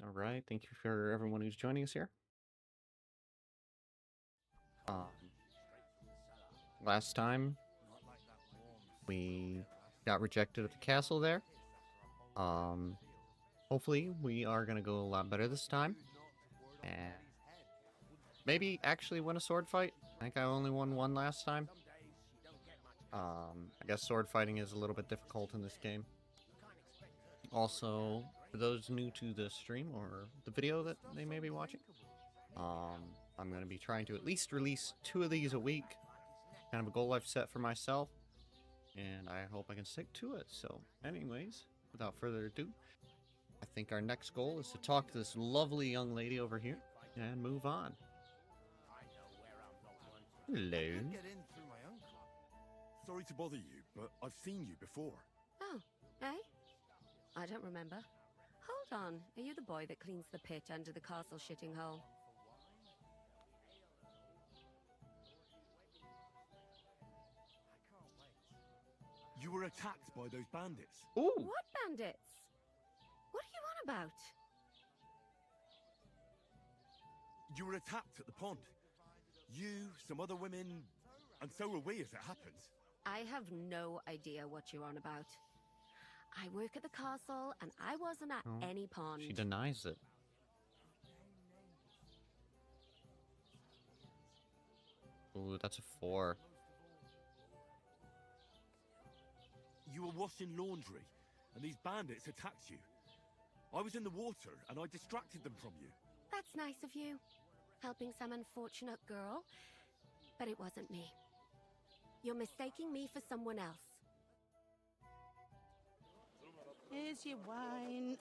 All right. Thank you for everyone who's joining us here. Um, Last time we got rejected at the castle there. Hopefully we are gonna go a lot better this time, and maybe actually win a sword fight. I think I only won one last time. I guess sword fighting is a little bit difficult in this game. Also, for those new to the stream or the video that they may be watching, I'm going to be trying to at least release 2 of these a week. Kind of a goal I've set for myself, and I hope I can stick to it. So, anyways, without further ado, I think our next goal is to talk to this lovely young lady over here and move on. Hello. Get in through my own club. Sorry to bother you, but I've seen you before. Oh, eh? I don't remember. Hold on, are you the boy that cleans the pit under the castle shitting hole? You were attacked by those bandits. Ooh. What bandits? What are you on about? You were attacked at the pond. You, some other women, and so were we as it happens. I have no idea what you're on about. I work at the castle, and I wasn't at Oh, any pond. She denies it. Ooh, that's a 4. You were washing laundry, and these bandits attacked you. I was in the water, and I distracted them from you. That's nice of you. Helping some unfortunate girl. But it wasn't me. You're mistaking me for someone else. Here's your wine.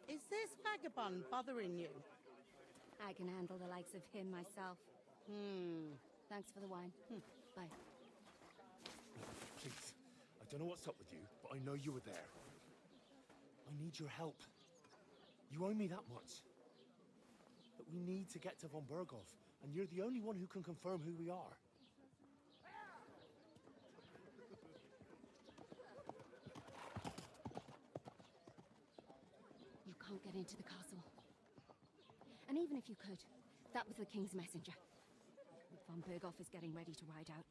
Is this vagabond bothering you? I can handle the likes of him myself. Thanks for the wine. Bye. Please, I don't know what's up with you, but I know you were there. I need your help. You owe me that much. But we need to get to von Berghoff, and you're the only one who can confirm who we are. You can't get into the castle. And even if you could, that was the king's messenger. Von Berghoff is getting ready to ride out.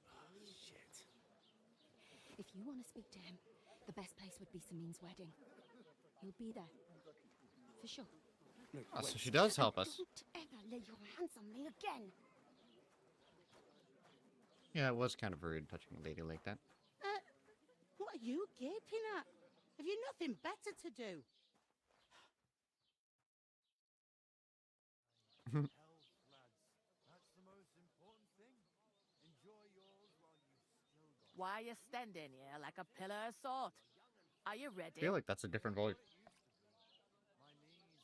Shit. If you want to speak to him, the best place would be Samin's wedding. He'll be there. For sure. No, Oh, so wait. she does help us. Don't ever lay your hands on me again. Yeah, it was kind of rude touching a lady like that. What are you gaping at? Have you nothing better to do? Why are you standing here like a pillar of salt? Are you I ready? feel like that's a different voice.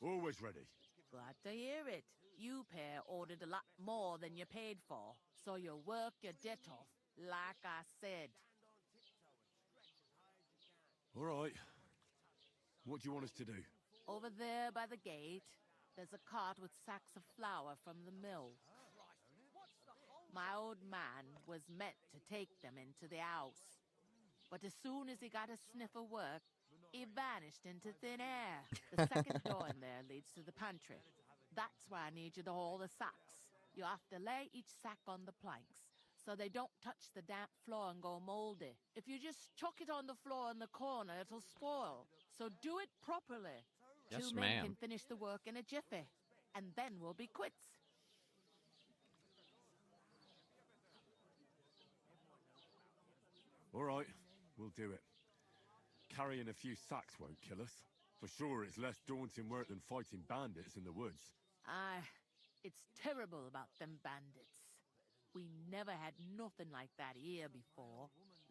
Always ready. Glad to hear it. You pair ordered a lot more than you paid for, so you work your debt off, like I said. All right. What do you want us to do? Over there by the gate, there's a cart with sacks of flour from the mill. My old man was meant to take them into the house. But as soon as he got a sniff of work, he vanished into thin air. The second door in there leads to the pantry. That's why I need you to haul the sacks. You have to lay each sack on the planks, so they don't touch the damp floor and go moldy. If you just chuck it on the floor in the corner, it'll spoil. So do it properly. Yes, 2 men ma'am. can finish the work in a jiffy, and then we'll be quits. All right, we'll do it. Carrying a few sacks won't kill us. For sure, it's less daunting work than fighting bandits in the woods. Aye, it's terrible about them bandits. We never had nothing like that here before.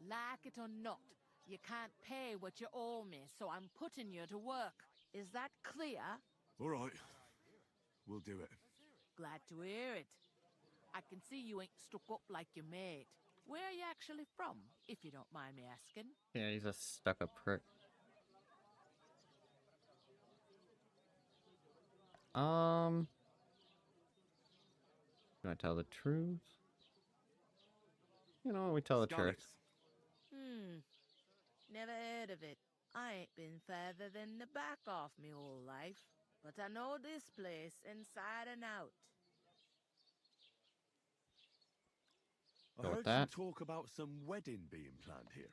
Like it or not, you can't pay what you owe me, so I'm putting you to work. Is that clear? All right, we'll do it. Glad to hear it. I can see you ain't stuck up like your mate. Where are you actually from, if you don't mind me asking? Yeah, he's a stuck-up prick. Do I tell the truth? You know, we tell the truth. Scallops. Never heard of it. I ain't been further than the back off me whole life, but I know this place inside and out. I Go with heard some that. talk about some wedding being planned here.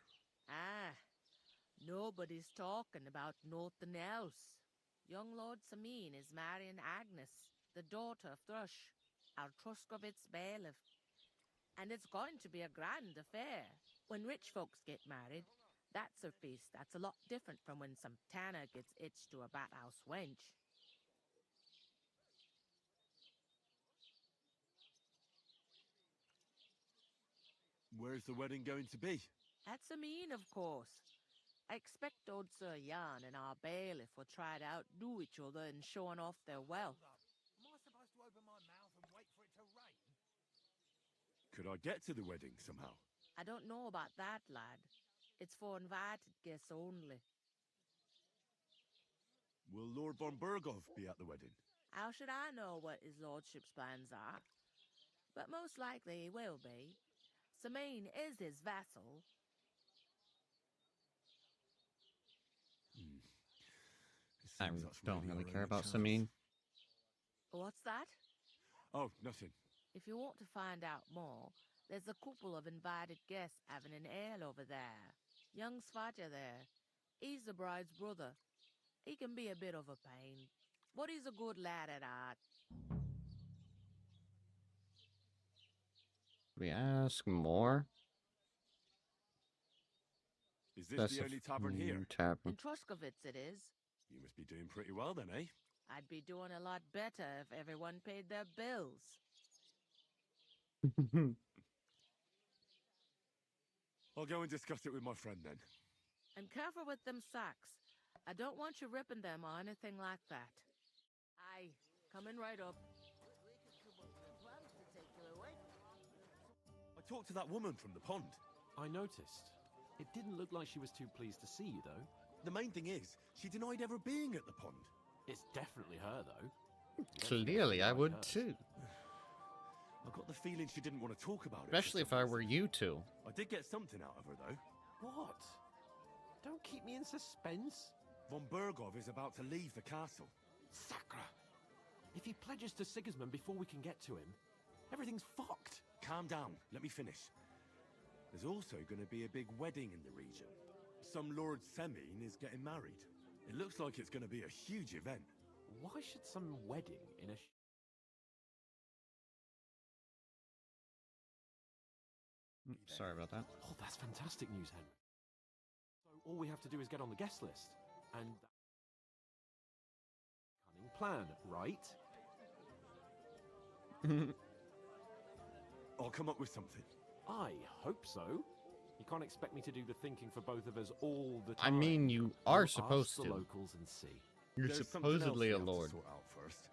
Ah, nobody's talking about nothing else. Young Lord Samine is marrying Agnes, the daughter of Thrush, our Truscovitz bailiff. And it's going to be a grand affair. When rich folks get married, that's a feast that's a lot different from when some tanner gets itched to a bat-house wench. Where's the wedding going to be? At Samine, of course. I expect old Sir Jan and our bailiff will try to outdo each other in showing off their wealth. Am I supposed to open my mouth and wait for it to rain? Could I get to the wedding somehow? I don't know about that, lad. It's for invited guests only. Will Lord von Berghoff be at the wedding? How should I know what his lordship's plans are? But most likely he will be. Samine is his vassal. I Seems that's don't really our care only about chance. Samine. What's that? Oh, nothing. If you want to find out more, there's a couple of invited guests having an ale over there. Young Svaja there. He's the bride's brother. He can be a bit of a pain, but he's a good lad at heart. We ask more. Is this the only tavern here? In Tavern. Truscovitz it is. You must be doing pretty well then, eh? I'd be doing a lot better if everyone paid their bills. I'll go and discuss it with my friend then. And careful with them sacks. I don't want you ripping them or anything like that. Aye, coming right up. I talked to that woman from the pond. I noticed. It didn't look like she was too pleased to see you, though. The main thing is, she denied ever being at the pond. It's definitely her, though. Clearly, I would too. I got the feeling she didn't want to talk about it. Especially if I were you two. I did get something out of her, though. What? Don't keep me in suspense. Von Berghoff is about to leave the castle. Sacra! If he pledges to Sigismund before we can get to him, everything's fucked. Calm down. Let me finish. There's also going to be a big wedding in the region. Some Lord Semine is getting married. It looks like it's going to be a huge event. Why should some wedding in a... Sorry about that. Oh, that's fantastic news, Henry. So all we have to do is get on the guest list. And... cunning plan, right? I'll come up with something. I hope so. You can't expect me to do the thinking for both of us all the I time. mean, you We'll are ask supposed the to. locals and see. You're There's something supposedly else a we have to lord. sort out first.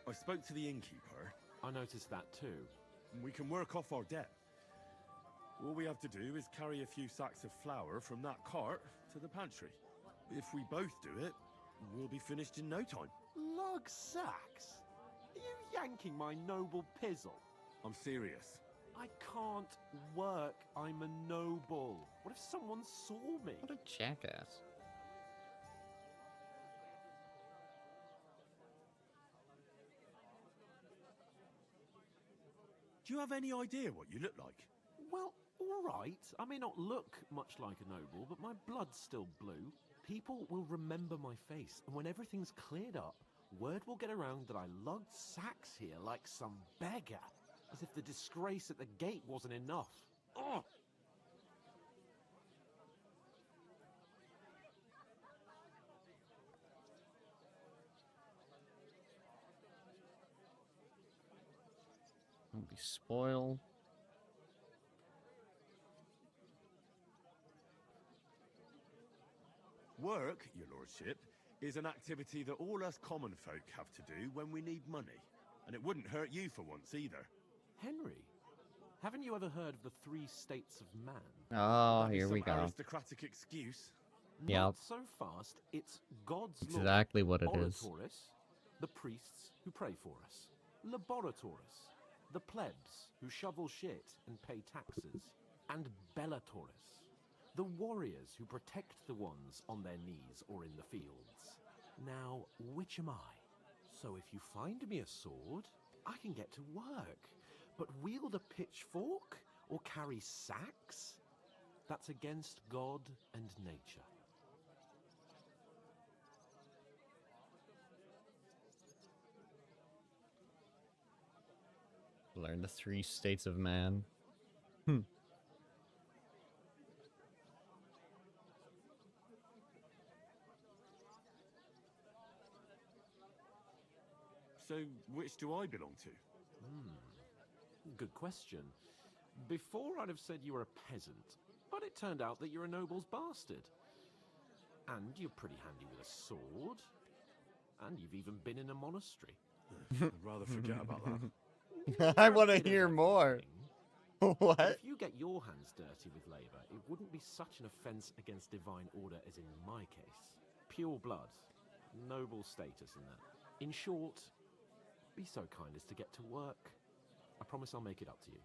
I spoke to the innkeeper. I noticed that too. We can work off our debt. All we have to do is carry a few sacks of flour from that cart to the pantry. If we both do it, we'll be finished in no time. Lug sacks? Are you yanking my noble pizzle? I'm serious. I can't work. I'm a noble. What if someone saw me? What a jackass. Do you have any idea what you look like? Well, all right. I may not look much like a noble, but my blood's still blue. People will remember my face, and when everything's cleared up, word will get around that I lugged sacks here like some beggar, as if the disgrace at the gate wasn't enough. Ugh! Don't be spoiled. Work, your lordship, is an activity that all us common folk have to do when we need money. And it wouldn't hurt you for once either. Henry, haven't you ever heard of the 3 states of man? Oh, That is here we some go. aristocratic excuse. Yep. Not so fast. It's God's law. Exactly what it is. Oratoris, the priests who pray for us. Laboratoris, the plebs who shovel shit and pay taxes. And Bellatoris, The warriors who protect the ones on their knees or in the fields. Now, which am I? So if you find me a sword, I can get to work. But wield a pitchfork or carry sacks? That's against God and nature. Learn the 3 states of man. So, which do I belong to? Good question. Before I'd have said you were a peasant, but it turned out that you're a noble's bastard. And you're pretty handy with a sword. And you've even been in a monastery. I'd rather forget about that. I You're a want to bit of hear more. everything. But What? if you get your hands dirty with labor, it wouldn't be such an offense against divine order as in my case. Pure blood. Noble status in that. In short, be so kind as to get to work. I promise I'll make it up to you.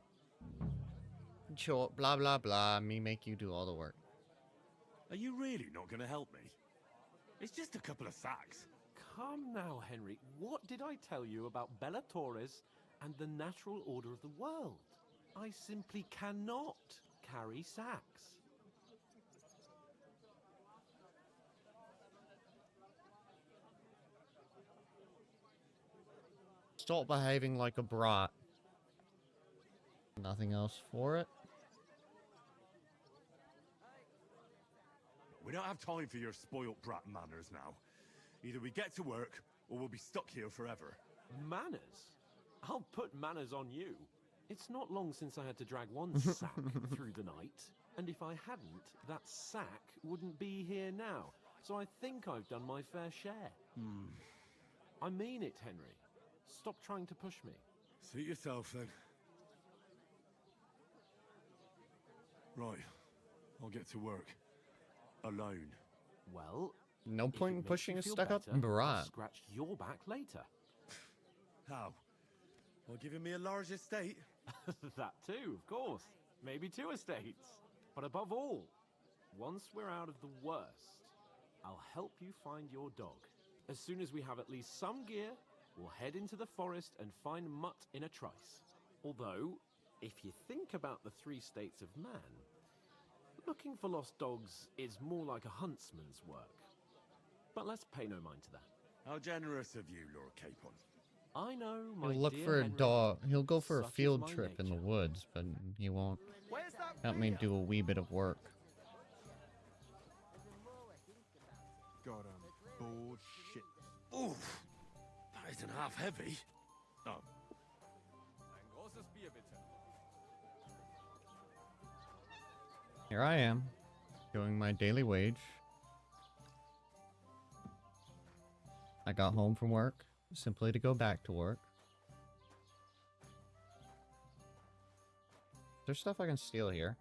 Sure, blah blah blah. Me make you do all the work. Are you really not going to help me? It's just a couple of sacks. Come now, Henry. What did I tell you about Bella Torres and the natural order of the world? I simply cannot carry sacks. Stop behaving like a brat. Nothing else for it. We don't have time for your spoilt brat manners now. Either we get to work, or we'll be stuck here forever. Manners? I'll put manners on you. It's not long since I had to drag one sack through the night, and if I hadn't, that sack wouldn't be here now. So I think I've done my fair share. I mean it, Henry. Stop trying to push me. Suit yourself, then. Right. I'll get to work. Alone. Well, No if point it in makes pushing you a feel stuck-up better, I'll brat. scratch your back later. How? By giving me a large estate? That too, of course. Maybe 2 estates. But above all, once we're out of the worst, I'll help you find your dog. As soon as we have at least some gear, we'll head into the forest and find Mutt in a trice. Although, if you think about the 3 states of man, looking for lost dogs is more like a huntsman's work. But let's pay no mind to that. How generous of you, Lord Capon. I know, my He'll look dear for a Henry, dog. He'll go for a such is field my trip in the nature. woods, but he won't Where's that help me beer? do a wee bit of work. God, I'm bored shit. Oof! That isn't half heavy. Oh. Here I am, doing my daily wage. I got home from work, simply to go back to work. There's stuff I can steal here.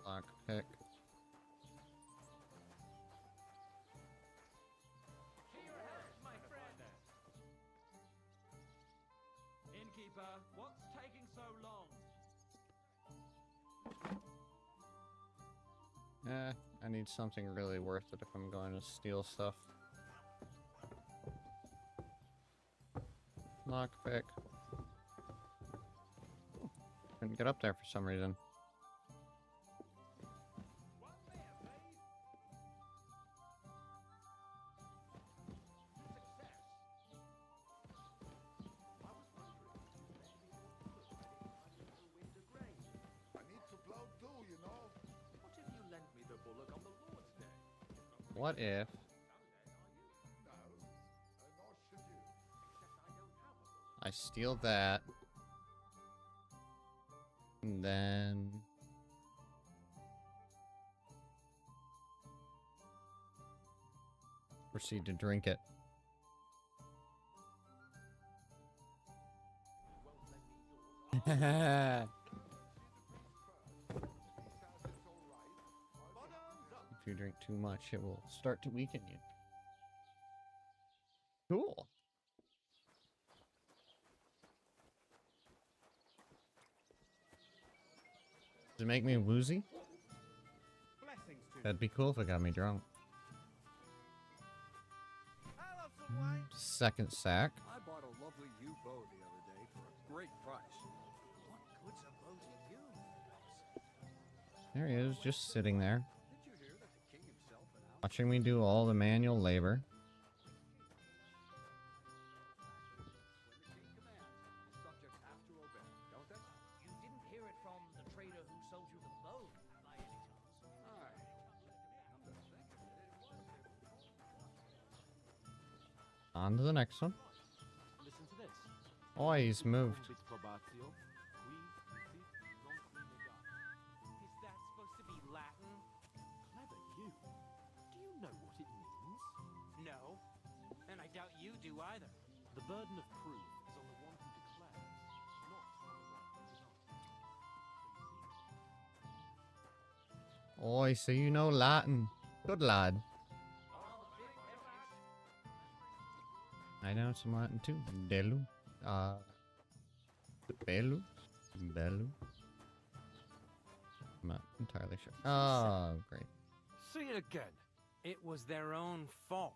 Lockpick. Innkeeper, what's taking so long? I need something really worth it if I'm going to steal stuff. Lockpick. Couldn't get up there for some reason. I need to blow too, you know. What if you lent me the bullock on the Lord's Day? What if... No, nor should you. I steal that. And then... proceed to drink it. If you drink too much, it will start to weaken you. Cool. Does it make me woozy? Blessings to you. That'd be cool if it got me drunk. I'll have some wine. Second sack. I bought a lovely U bow the other day for a great price. What good's a bow to you? There he is, just sitting there, Did you hear that the king himself announced watching me do all the manual labor. when the king commands, his subjects have to obey, don't they? You didn't hear it from the trader who sold you the bow, by any chance? Aye. Come to think of it, it was him. On to the next one. Listen to this. Oh, he's moved. Is that supposed to be Latin? Clever you. Do you know what it means? No. And I doubt you do either. The burden of proof is on the one who declares, not on the one who denies. Oh, so you know Latin. Good lad. I know some Latin too. Delu. Belu. Belu. I'm not entirely sure. Oh, great. See it again. It was their own fault.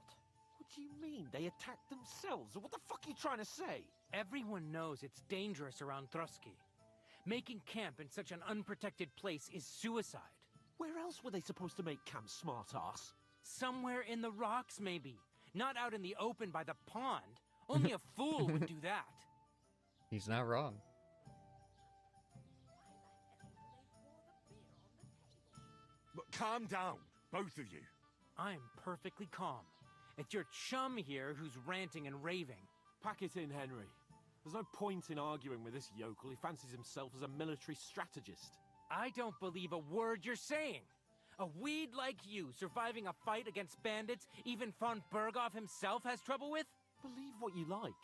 What do you mean? They attacked themselves? What the fuck are you trying to say? Everyone knows it's dangerous around Trotsky. Making camp in such an unprotected place is suicide. Where else were they supposed to make camp, smart-ass? Somewhere in the rocks, maybe. Not out in the open by the pond. Only a fool would do that. He's not wrong. But calm down, both of you. I'm perfectly calm. It's your chum here who's ranting and raving. Pack it in, Henry. There's no point in arguing with this yokel. He fancies himself as a military strategist. I don't believe a word you're saying. A weed like you surviving a fight against bandits even von Berghoff himself has trouble with? Believe what you like,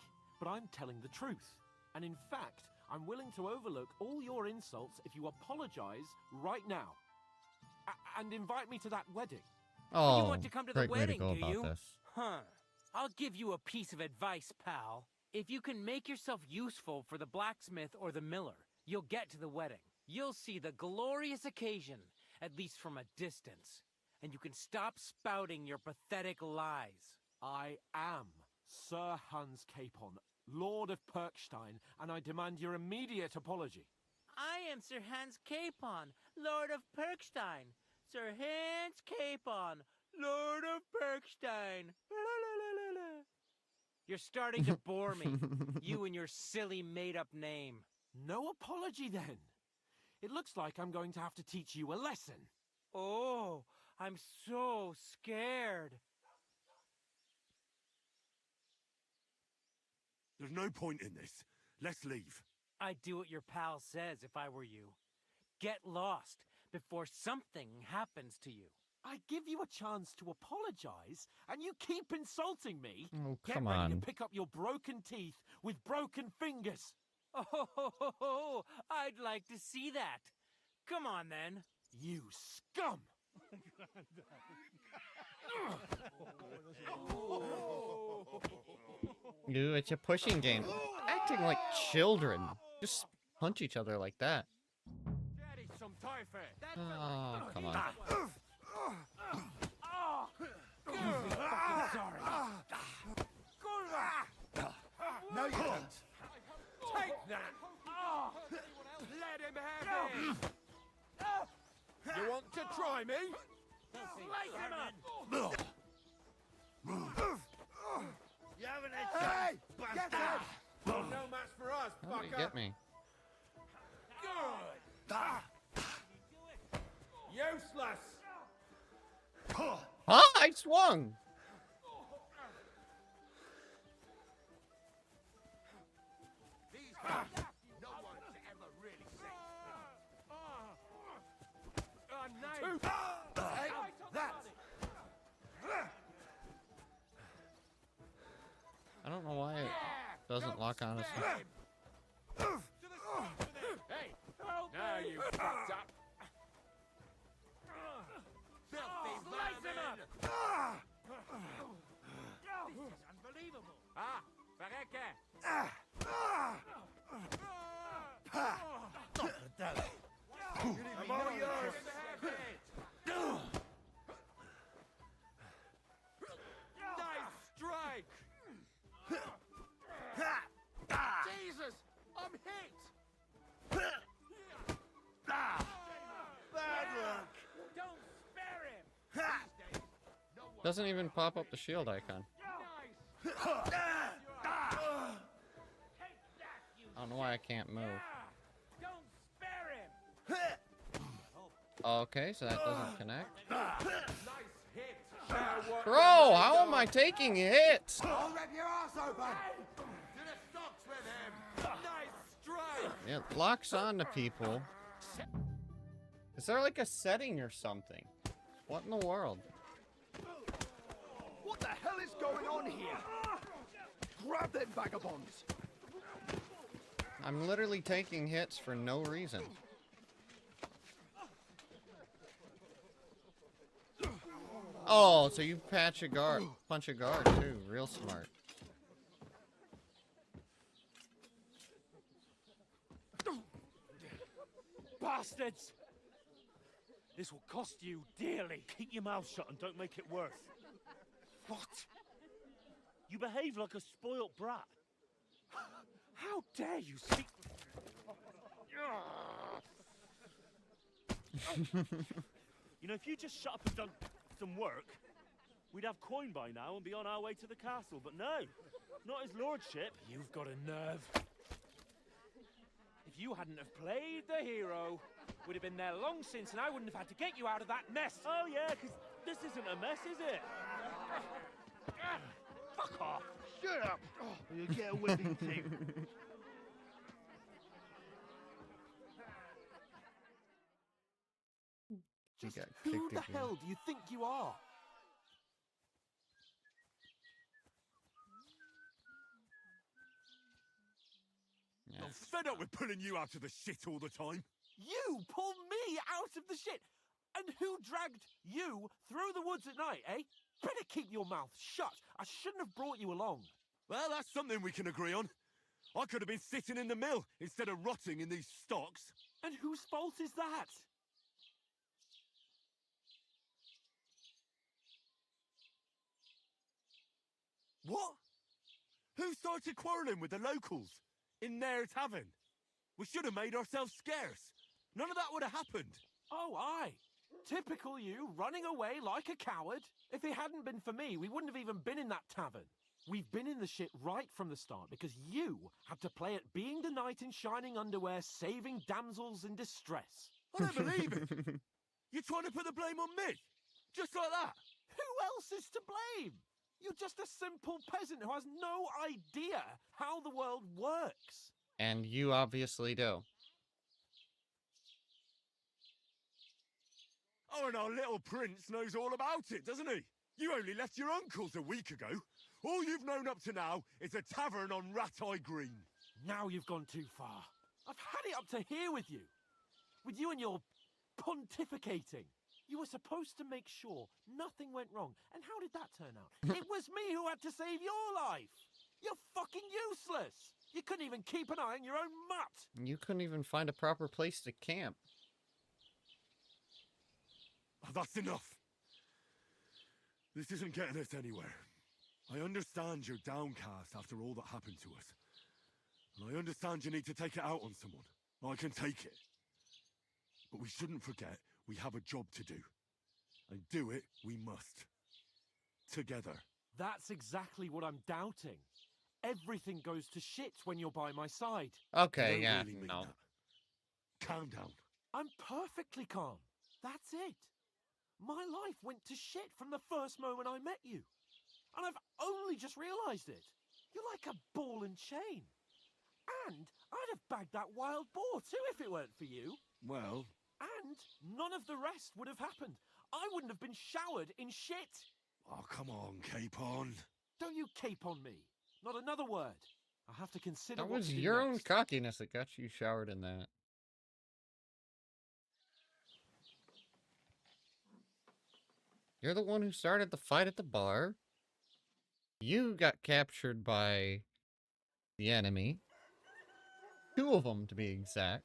but I'm telling the truth. And in fact, I'm willing to overlook all your insults if you apologize right now. And invite me to that wedding. Oh, You want to come to the great way to wedding, go do about you? this. Huh. I'll give you a piece of advice, pal. If you can make yourself useful for the blacksmith or the miller, you'll get to the wedding. You'll see the glorious occasion, at least from a distance. And you can stop spouting your pathetic lies. I am Sir Hans Capon, Lord of Perkstein, and I demand your immediate apology. I am Sir Hans Capon, Lord of Perkstein. Sir Hans Capon, Lord of Perkstein. You're starting to bore me, you and your silly made-up name. No apology, then. It looks like I'm going to have to teach you a lesson. Oh, I'm so scared. There's no point in this. Let's leave. I'd do what your pal says if I were you. Get lost before something happens to you. I give you a chance to apologize, and you keep insulting me. Oh, Get come ready on. to pick up your broken teeth with broken fingers. Oh, I'd like to see that. Come on, then. You scum! Dude, it's a pushing game. Acting like children. Just punch each other like that. Daddy, some typhoid. Oh, come on. Sorry. No, you don't. Take that. Let him have it. You want to try me? Light him up. You haven't had chance, bastard! No match for us, How did he get me? Good. Useless. Huh? I swung! These guys, no one's ever really seen. Hey, that. I don't know why it doesn't lock on us. Hey, now you fucked up. Filthy vermin! This is unbelievable. Ah, verrecken. Not for that. Come Doesn't even pop up the shield icon. I don't know why I can't move. Don't spare him. Okay, so that doesn't connect. Nice hit. Share what Bro, how am I taking hits? I'll rip your ass open. To the stocks with him. Nice strike. It locks on to people. Is there like a setting or something? What in the world? What the hell is going on here? Grab them vagabonds. I'm literally taking hits for no reason. Oh, so you punch a guard too. Real smart. Bastards! This will cost you dearly. Keep your mouth shut and don't make it worse. What? You behave like a spoilt brat. How dare you speak? You know, if you just shut up and done some work, we'd have coin by now and be on our way to the castle. But no, not his lordship. You've got a nerve. If you hadn't have played the hero, we'd have been there long since, and I wouldn't have had to get you out of that mess. Oh yeah, because this isn't a mess, is it? Fuck off. Shut up. Oh, you get a whipping too. You Just got who kicked the again. hell do you think you are? Yeah. I'm fed up with pulling you out of the shit all the time. You pull me out of the shit! And who dragged you through the woods at night, eh? Better keep your mouth shut. I shouldn't have brought you along. Well, that's something we can agree on. I could have been sitting in the mill instead of rotting in these stocks. And whose fault is that? What? Who started quarrelling with the locals in their tavern? We should have made ourselves scarce. None of that would have happened. Oh, aye. Typical you, running away like a coward. If it hadn't been for me, we wouldn't have even been in that tavern. We've been in the shit right from the start because you had to play at being the knight in shining underwear, saving damsels in distress. I don't believe it. You're trying to put the blame on me? Just like that? Who else is to blame? You're just a simple peasant who has no idea how the world works. And you obviously do. Oh, and our little prince knows all about it, doesn't he? You only left your uncle's a week ago. All you've known up to now is a tavern on Rat-Eye Green. Now you've gone too far. I've had it up to here with you. With you and your pontificating. You were supposed to make sure nothing went wrong. And how did that turn out? It was me who had to save your life. You're fucking useless. You couldn't even keep an eye on your own mutt. You couldn't even find a proper place to camp. Oh, that's enough. This isn't getting us anywhere. I understand you're downcast after all that happened to us. And I understand you need to take it out on someone. I can take it. But we shouldn't forget we have a job to do. And do it we must. Together. That's exactly what I'm doubting. Everything goes to shit when you're by my side. Okay, I don't yeah, really mean no. that. Calm down. I'm perfectly calm. That's it. My life went to shit from the first moment I met you. And I've only just realised it. You're like a ball and chain. And I'd have bagged that wild boar too if it weren't for you. Well, And none of the rest would have happened. I wouldn't have been showered in shit. oh, come on, Capon. Don't you cape on me. Not another word. I have to consider That what was to do your own next. cockiness that got you showered in that. You're the one who started the fight at the bar. You got captured by the enemy. 2 of them, to be exact.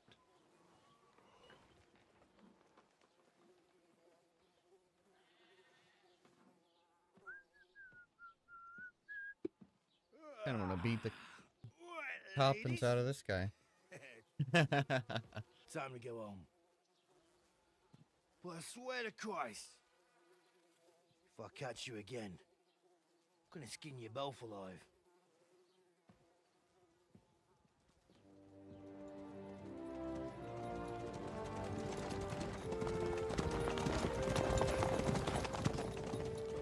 I don't want to beat the toppings out of this guy. Time to go home. But I swear to Christ, If I catch you again, I'm gonna skin you both alive.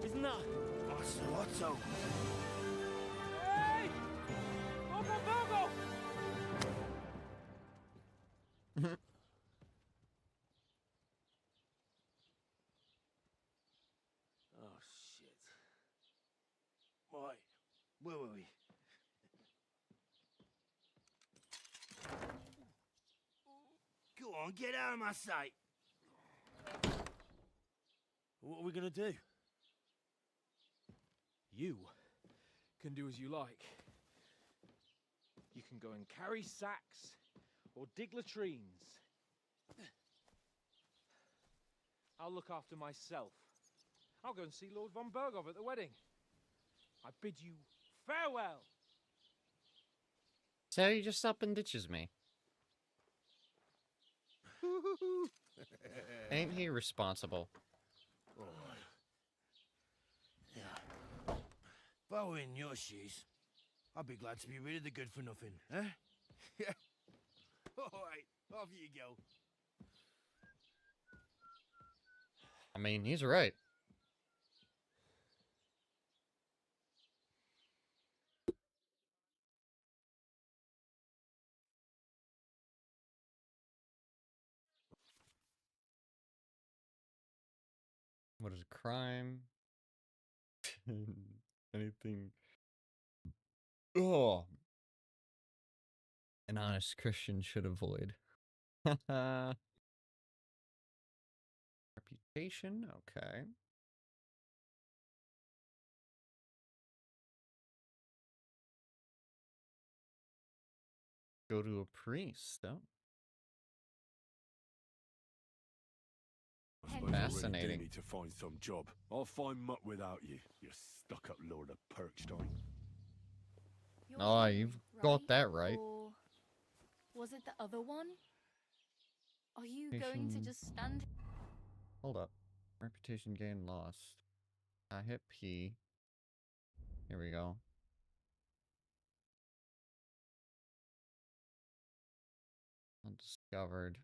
Isn't that? Otto! Hey! Bogo, Bogo! Oh, shit. Why? Where were we? Go on, get out of my sight! What are we gonna do? You can do as you like. You can go and carry sacks or dig latrines. I'll look after myself. I'll go and see Lord von Bergov at the wedding. I bid you farewell. So he just up and ditches me. Ain't he responsible? Yeah. If I were in your shoes, I'd be glad to be rid of the good for nothing, eh? Yeah. Alright, off you go. I mean, he's right. What is a crime? Anything? Oh, an honest Christian should avoid. Reputation, okay. Go to a priest, though. I suppose I really Fascinating. do need to find some job. I'll find muck without you, you stuck-up lord of Perkstein. Oh, you've got that right. Or was it the other one? Are you going to Reputation- just stand? Hold up. Reputation gain lost. I hit P. Here we go. Undiscovered.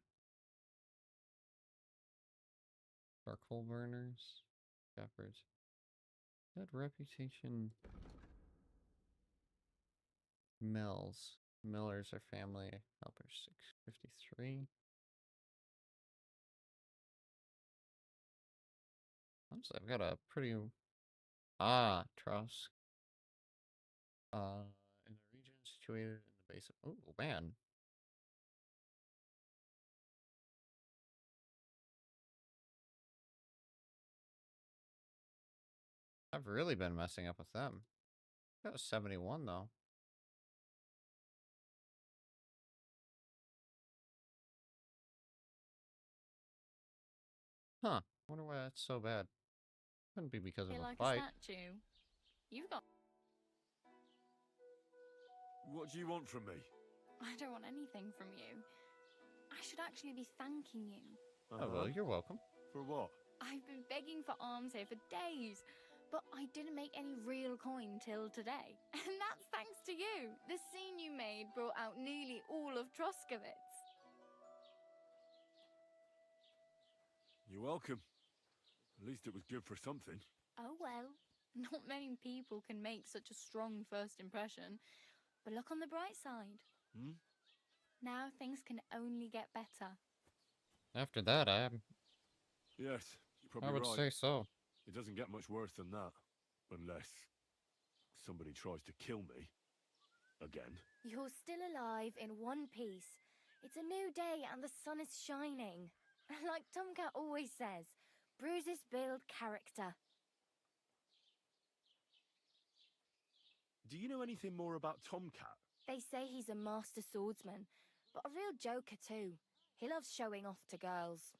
Charcoal burners. Shepherds. That reputation. Mills. Millers are family. Helpers 653. Honestly, I've got a pretty. Trusk. In a region situated in the base of. Oh, man. I've really been messing up with them. Got a 71 though. Huh. Wonder why that's so bad. Couldn't be because of Feel a like fight. a statue. You've got. What do you want from me? I don't want anything from you. I should actually be thanking you. Oh, well, you're welcome. For what? I've been begging for alms here for days, but I didn't make any real coin till today. And that's thanks to you. The scene you made brought out nearly all of Troskovitz. You're welcome. At least it was good for something. Oh well, not many people can make such a strong first impression. But look on the bright side. Now things can only get better. After that, Yes, you're I probably would right. say so. It doesn't get much worse than that. Unless somebody tries to kill me. Again. You're still alive in one piece. It's a new day and the sun is shining. Like Tomcat always says, bruises build character. Do you know anything more about Tomcat? They say he's a master swordsman, but a real joker too. He loves showing off to girls.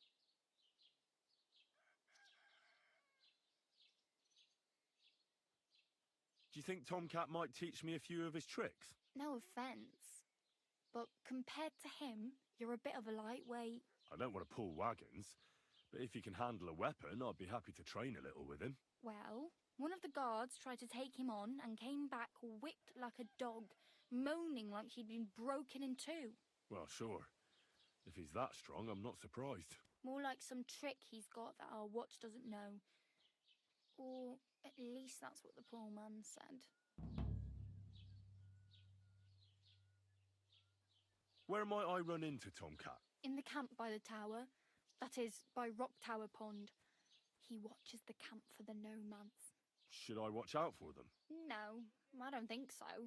Do you think Tomcat might teach me a few of his tricks? No offense, but compared to him, you're a bit of a lightweight. I don't want to pull wagons, But if he can handle a weapon, I'd be happy to train a little with him. Well, one of the guards tried to take him on and came back whipped like a dog, moaning like he'd been broken in two. Well, sure. If he's that strong, I'm not surprised. More like some trick he's got that our watch doesn't know. Or at least that's what the poor man said. Where might I run into Tomcat? In the camp by the tower, that is, by Rock Tower Pond. He watches the camp for the nomads. Should I watch out for them? No, I don't think so.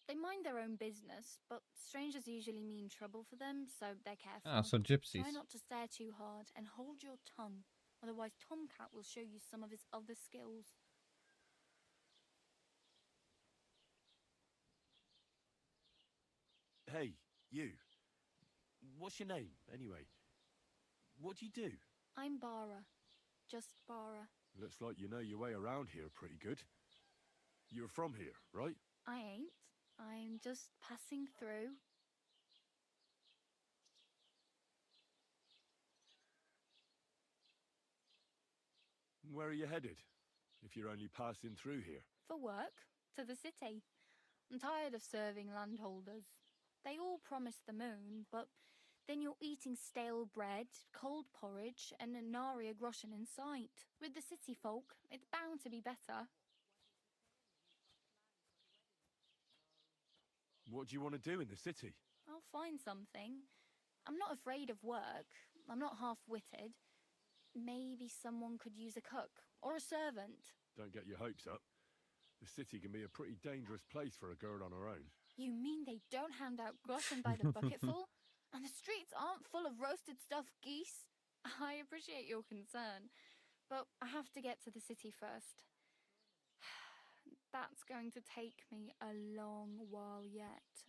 They mind their own business, but strangers usually mean trouble for them, so they're careful. Ah, so gypsies. Try not to stare too hard and hold your tongue, otherwise Tomcat will show you some of his other skills. Hey, you. What's your name, anyway? What do you do? I'm Bara. Just Bara. Looks like you know your way around here pretty good. You're from here, right? I ain't. I'm just passing through. Where are you headed, if you're only passing through here? For work, to the city. I'm tired of serving landholders. They all promise the moon, but then you're eating stale bread, cold porridge, and a nary a groschen in sight. With the city folk, it's bound to be better. What do you want to do in the city? I'll find something. I'm not afraid of work. I'm not half-witted. Maybe someone could use a cook or a servant. Don't get your hopes up. The city can be a pretty dangerous place for a girl on her own. You mean they don't hand out groschen by the bucketful? And the streets aren't full of roasted stuffed geese? I appreciate your concern, but I have to get to the city first. That's going to take me a long while yet.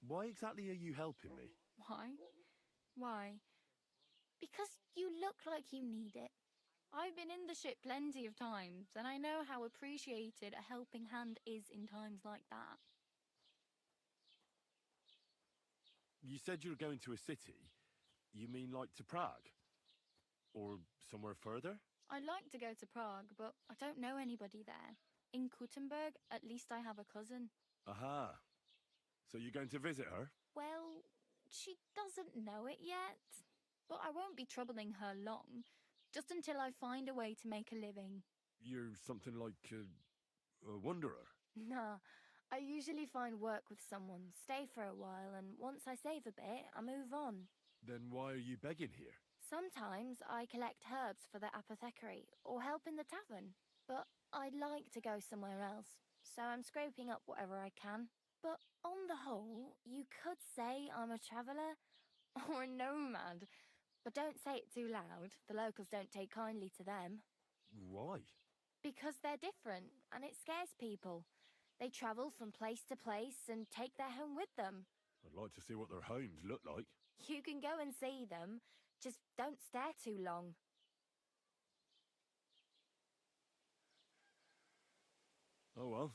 Why exactly are you helping me? Why? Why? Because you look like you need it. I've been in the ship plenty of times, and I know how appreciated a helping hand is in times like that. You said you were going to a city. You mean like to Prague? Or somewhere further? I'd like to go to Prague, but I don't know anybody there. In Kuttenberg, at least I have a cousin. Aha. So you're going to visit her? Well, she doesn't know it yet. But I won't be troubling her long, just until I find a way to make a living. You're something like a wanderer? Nah, I usually find work with someone, stay for a while, and once I save a bit, I move on. Then why are you begging here? Sometimes I collect herbs for the apothecary, or help in the tavern. But I'd like to go somewhere else, so I'm scraping up whatever I can. But on the whole, you could say I'm a traveller, or a nomad. But don't say it too loud, the locals don't take kindly to them. Why? Because they're different, and it scares people. They travel from place to place and take their home with them. I'd like to see what their homes look like. You can go and see them, just don't stare too long. Oh well,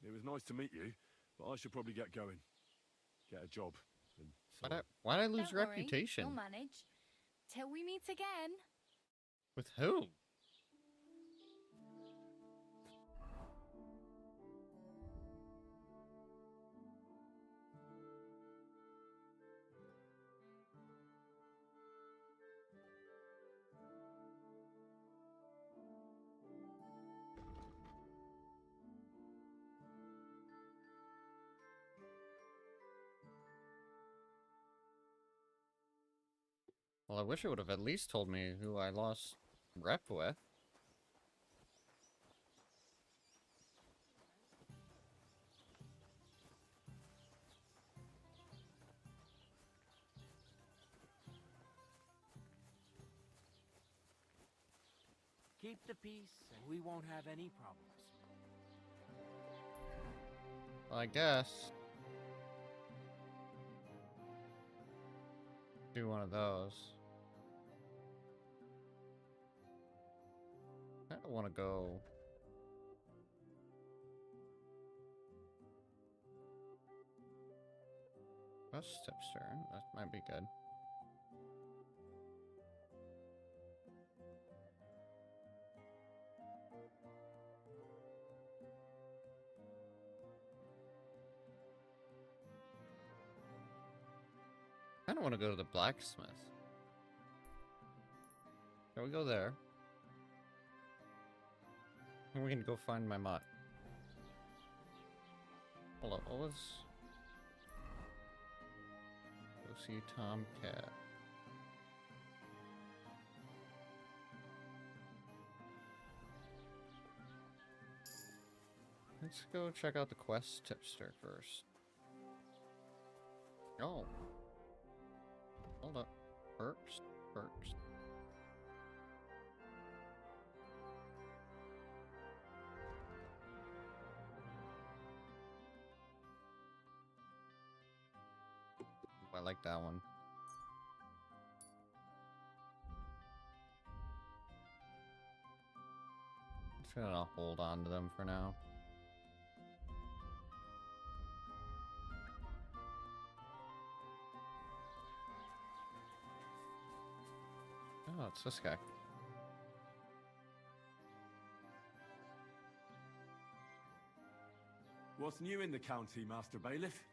it was nice to meet you, but I should probably get going. Get a job. And so Why'd I lose Don't worry, reputation? you'll manage. Till we meet again. With who? Well, I wish it would have at least told me who I lost rep with. Keep the peace, and we won't have any problems. Well, I guess. Do one of those. I don't want to go. Quest tipster. That might be good. I don't want to go to the blacksmith. Shall we go there? And we can go find my mutt. Hold up, what was... Go see Tomcat. Let's go check out the quest tipster first. Oh. Hold up. Perks. Perks. I like that one. I'm just gonna hold on to them for now. Oh, it's this guy. What's new in the county, Master Bailiff?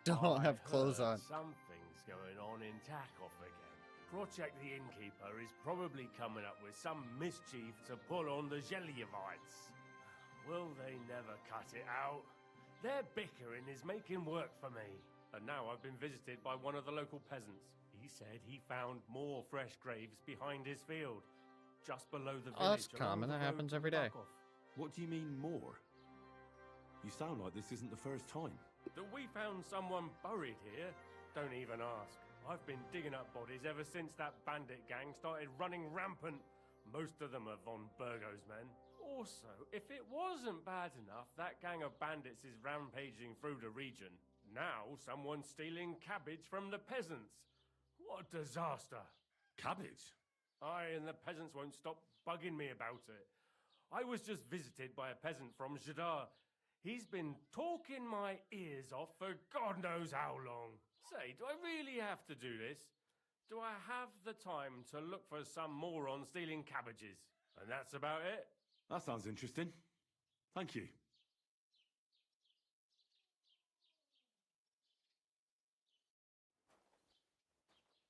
Don't have clothes on. Something's going on in Takoff again. Project the Innkeeper is probably coming up with some mischief to pull on the Gelievites. Will they never cut it out? Their bickering is making work for me. And now I've been visited by one of the local peasants. He said he found more fresh graves behind his field, just below the village. Oh, that's common. That happens every day. What do you mean, more? You sound like this isn't the first time. That we found someone buried here? Don't even ask. I've been digging up bodies ever since that bandit gang started running rampant. Most of them are von Burgo's men. Also, if it wasn't bad enough, that gang of bandits is rampaging through the region. Now someone's stealing cabbage from the peasants. What a disaster. Cabbage? Aye, and the peasants won't stop bugging me about it. I was just visited by a peasant from Jadar. He's been talking my ears off for God knows how long. Say, do I really have to do this? Do I have the time to look for some moron stealing cabbages? And that's about it? That sounds interesting. Thank you.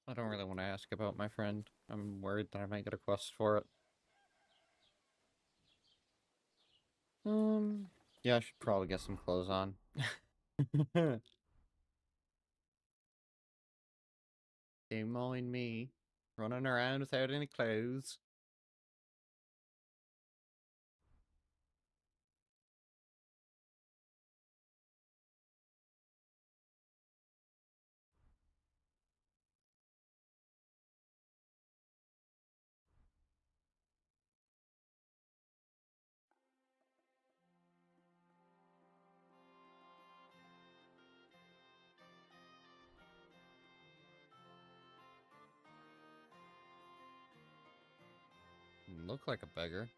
I don't really want to ask about my friend. I'm worried that I might get a quest for it. Yeah, I should probably get some clothes on. Don't mind me running around without any clothes. Look like a beggar.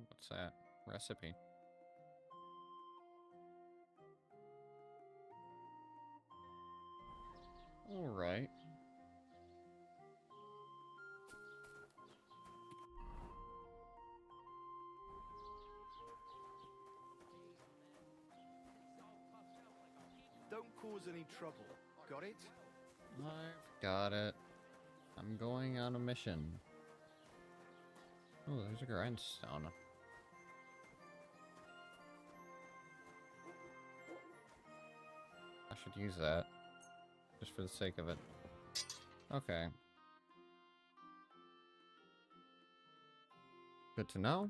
What's that? Recipe. All right. Don't cause any trouble. Got it? I've got it. I'm going on a mission. Oh, there's a grindstone. I should use that. Just for the sake of it. Okay. Good to know.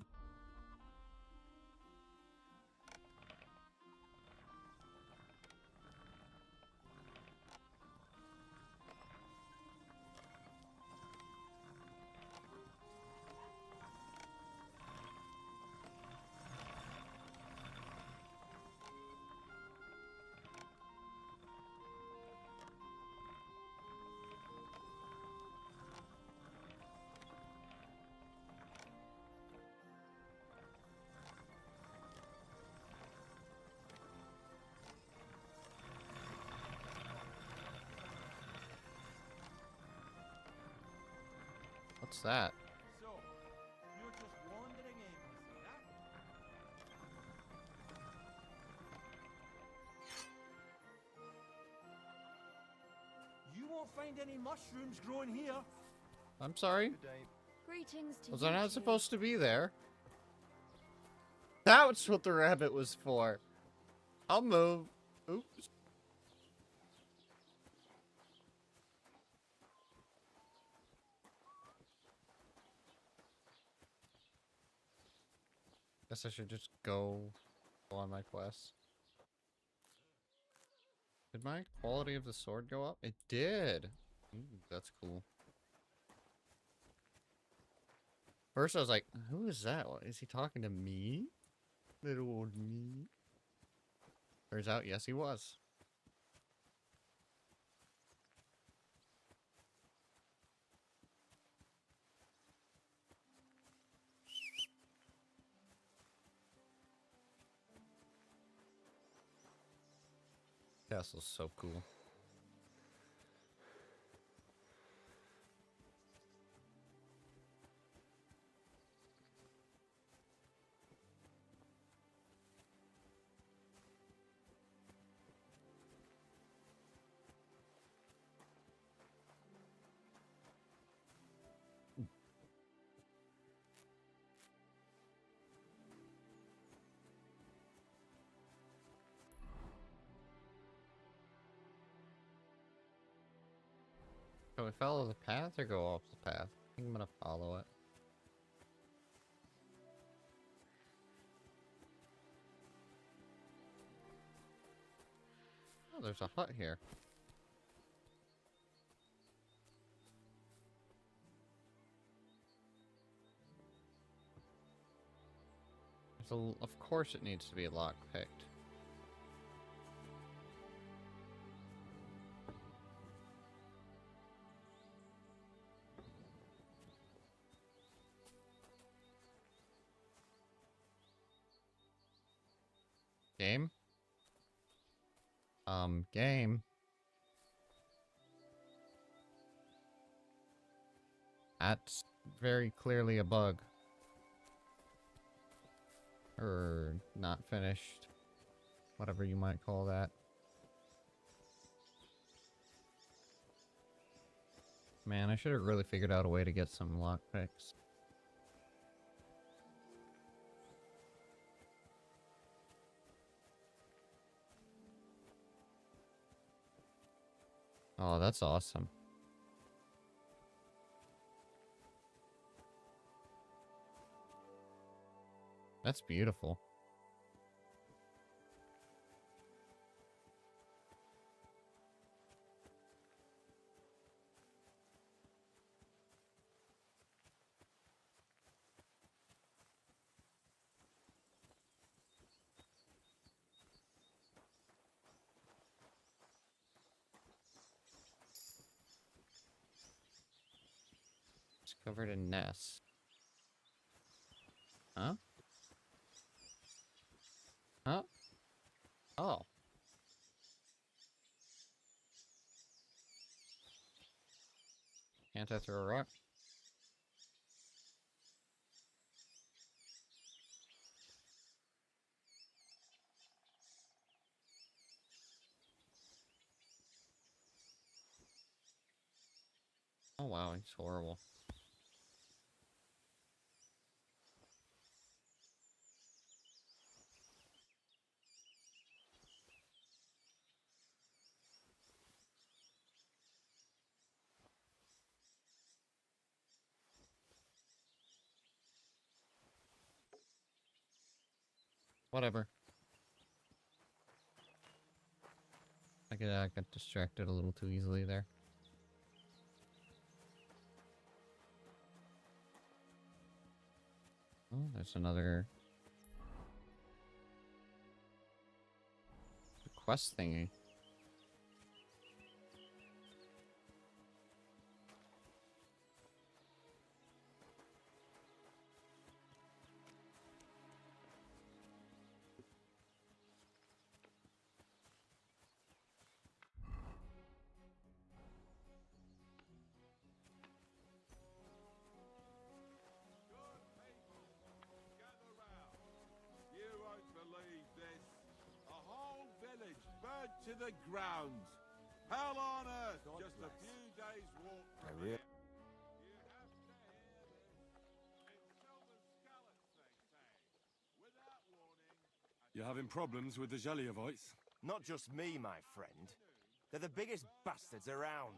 What's that? So, you're just wandering aimlessly, huh? You won't find any mushrooms growing here. I'm sorry. Greetings to Was you I not two. supposed to be there? That's what the rabbit was for. I'll move. Oops. Guess I should just go on my quest. Did my quality of the sword go up? It did. Ooh, that's cool. First I was like, who is that? Is he talking to me? Little old me. Turns out, yes, he was. Castle's so cool. Shall we follow the path or go off the path? I think I'm gonna follow it. Oh, there's a hut here. So, of course it needs to be lock-picked. Game? Game. That's very clearly a bug. Or not finished. Whatever you might call that. Man, I should have really figured out a way to get some lockpicks. Oh, that's awesome. That's beautiful. Discovered a nest. Huh? Huh? Oh. Can't I throw a rock? Oh wow, he's horrible. Whatever. I got distracted a little too easily there. Oh, there's another quest thingy. Burnt to the ground. Hell on earth. Just a few days walk from here. You have to hear this. It's Silver Skallets, they say. Without warning. You're having problems with the Jelliavites? Not just me, my friend. They're the biggest bastards around.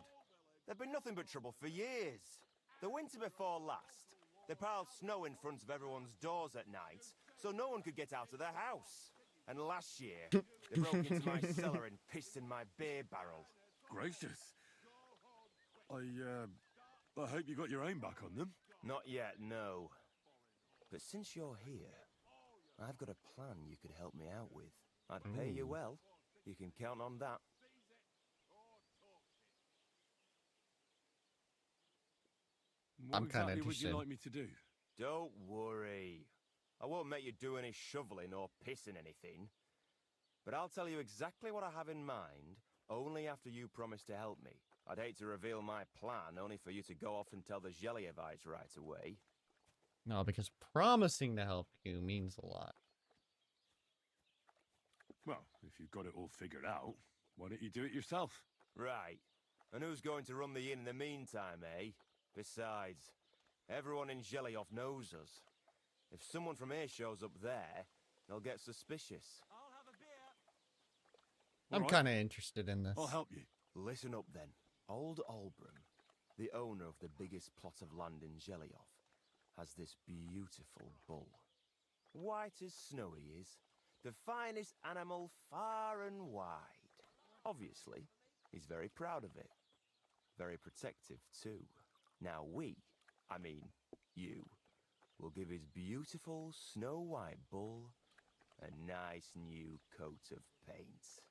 They've been nothing but trouble for years. The winter before last, they piled snow in front of everyone's doors at night, so no one could get out of their house. And last year, they broke into my cellar and pissed in my beer barrel. Gracious. I hope you got your aim back on them. Not yet, no. But since you're here, I've got a plan you could help me out with. I'd pay you well. You can count on that. What I'm kinda exactly would you interested. like me to do? Don't worry. I won't make you do any shoveling or pissing anything. But I'll tell you exactly what I have in mind, only after you promise to help me. I'd hate to reveal my plan, only for you to go off and tell the Jelliavites right away. No, because promising to help you means a lot. Well, if you've got it all figured out, why don't you do it yourself? Right. And who's going to run the inn in the meantime, eh? Besides, everyone in Jelioff knows us. If someone from here shows up there, they'll get suspicious. I'll have a beer. I'm Alright. kind of interested in this. I'll help you. Listen up then. Old Albram, the owner of the biggest plot of land in Jelioff, has this beautiful bull. White as snow he is. The finest animal far and wide. Obviously, he's very proud of it. Very protective too. Now you, will give his beautiful snow-white bull a nice new coat of paint.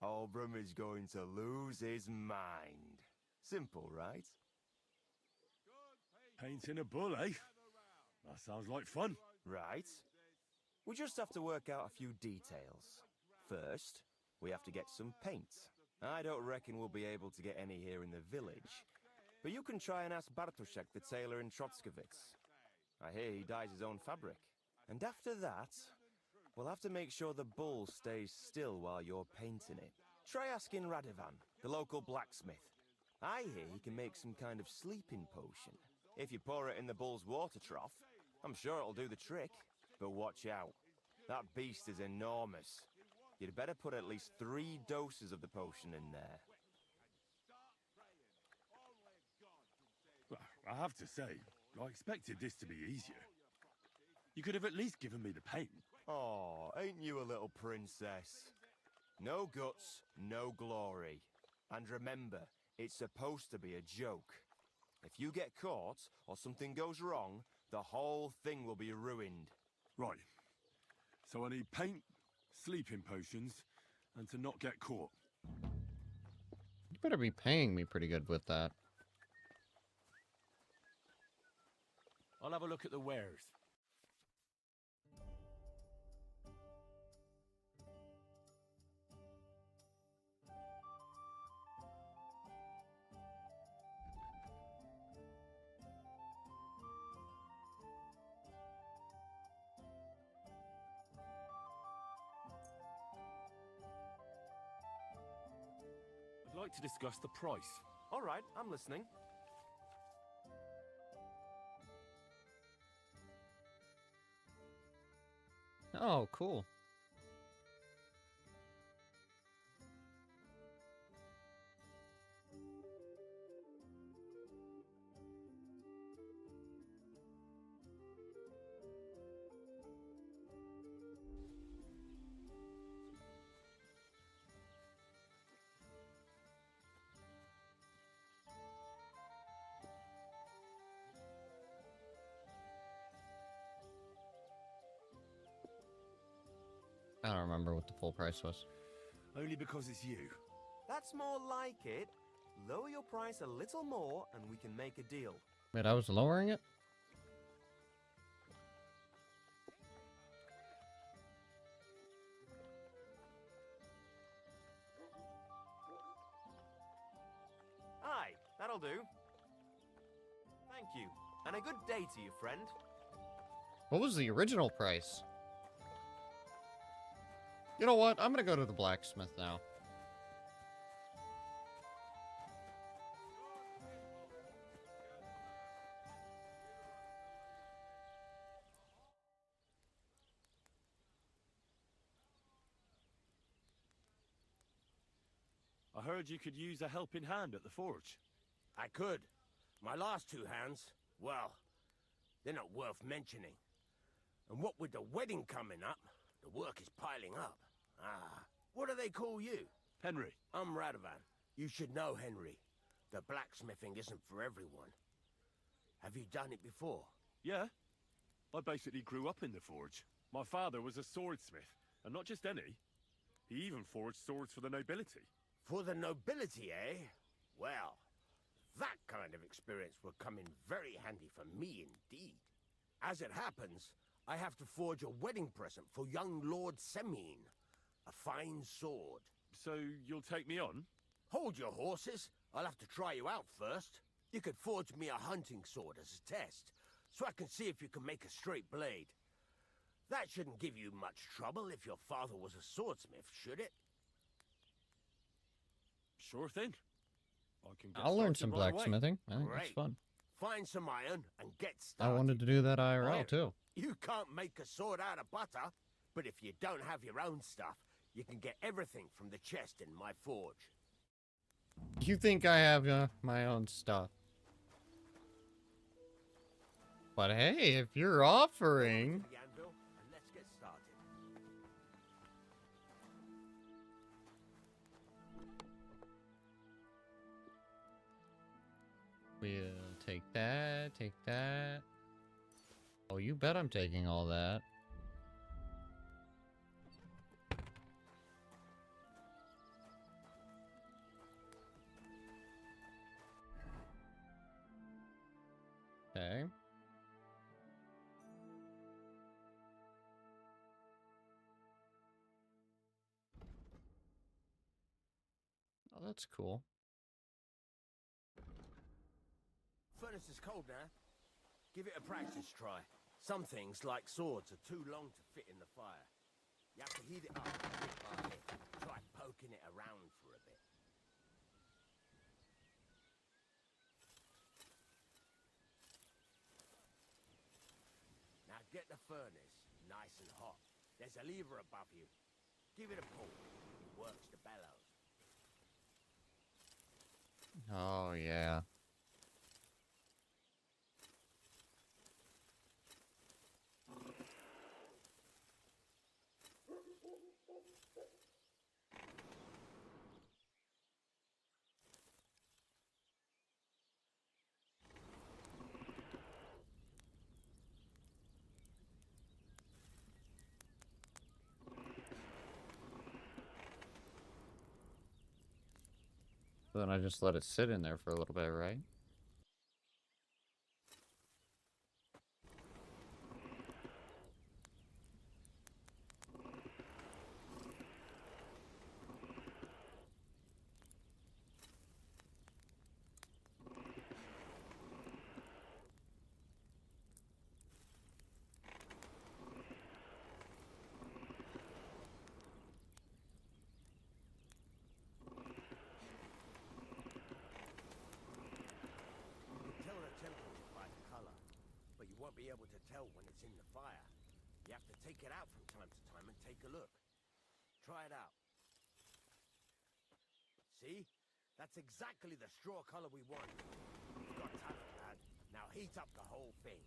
Albram is going to lose his mind. Simple, right? Painting a bull, eh? That sounds like fun. Right. We just have to work out a few details. First, we have to get some paint. I don't reckon we'll be able to get any here in the village, but you can try and ask Bartoszek, the tailor in Trotskovitz. I hear he dyes his own fabric. And after that, we'll have to make sure the bull stays still while you're painting it. Try asking Radovan, the local blacksmith. I hear he can make some kind of sleeping potion. If you pour it in the bull's water trough, I'm sure it'll do the trick. But watch out. That beast is enormous. You'd better put at least 3 doses of the potion in there. Well, I have to say, I expected this to be easier. You could have at least given me the paint. Oh, ain't you a little princess? No guts, no glory. And remember, it's supposed to be a joke. If you get caught or something goes wrong, the whole thing will be ruined. Right. So I need paint, sleeping potions, and to not get caught. You better be paying me pretty good with that. I'll have a look at the wares. I'd like to discuss the price. All right, I'm listening. Oh, cool. I don't remember what the full price was. Only because it's you. That's more like it. Lower your price a little more and we can make a deal. Wait, I was lowering it? Aye, that'll do. Thank you. And a good day to you, friend. What was the original price? You know what? I'm gonna go to the blacksmith now. I heard you could use a helping hand at the forge. I could. My last two hands, well, they're not worth mentioning. And what with the wedding coming up, the work is piling up. Ah, what do they call you? Henry. I'm Radovan. You should know Henry. The blacksmithing isn't for everyone. Have you done it before? Yeah. I basically grew up in the forge. My father was a swordsmith, and not just any. He even forged swords for the nobility. For the nobility, eh? Well, that kind of experience will come in very handy for me indeed. As it happens, I have to forge a wedding present for young Lord Semine. A fine sword. So you'll take me on? Hold your horses. I'll have to try you out first. You could forge me a hunting sword as a test, so I can see if you can make a straight blade. That shouldn't give you much trouble if your father was a swordsmith, should it? Sure thing. I can get I'll learn started some right away. blacksmithing. I think that's Great. fun. Find some iron and get I started. wanted to do that IRL Iron. too. You can't make a sword out of butter, but if you don't have your own stuff, you can get everything from the chest in my forge. You think I have my own stuff? But hey, if you're offering, To the anvil, and let's get started. we'll take that, take that. Oh, you bet I'm taking all that. Okay. Oh, that's cool. Furnace is cold now. Give it a practice try. Some things, like swords, are too long to fit in the fire. You have to heat it up bit by bit. Try poking it around for a bit. Now get the furnace nice and hot. There's a lever above you. Give it a pull. It works the bellows. Oh, yeah. Then I just let it sit in there for a little bit, right? Be able to tell when it's in the fire. You have to take it out from time to time and take a look. Try it out. See? That's exactly the straw color we want. You've got talent, lad. Now heat up the whole thing.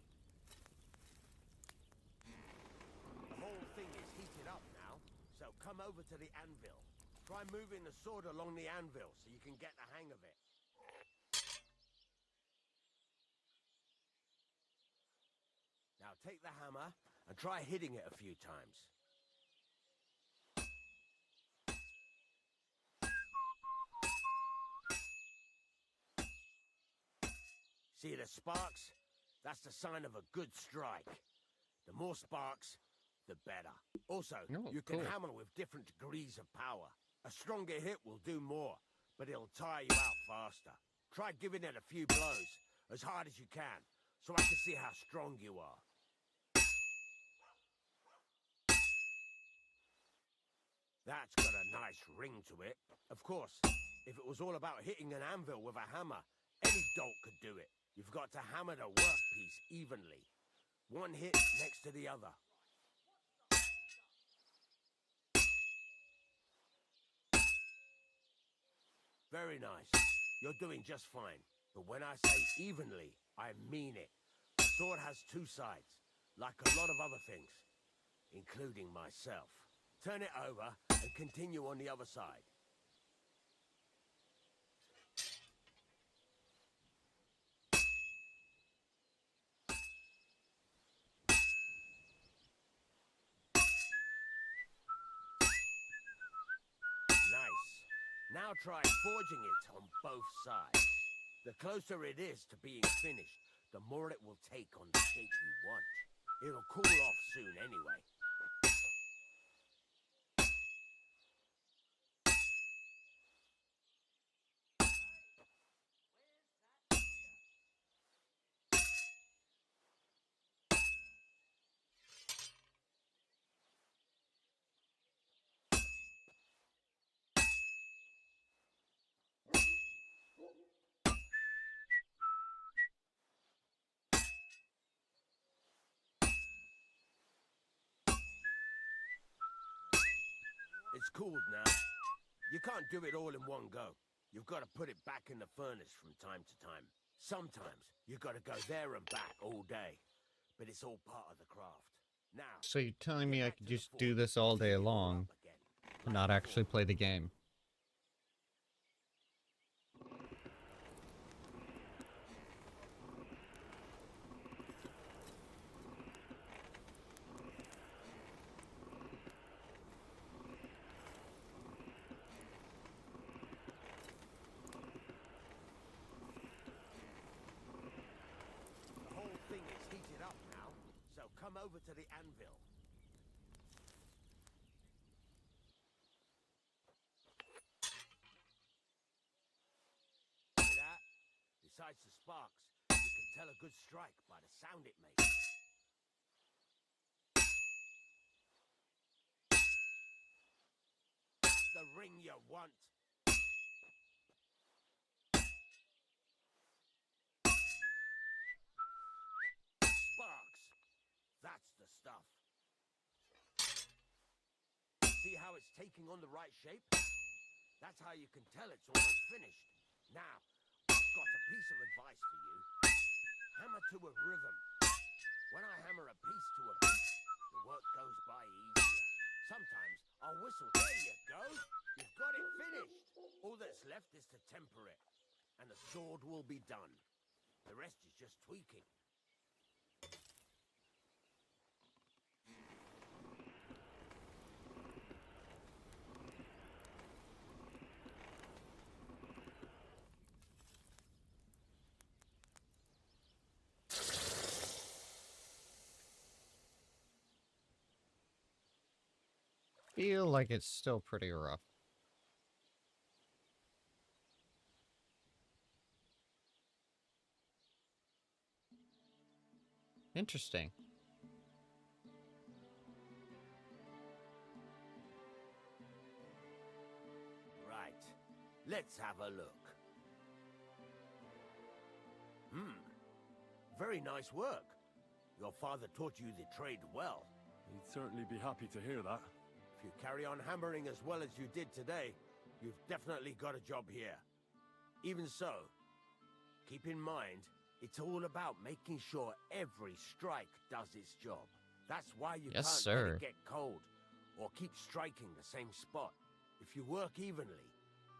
The whole thing is heated up now, so come over to the anvil. Try moving the sword along the anvil so you can get the hang of it. Now take the hammer and try hitting it a few times. See the sparks? That's the sign of a good strike. The more sparks, the better. Also, you can hammer with different degrees of power. A stronger hit will do more, but it'll tire you out faster. Try giving it a few blows, as hard as you can, so I can see how strong you are. That's got a nice ring to it. Of course, if it was all about hitting an anvil with a hammer, any dolt could do it. You've got to hammer the workpiece evenly. One hit next to the other. Very nice. You're doing just fine. But when I say evenly, I mean it. A sword has two sides, like a lot of other things, including myself. Turn it over and continue on the other side. Nice. Now try forging it on both sides. The closer it is to being finished, the more it will take on the shape you want. It'll cool off soon anyway. It's cooled now. You can't do it all in one go. You've got to put it back in the furnace from time to time. Sometimes you've got to go there and back all day. But it's all part of the craft. Now, So you're telling me I could just do this all day long and not actually play the game? the whole thing is heated up now, so come over to the anvil. See that? Besides the sparks, you can tell a good strike by the sound it makes. The ring you want. Sparks. That's the stuff. See how it's taking on the right shape? That's how you can tell it's almost finished. Now, I've got a piece of advice for you. Hammer to a rhythm. When I hammer a piece to a beat, the work goes by easier. Sometimes I'll whistle. There you go. You've got it finished. All that's left is to temper it, and the sword will be done. The rest is just tweaking. Feel like it's still pretty rough. Interesting. Right. Let's have a look. Very nice work. Your father taught you the trade well. He'd certainly be happy to hear that. If you carry on hammering as well as you did today, you've definitely got a job here. Even so, keep in mind, it's all about making sure every strike does its job. That's why you Yes, can't sir. let it get cold, or keep striking the same spot. If you work evenly,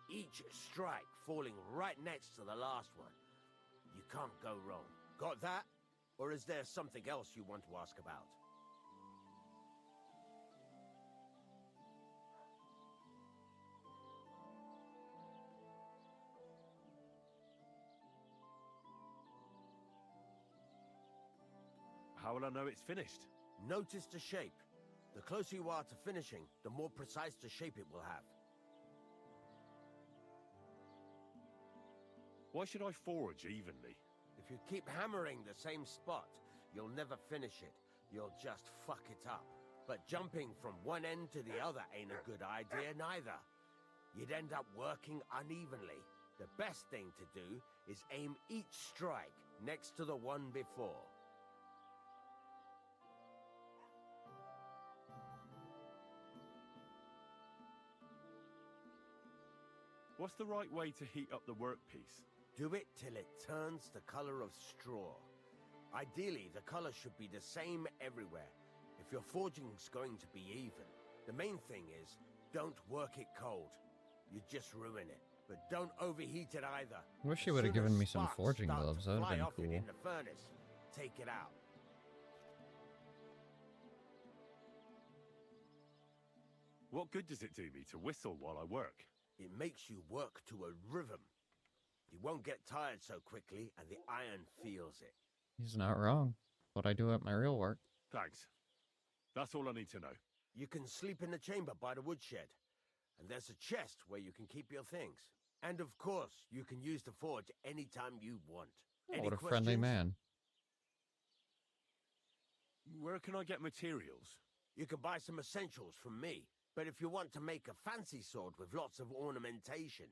each strike falling right next to the last one, you can't go wrong. Got that? Or is there something else you want to ask about? How will I know it's finished? Notice the shape. The closer you are to finishing, the more precise the shape it will have. Why should I forge evenly? If you keep hammering the same spot, you'll never finish it. You'll just fuck it up. But jumping from one end to the other ain't a good idea neither. You'd end up working unevenly. The best thing to do is aim each strike next to the one before. What's the right way to heat up the workpiece? Do it till it turns the color of straw. Ideally, the color should be the same everywhere. If your forging's going to be even, the main thing is, don't work it cold. You just ruin it. But don't overheat it either. Wish you would have given me some forging gloves. That would have been Fly off it cool. in the furnace. Take it out. What good does it do me to whistle while I work? It makes you work to a rhythm. You won't get tired so quickly, and the iron feels it. He's not wrong. What I do at my real work. Thanks. That's all I need to know. You can sleep in the chamber by the woodshed. And there's a chest where you can keep your things. And of course, you can use the forge anytime you want. Oh, what a friendly man. Where can I get materials? You can buy some essentials from me. But if you want to make a fancy sword with lots of ornamentation,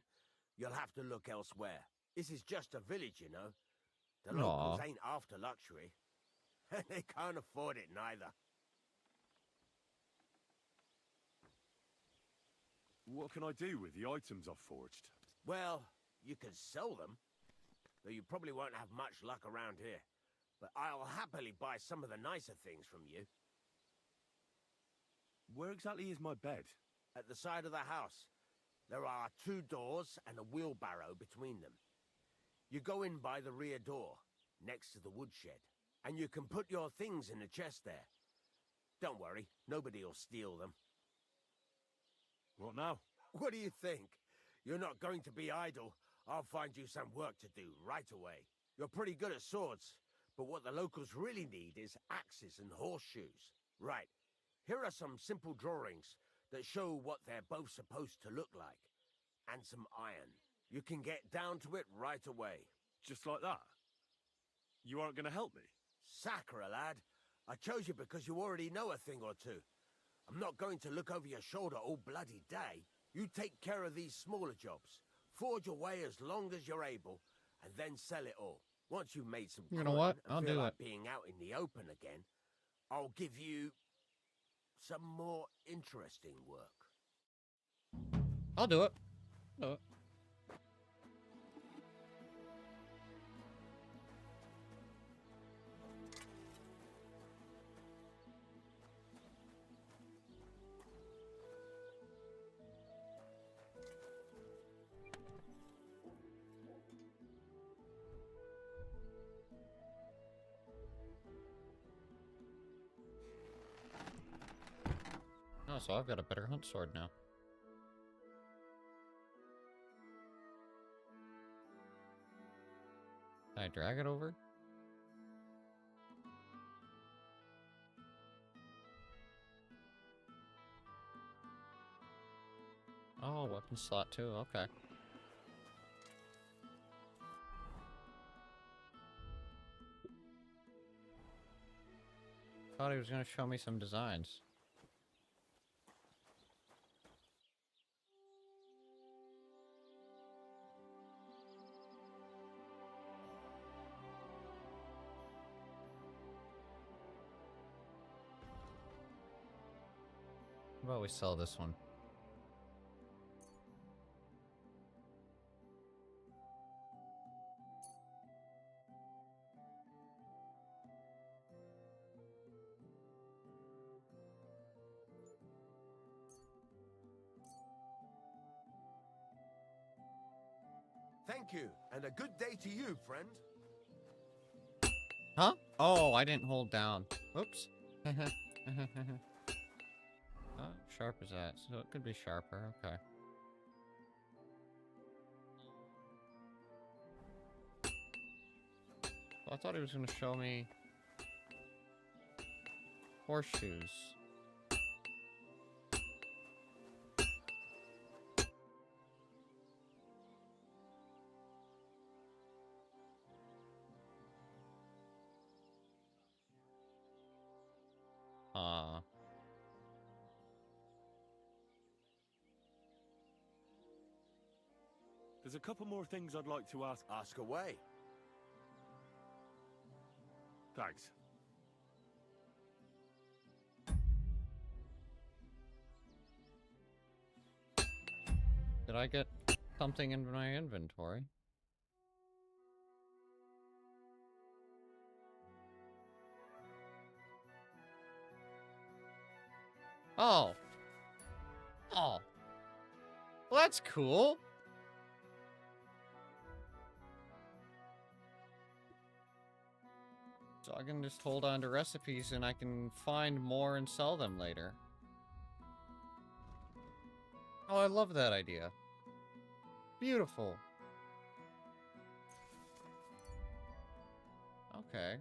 you'll have to look elsewhere. This is just a village, you know. The locals ain't after luxury. They can't afford it neither. What can I do with the items I've forged? Well, you can sell them, though you probably won't have much luck around here. But I'll happily buy some of the nicer things from you. Where exactly is my bed? At the side of the house. There are 2 doors and a wheelbarrow between them. You go in by the rear door, next to the woodshed, and you can put your things in the chest there. Don't worry, nobody'll steal them. What now? What do you think? You're not going to be idle. I'll find you some work to do right away. You're pretty good at swords, but what the locals really need is axes and horseshoes. Right, here are some simple drawings that show what they're both supposed to look like. And some iron. You can get down to it right away. Just like that? You aren't going to help me? Sacre, lad. I chose you because you already know a thing or two. I'm not going to look over your shoulder all bloody day. You take care of these smaller jobs. Forge away as long as you're able, and then sell it all. Once you've made some You know what? I'll feel do like it. being out in the open again, I'll give you some more interesting work. I'll do it. Do it. Oh, so I've got a better hunt sword now. Can I drag it over? Oh, weapon slot too, okay. Thought he was gonna show me some designs. How about we sell this one? Thank you, and a good day to you, friend. Huh? Oh, I didn't hold down. Oops. How sharp is that? So it could be sharper, okay. Well, I thought he was going to show me horseshoes. There's a couple more things I'd like to ask. Ask away. Thanks. Did I get something in my inventory? Oh. Oh. Well, that's cool. So I can just hold on to recipes and I can find more and sell them later. Oh, I love that idea. Beautiful. Okay.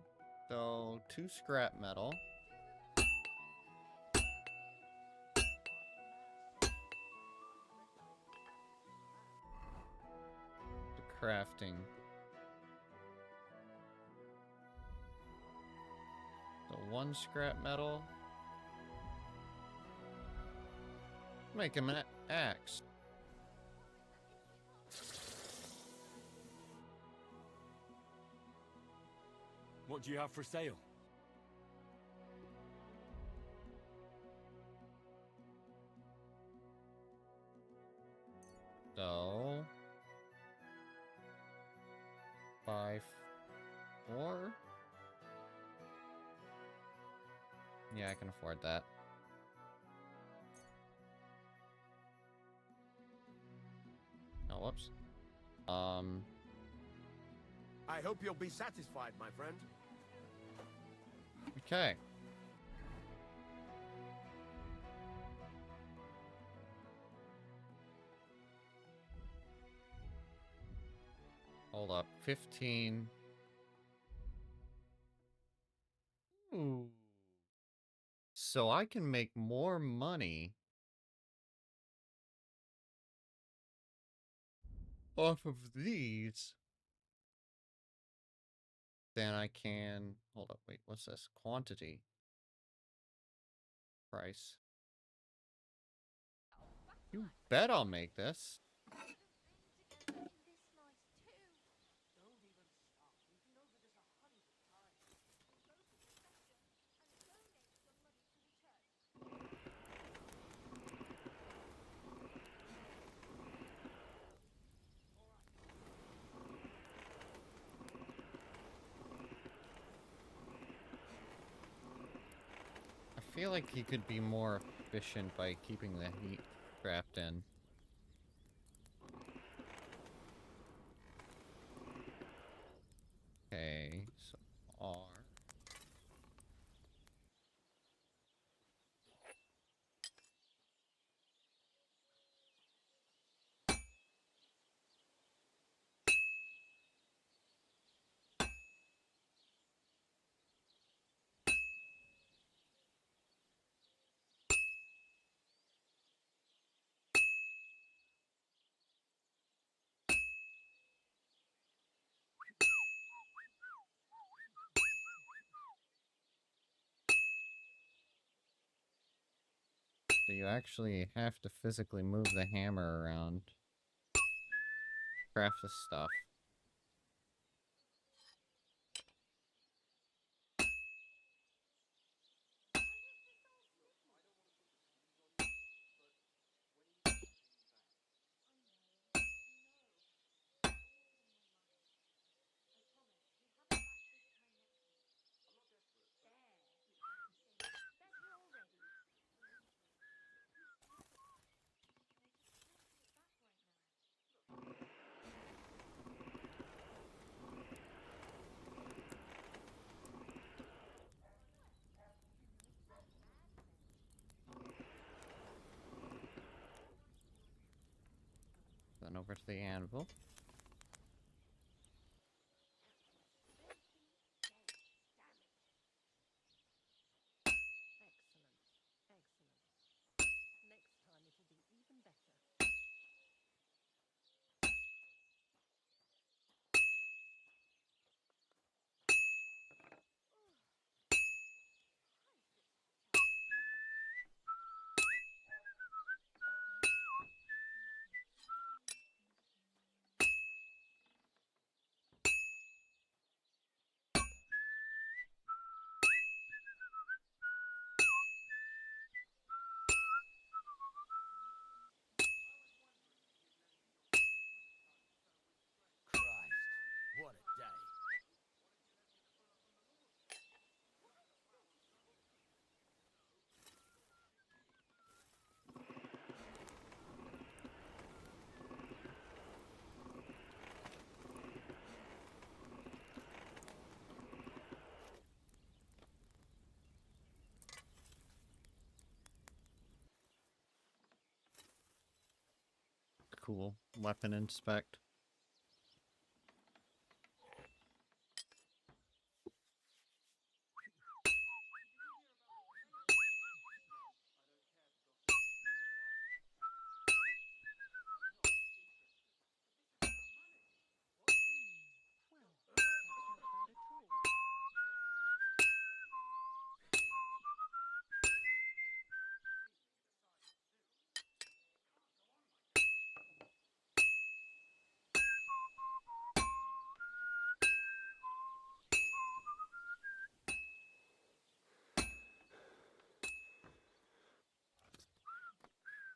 So, 2 scrap metal. The crafting. So 1 scrap metal. Make him an axe. What do you have for sale? So 5, 4. Yeah, I can afford that. Oh, whoops. I hope you'll be satisfied, my friend. Okay. Hold up. 15. Ooh. So I can make more money off of these than I can. Hold up. Wait, what's this? Quantity. Price. You bet I'll make this. I feel like he could be more efficient by keeping the heat trapped in. Okay, so R. So you actually have to physically move the hammer around. Craft the stuff. Then over to the anvil. cool weapon inspect.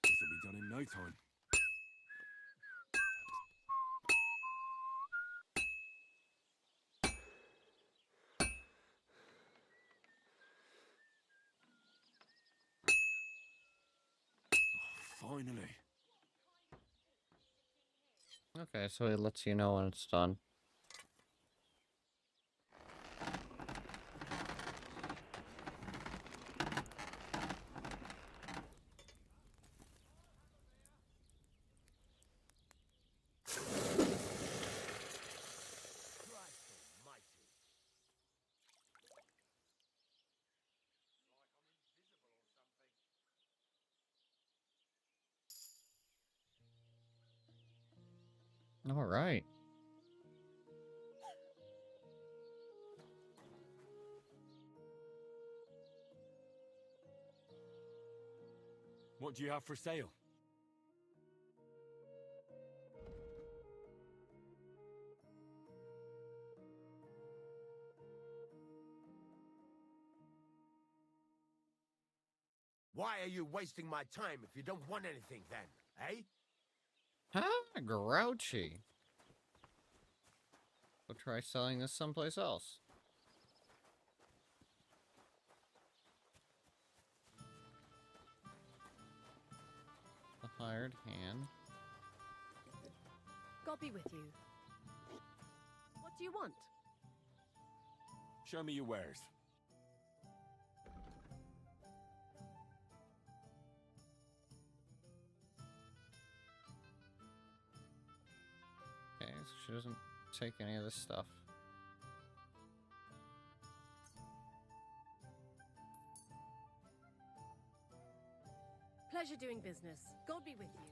This'll be done in no time. Oh, finally. Okay, so it lets you know when it's done. All right. What do you have for sale? Why are you wasting my time if you don't want anything then, eh? Huh? Grouchy. We'll try selling this someplace else. The hired hand. God be with you. What do you want? Show me your wares. Okay, so she doesn't take any of this stuff. Pleasure doing business. God be with you.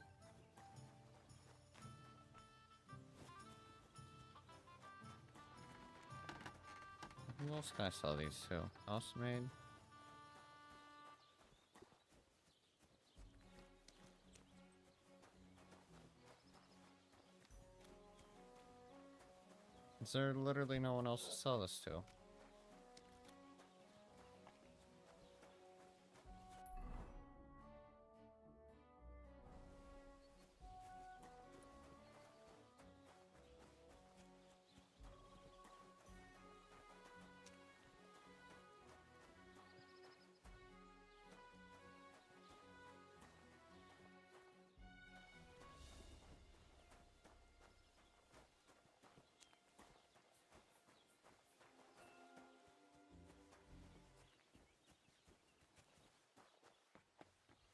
Who else can I sell these to? Housemaid? Is there literally no one else to sell this to?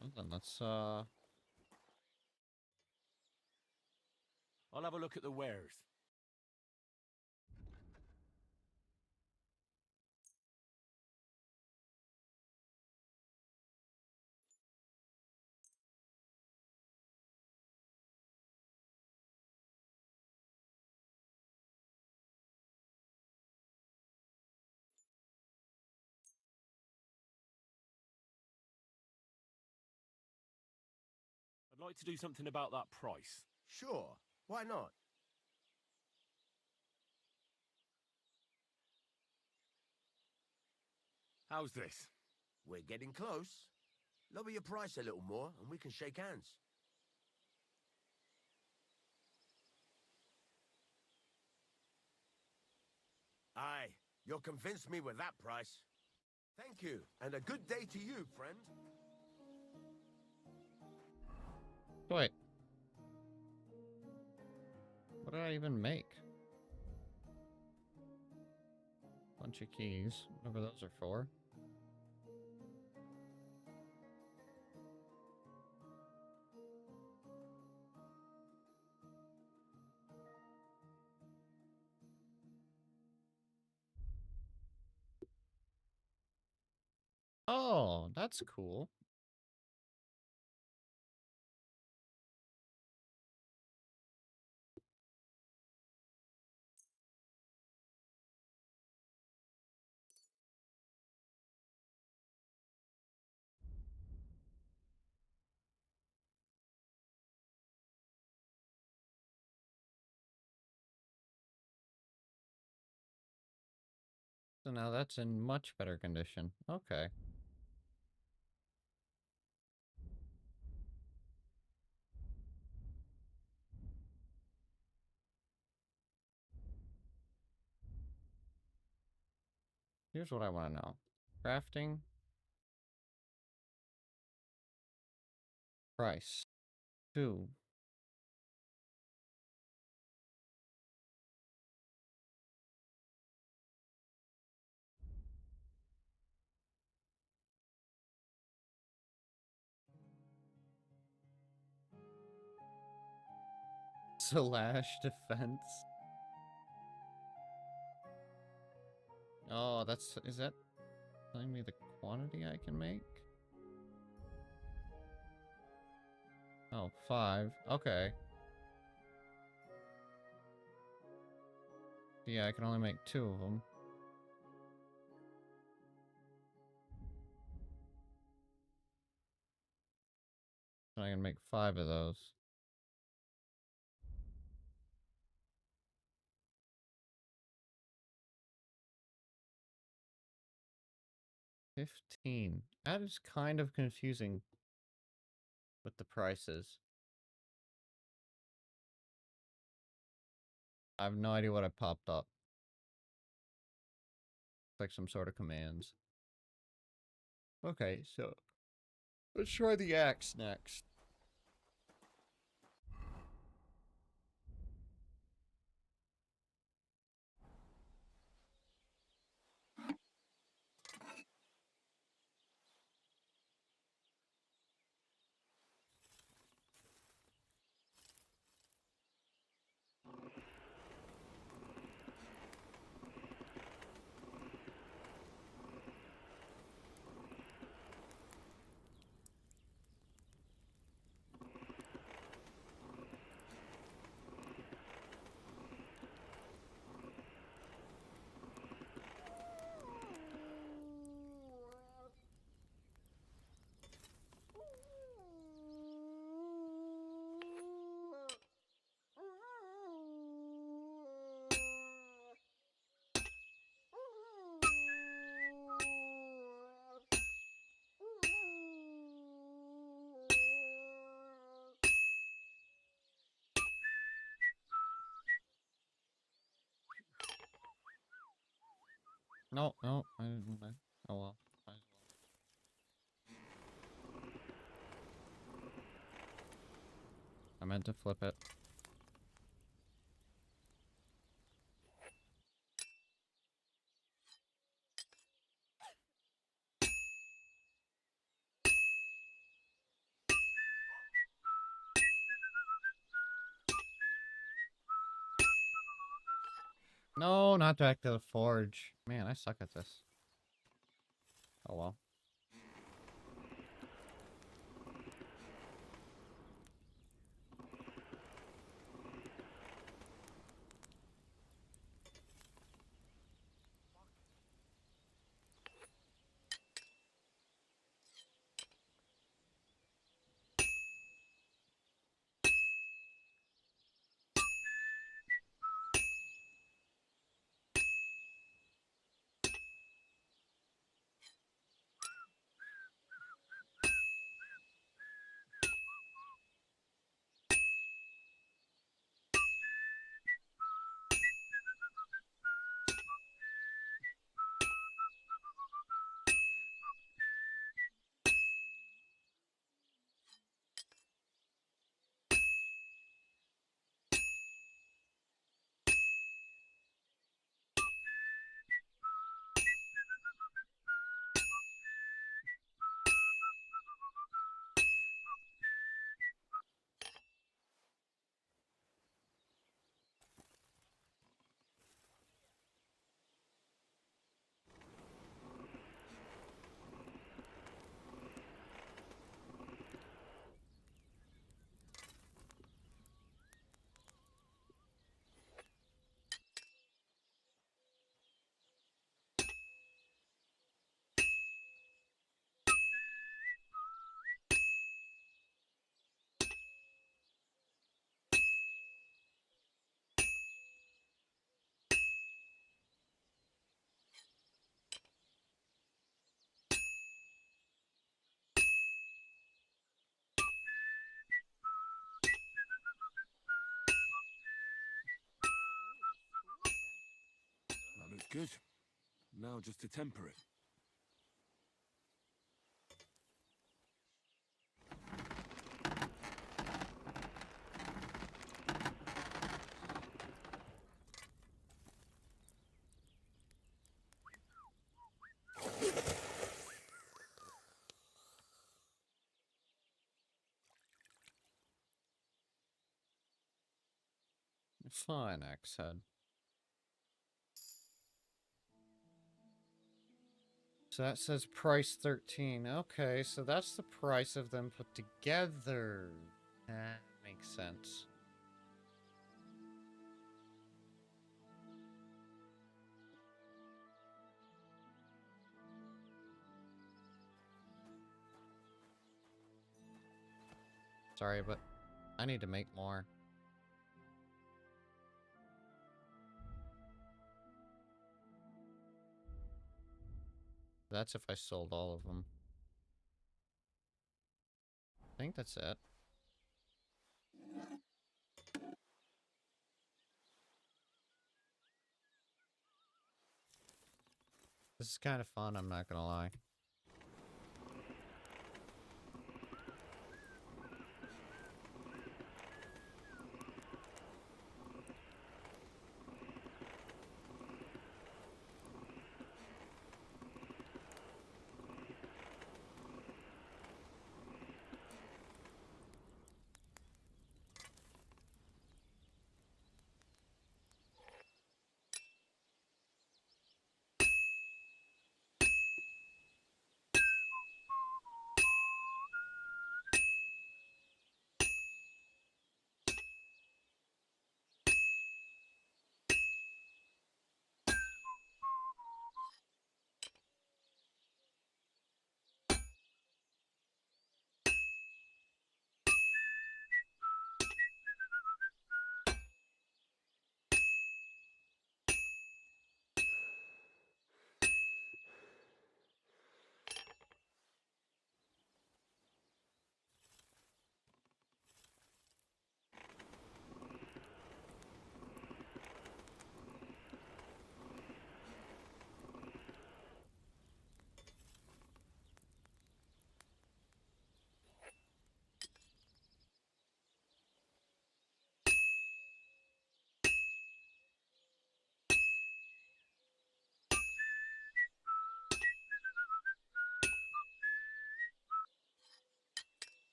Well, then let's, I'll have a look at the wares. I'd like to do something about that price. Sure, why not? How's this? We're getting close. Lower your price a little more and we can shake hands. Aye, you'll convince me with that price. Thank you, and a good day to you, friend. wait. What did I even make? Bunch of keys, whatever those are for. that's cool. So now that's in much better condition. Okay. Here's what I want to know. Crafting. Price. 2. Slash defense. Oh, is that telling me the quantity I can make? Oh, 5. Okay. Yeah, I can only make 2 of them. So I can make 5 of those. 15. That is kind of confusing with the prices. I have no idea what I popped up. It's like some sort of commands. Okay, so let's try the axe next. No, no, I didn't. Oh well. Might as well. I meant to flip it. No, not back to the forge. Man, I suck at this. Oh well. Good. Now just to temper it. Fine, Axe-Head. So that says price 13. Okay, so that's the price of them put together. That makes sense. Sorry, but I need to make more. That's if I sold all of them. I think that's it. This is kind of fun, I'm not gonna lie.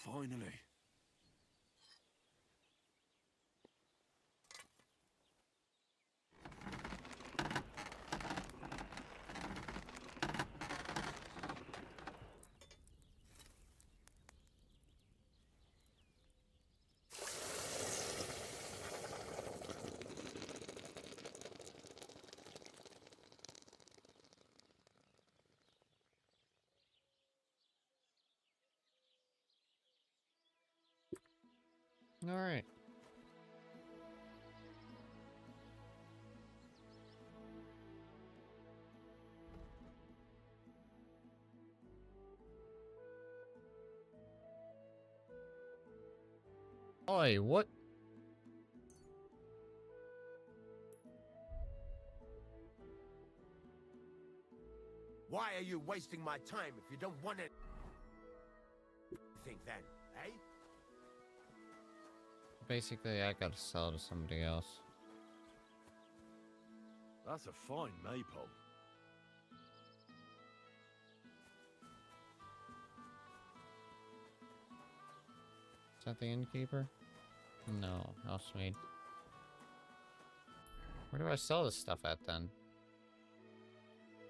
Finally. All right. Oi, what? Why are you wasting my time if you don't want it? Think then, eh? Basically, I gotta sell to somebody else. That's a fine maypole. Is that the innkeeper? No, housemaid. Where do I sell this stuff at then? Have no fear.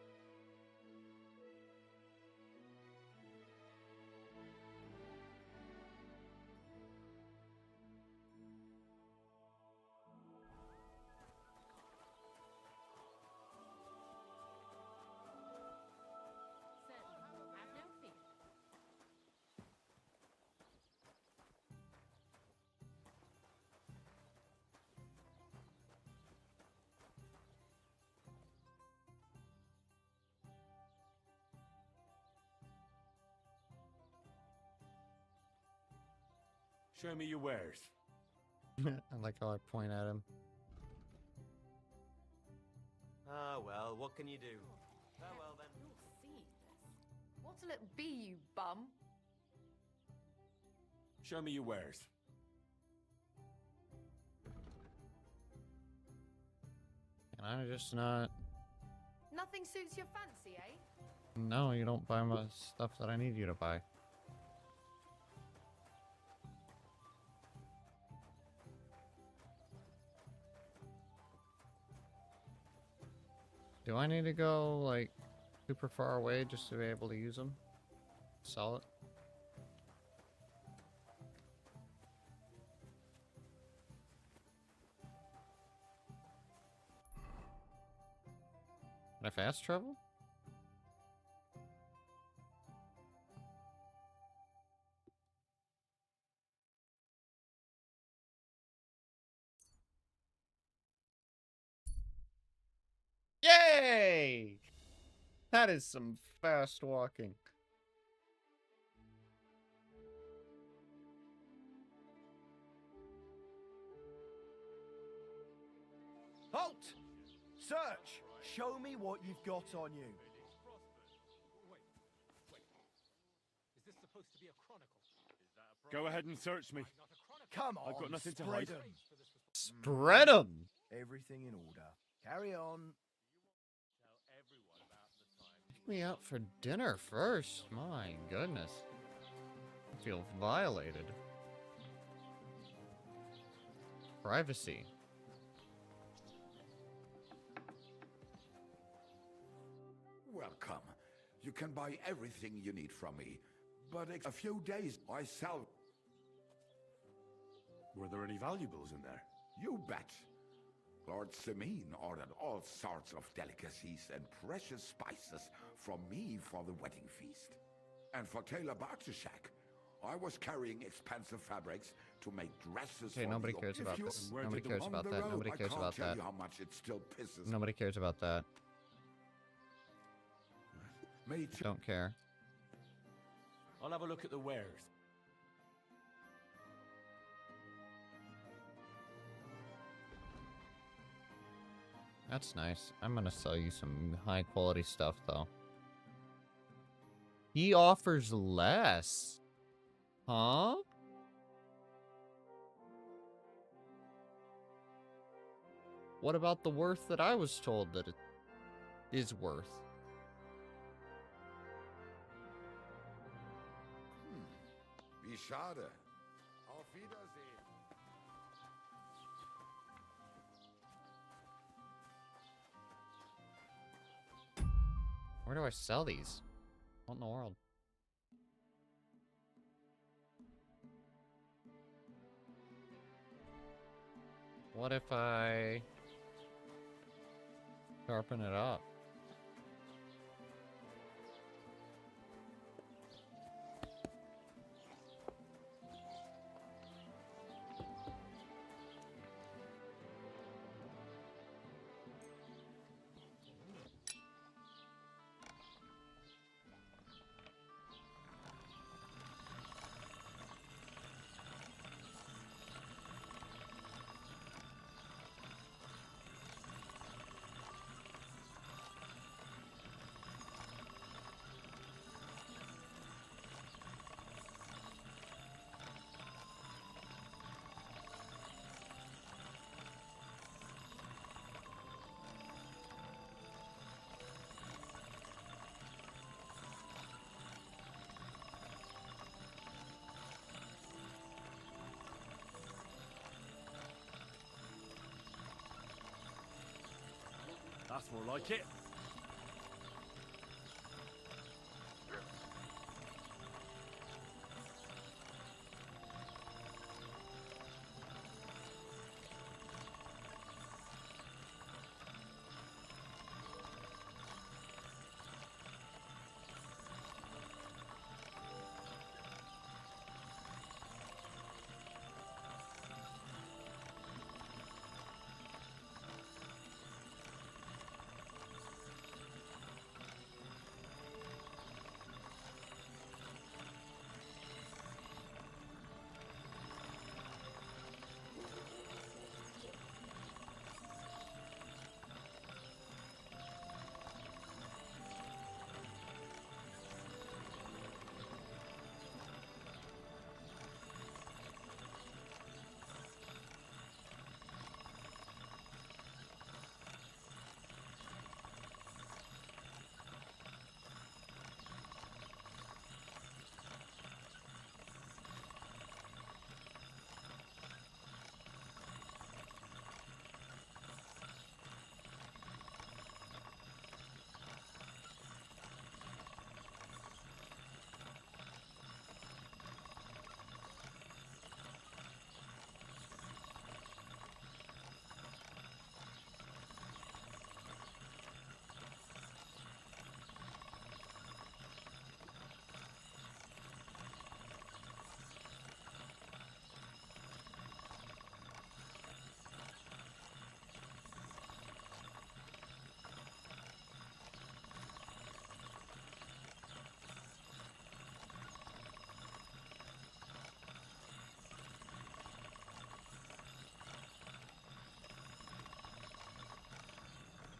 Show me your wares. I like how I point at him. Ah, well, what can you do? Farewell, then. You'll see this. What'll it be, you bum? Show me your wares. Can I just not... Nothing suits your fancy, eh? No, you don't buy my stuff that I need you to buy. Do I need to go, like, super far away just to be able to use them? Sell it? Can I fast travel? Yay! That is some fast walking. Halt! Search! Show me what you've got on you. Wait. Is this supposed to be a chronicle? Go ahead and search me. Come on, I've got nothing to spread hide. 'em. Spread them! Everything in order. Carry on. Pick me out for dinner first. My goodness. I feel violated. Privacy. Welcome. You can buy everything you need from me. But a few days I sell... Were there any valuables in there? You bet. Lord Simine ordered all sorts of delicacies and precious spices from me for the wedding feast. And for Taylor Bartishak, I was carrying expensive fabrics to make dresses Okay, for nobody you. cares If about you- this. Where Nobody did cares on about the that. road, Nobody I cares can't about tell that. you how much it still pisses Nobody cares about that. me too. Don't care. I'll have a look at the wares. That's nice. I'm gonna sell you some high quality stuff though. He offers less. Huh? What about the worth that I was told that it is worth? Wie schade. Auf Wiedersehen. Where do I sell these? What in the world? What if I sharpen it up? more like it.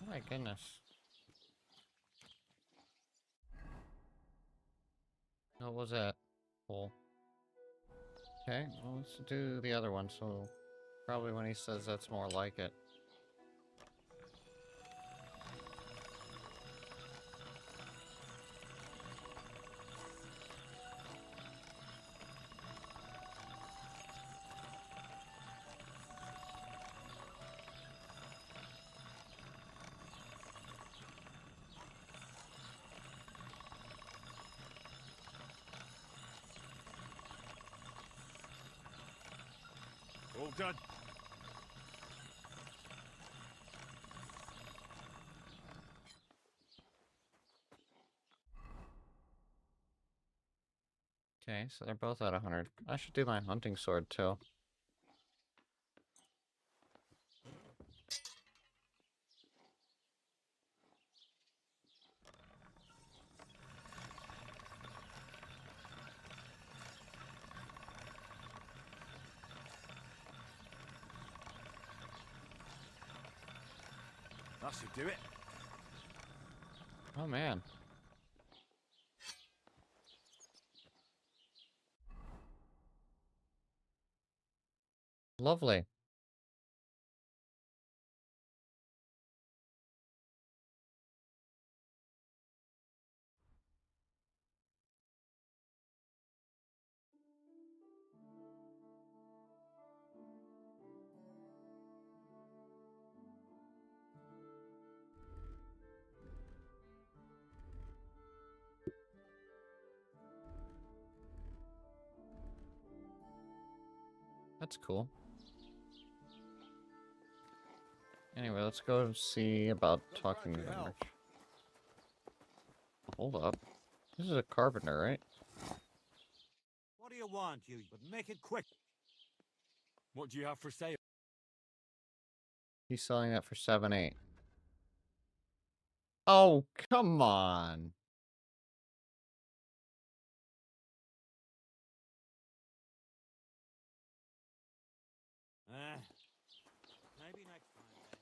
Oh my goodness. What was that? Cool. Okay, well, let's do the other one, so probably when he says that's more like it. All done. Okay, so they're both at 100. I should do my hunting sword too. That should do it. Oh man. Lovely. That's cool. Anyway, let's go see about talking to the merchant. Hold up. This is a carpenter, right? What do you want, you? But make it quick. What do you have for sale? He's selling that for 7-8. Oh, come on. Maybe next time, then.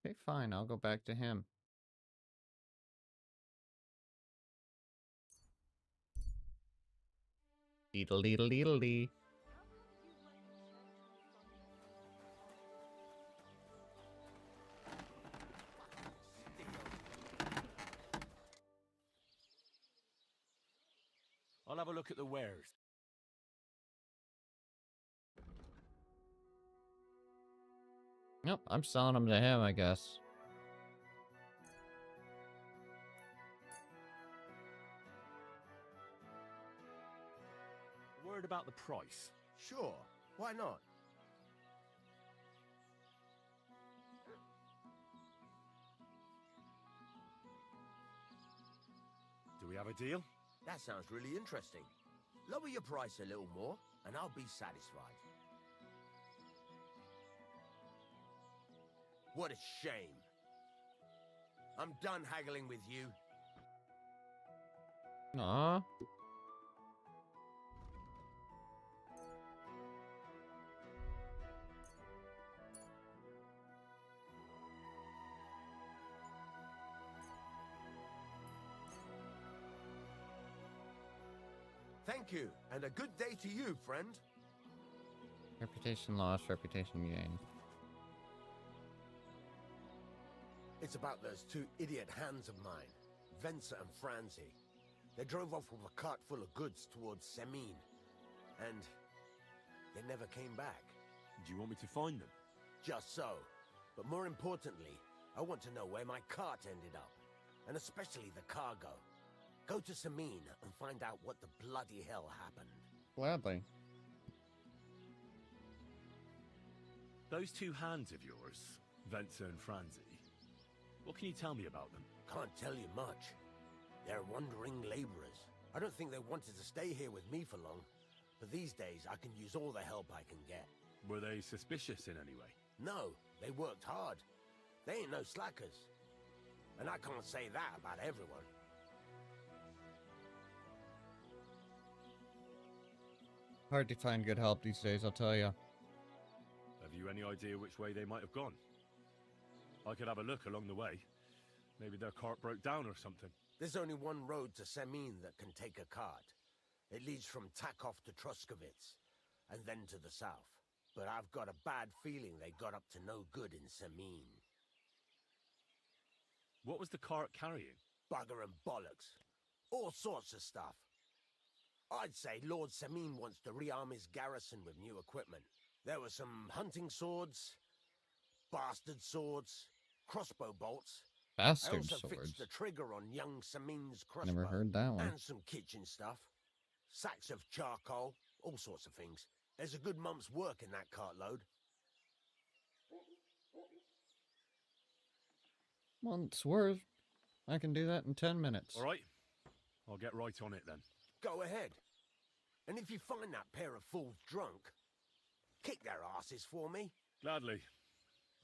Okay, fine. I'll go back to him. Deedle-deedle-deedle-dee. I'll have a look at the wares. Yep, I'm selling them to him, I guess. Word about the price. Sure, why not? Do we have a deal? That sounds really interesting. Lower your price a little more, and I'll be satisfied. What a shame. I'm done haggling with you. Aw. Thank you, and a good day to you, friend. Reputation lost, reputation gained. It's about those two idiot hands of mine, Venser and Franzi. They drove off with a cart full of goods towards Semin, and they never came back. Do you want me to find them? Just so. But more importantly, I want to know where my cart ended up, and especially the cargo. Go to Semin and find out what the bloody hell happened. Gladly. Those two hands of yours, Venser and Franzi, what can you tell me about them? Can't tell you much. They're wandering laborers. I don't think they wanted to stay here with me for long, but these days I can use all the help I can get. Were they suspicious in any way? No, they worked hard. They ain't no slackers. And I can't say that about everyone. Hard to find good help these days, I'll tell you. Have you any idea which way they might have gone? I could have a look along the way. Maybe their cart broke down or something. There's only one road to Semin that can take a cart. It leads from Takov to Troskovitz, and then to the south. But I've got a bad feeling they got up to no good in Semin. What was the cart carrying? Bugger and bollocks. All sorts of stuff. I'd say Lord Semin wants to rearm his garrison with new equipment. There were some hunting swords, bastard swords, crossbow bolts. Bastard I also swords. fixed the trigger on young Semin's crossbow. Never heard that one. And some kitchen stuff. Sacks of charcoal, all sorts of things. There's a good month's work in that cartload. Month's worth. I can do that in 10 minutes. All right. I'll get right on it then. Go ahead. And if you find that pair of fools drunk, kick their asses for me. Gladly.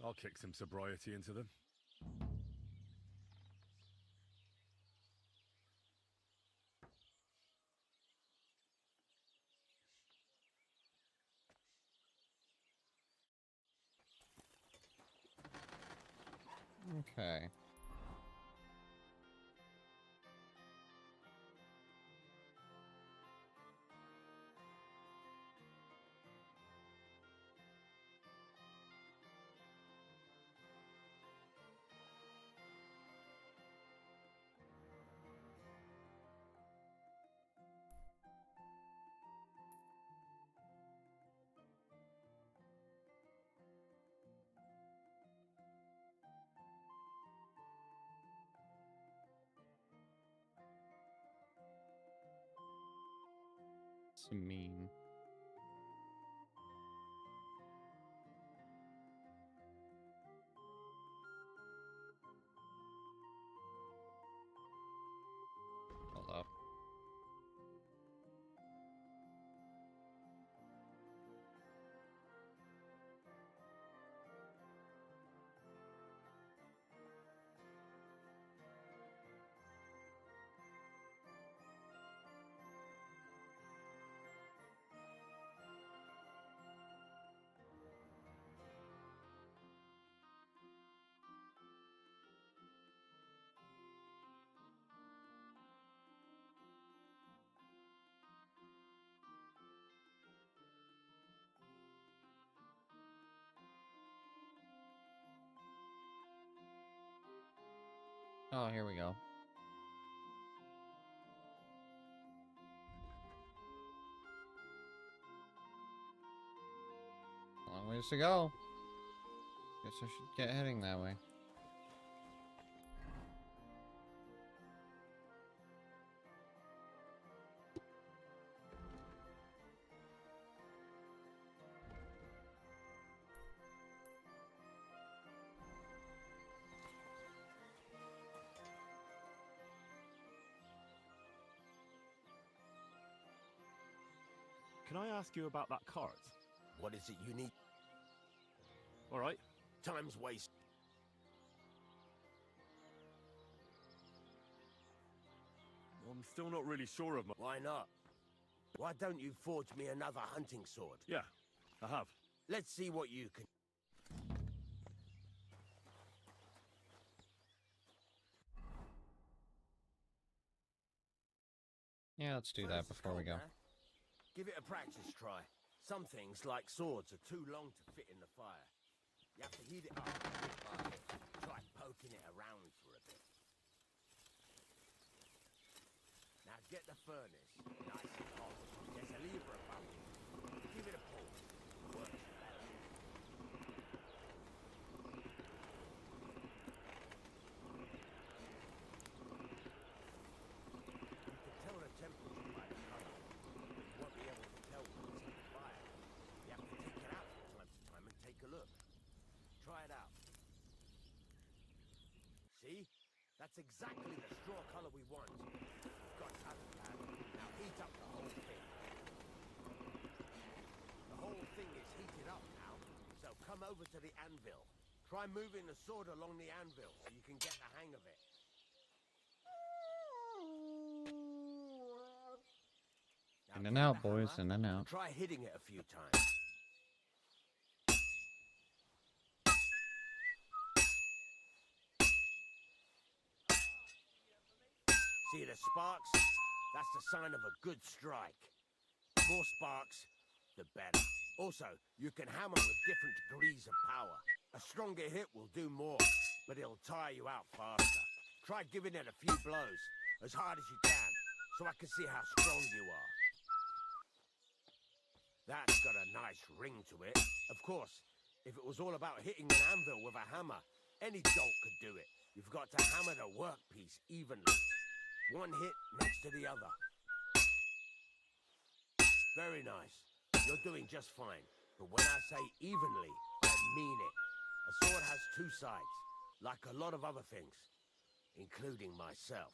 I'll kick some sobriety into them. Okay. Mean. Hold up. Oh, here we go. Long ways to go. Guess I should get heading that way. Can I ask you about that cart? What is it you need? All right. Time's waste. I'm still not really sure of my... Why not? Why don't you forge me another hunting sword? Yeah, I have. Let's see what you can... Yeah, let's do that before we go. Give it a practice try. Some things, like swords, are too long to fit in the fire. You have to heat it up bit by bit. Try poking it around for a bit. Now get the furnace nice and hot. There's a lever above it. Give it a pull. Works better. You can tell the temperature by the color, but you won't be able to tell when it's in the fire. You have to take it out from time to time and take a look. Try it out. See? That's exactly the straw color we want. Got talent, lad. Now heat up the whole thing. The whole thing is heated up now, so come over to the anvil. Try moving the sword along the anvil so you can get the hang of it. In and out, boys, in and out. Try hitting it a few times. See the sparks? That's the sign of a good strike. The more sparks, the better. Also, you can hammer with different degrees of power. A stronger hit will do more, but it'll tire you out faster. Try giving it a few blows, as hard as you can, so I can see how strong you are. That's got a nice ring to it. Of course, if it was all about hitting an anvil with a hammer, any dolt could do it. You've got to hammer the workpiece evenly. One hit next to the other. Very nice. You're doing just fine. But when I say evenly, I mean it. A sword has two sides, like a lot of other things, including myself.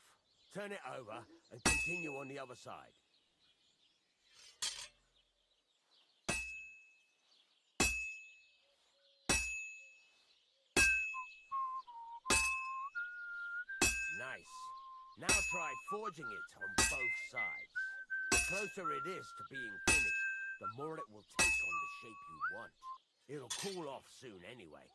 Turn it over and continue on the other side. Nice. Now try forging it on both sides. The closer it is to being finished, the more it will take on the shape you want. It'll cool off soon anyway.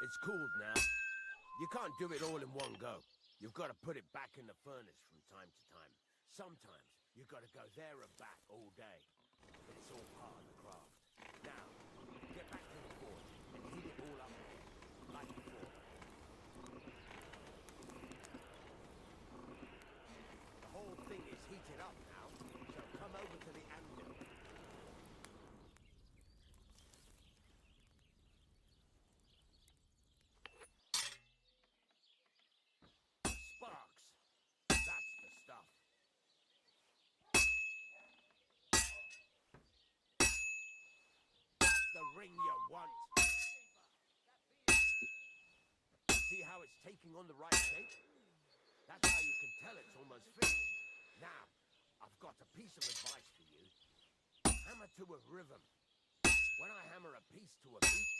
It's cooled now. You can't do it all in one go. You've got to put it back in the furnace from time to time. Sometimes you've got to go there and back all day. But it's all part of the craft. Now, get back to the forge and heat it all up again, like before. The whole thing is heated up now, so come over to the anvil. Sparks. That's the stuff. The ring you want. See how it's taking on the right shape? That's how you can tell it's almost finished. Now, I've got a piece of advice for you. Hammer to a rhythm. When I hammer a piece to a beat,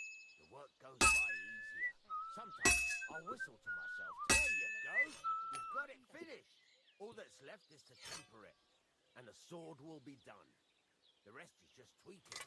the work goes by easier. Sometimes I'll whistle to myself. There you go. You've got it finished. All that's left is to temper it, and the sword will be done. The rest is just tweaking.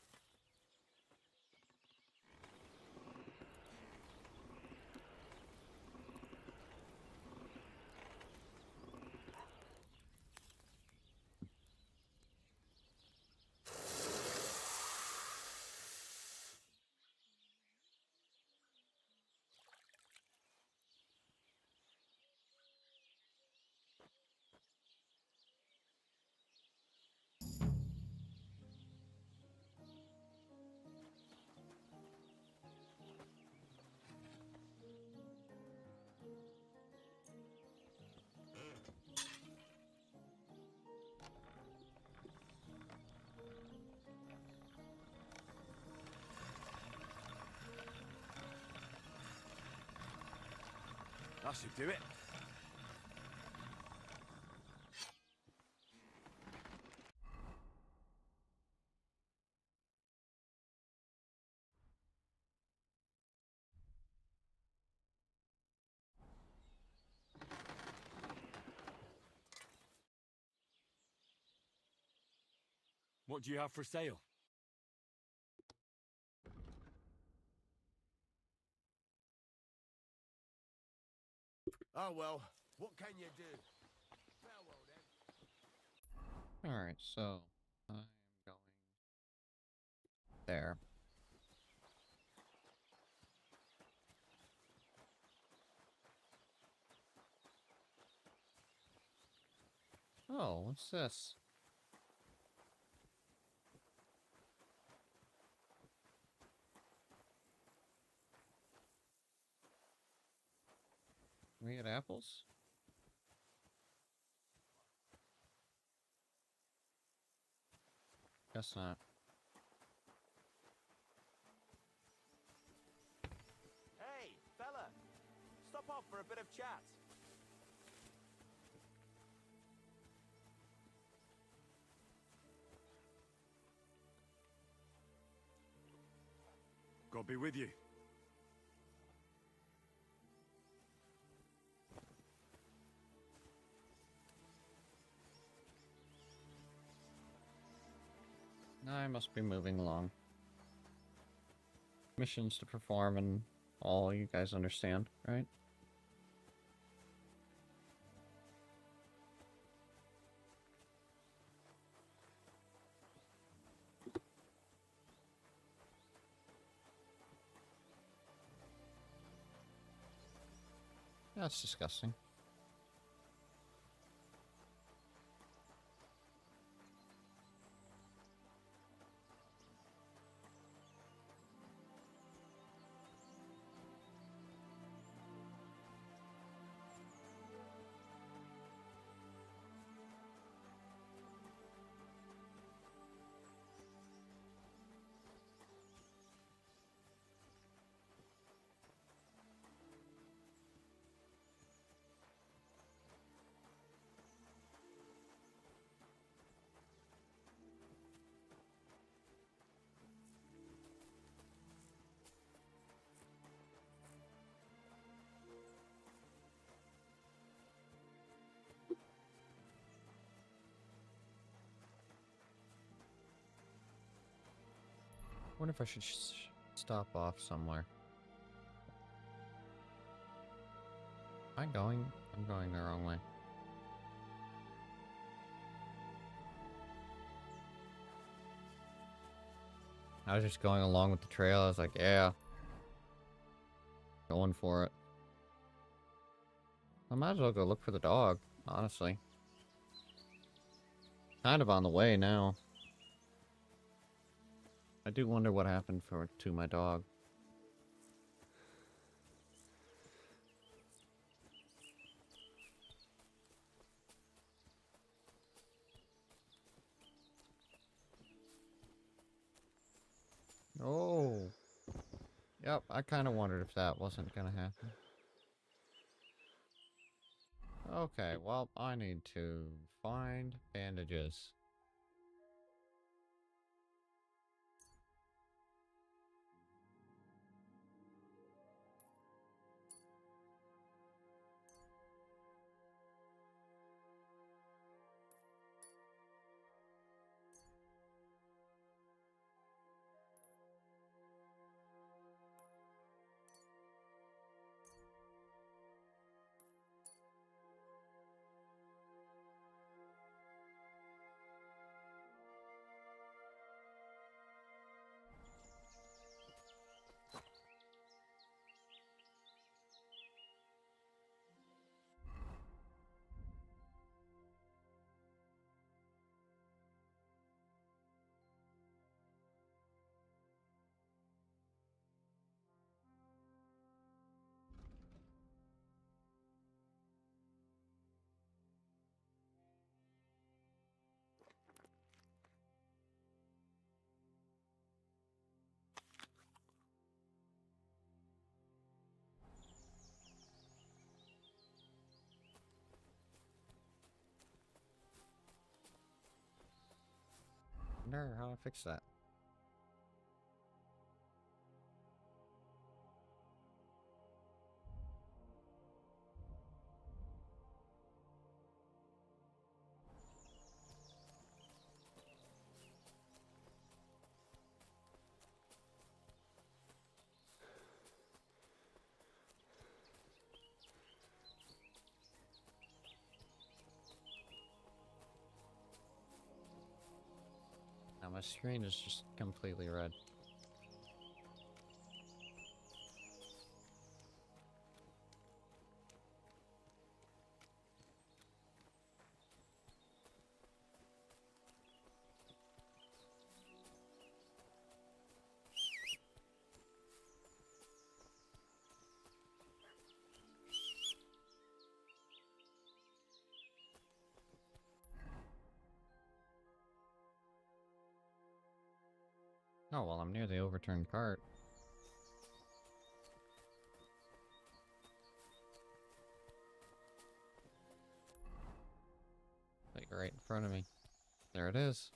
That should do it. What do you have for sale? Oh well, what can you do? Farewell then. Alright, so I'm going there. Oh, what's this? We get apples? Guess not. Hey, fella! Stop off for a bit of chat. God be with you. I must be moving along. Missions to perform and all, you guys understand, right? That's disgusting. Wonder if I should stop off somewhere. Am I going? I'm going the wrong way. I was just going along with the trail. I was like, yeah. Going for it. I might as well go look for the dog, honestly. Kind of on the way now. I do wonder what happened to my dog. Oh. Yep, I kind of wondered if that wasn't gonna happen. Okay, well, I need to find bandages. Wonder how to fix that. Now my screen is just completely red. Oh, well, I'm near the overturned cart. Like right in front of me. There it is.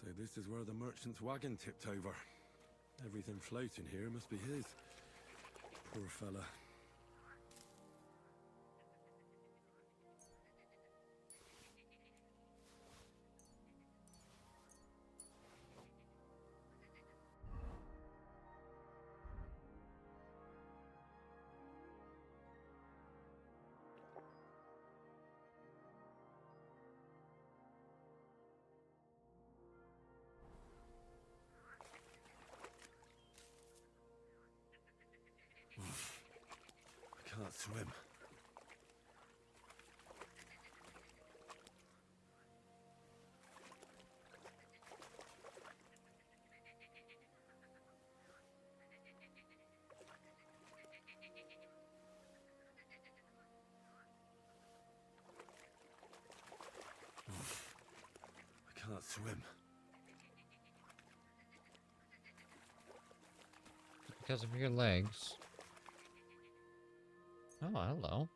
So this is where the merchant's wagon tipped over. Everything floating here must be his. Poor fella. I can't swim. I can't swim. Because of your legs. Oh, hello.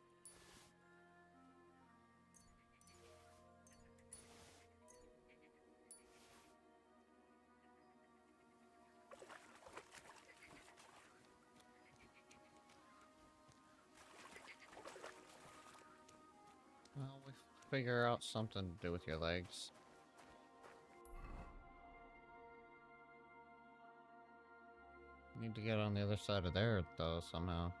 Well, we figure out something to do with your legs. Need to get on the other side of there, though, somehow.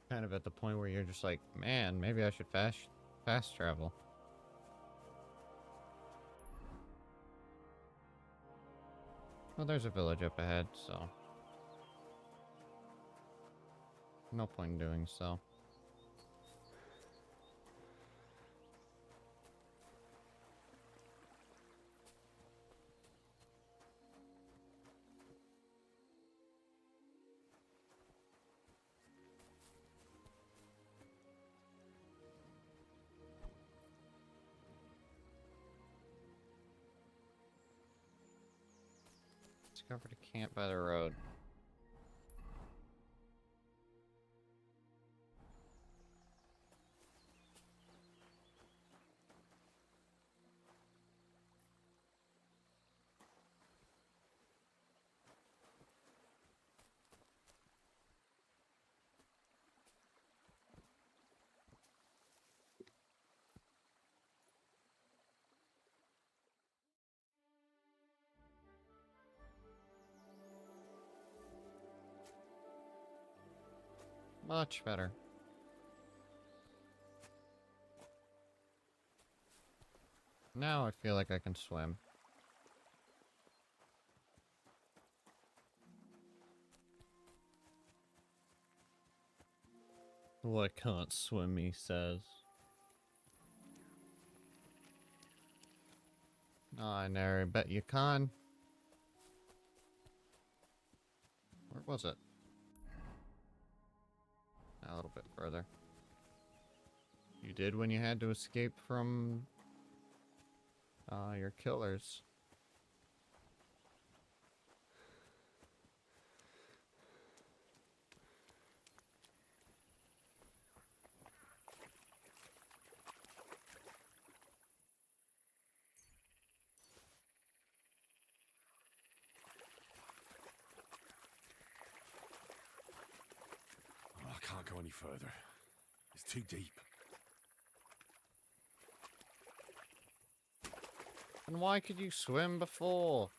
Kind of at the point where you're just like, man, maybe I should fast travel. Well, there's a village up ahead, so No point in doing so. Discovered a camp by the road. Much better. Now I feel like I can swim. Well, I can't swim, he says. I never bet you can. Where was it? A little bit further. You did when you had to escape from your killers. Oh, I can't go any further. It's too deep. And why could you swim before?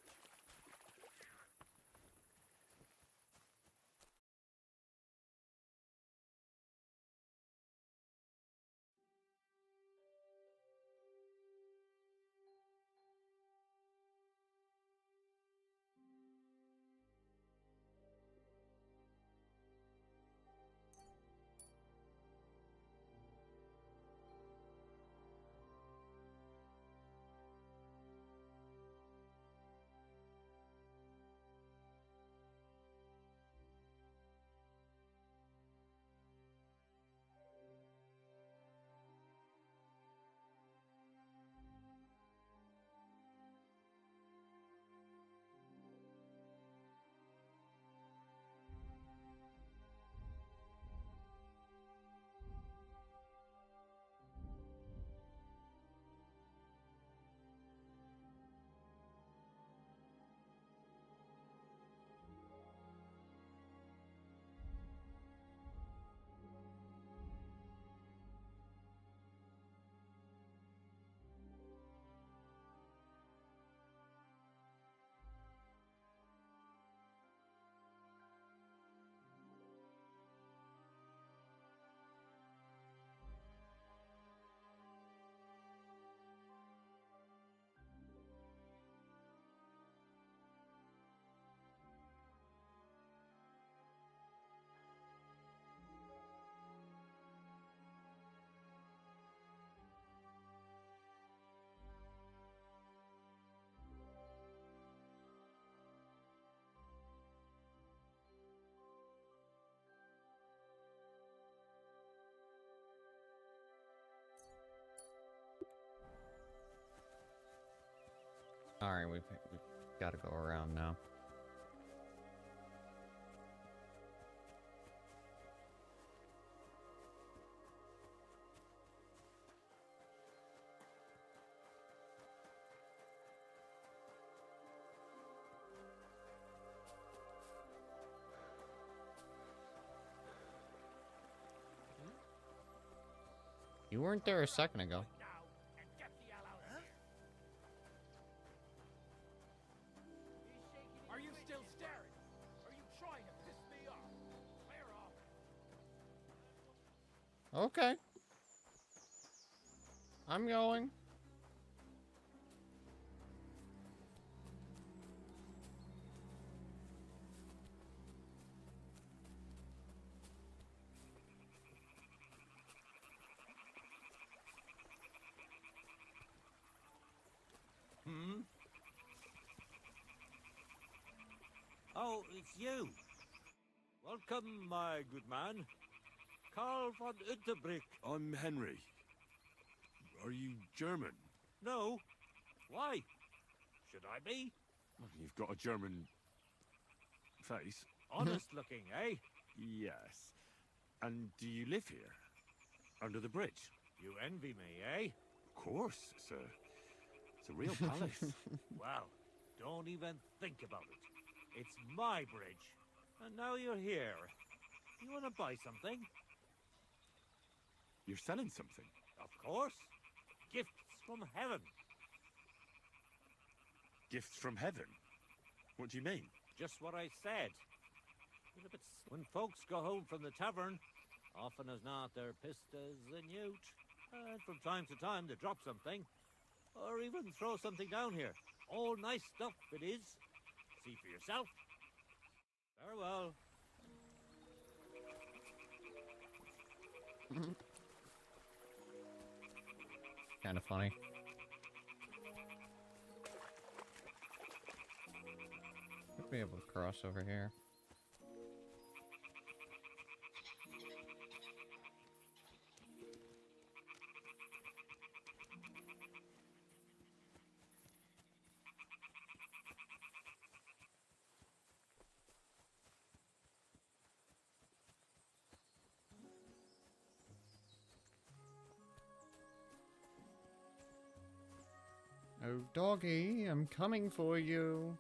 Alright, we've got to go around now. You weren't there a second ago. Are you still staring? Are you trying to piss me off? Clear off. Okay. I'm going. Oh, it's you. Welcome, my good man. Karl von Unterbrick. I'm Henry. Are you German? No. Why? Should I be? Well, you've got a German face. Honest looking, eh? Yes. And do you live here? Under the bridge? You envy me, eh? Of course. It's a real palace. Well, don't even think about it. It's my bridge. And now you're here. You want to buy something? You're selling something? Of course. Gifts from heaven. Gifts from heaven? What do you mean? Just what I said. When folks go home from the tavern, often as not they're pissed as a newt. And from time to time they drop something. Or even throw something down here. All nice stuff it is. See for yourself. Farewell. Kind of funny. Should be able to cross over here. Oh, doggy, I'm coming for you.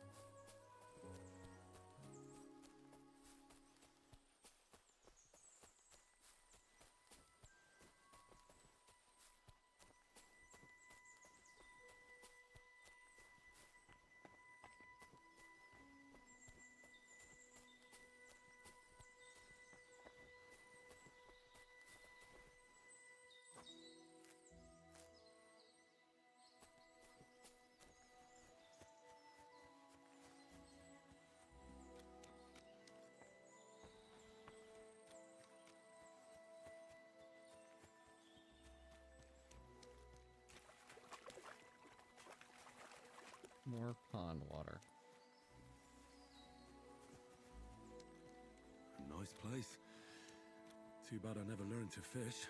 More pond water. A nice place. Too bad I never learned to fish.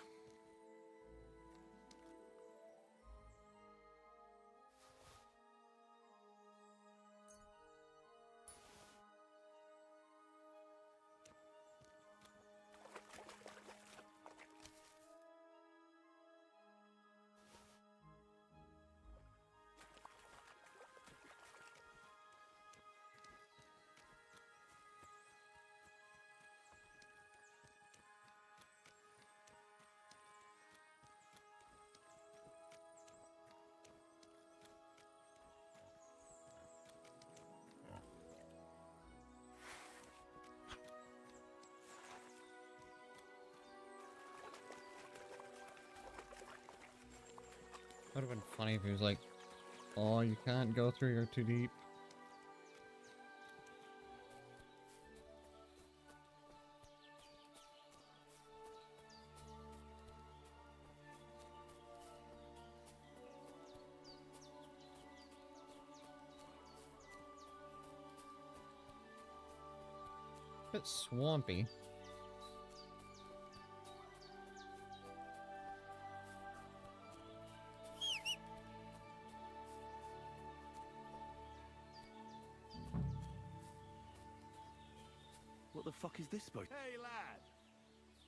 Would have been funny if he was like, "Oh, you can't go through, you're too deep." Bit swampy. What the fuck is this boat? Hey, lad.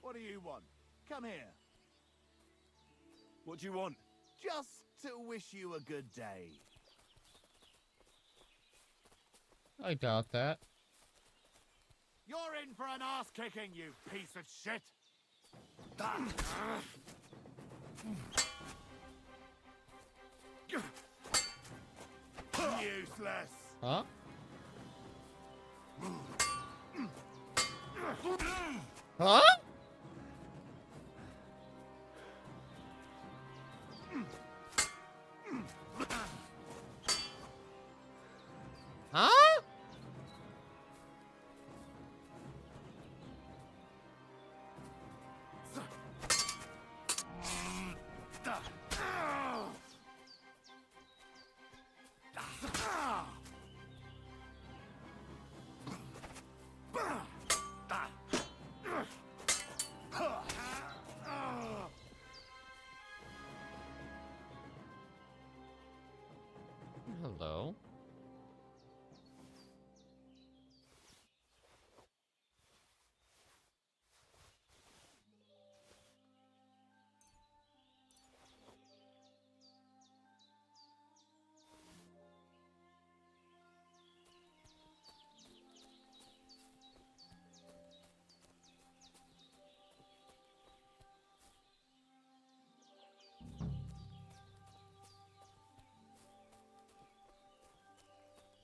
What do you want? Come here. What do you want? Just to wish you a good day. I doubt that. You're in for an ass-kicking, you piece of shit! Useless! Huh? Huh? Huh?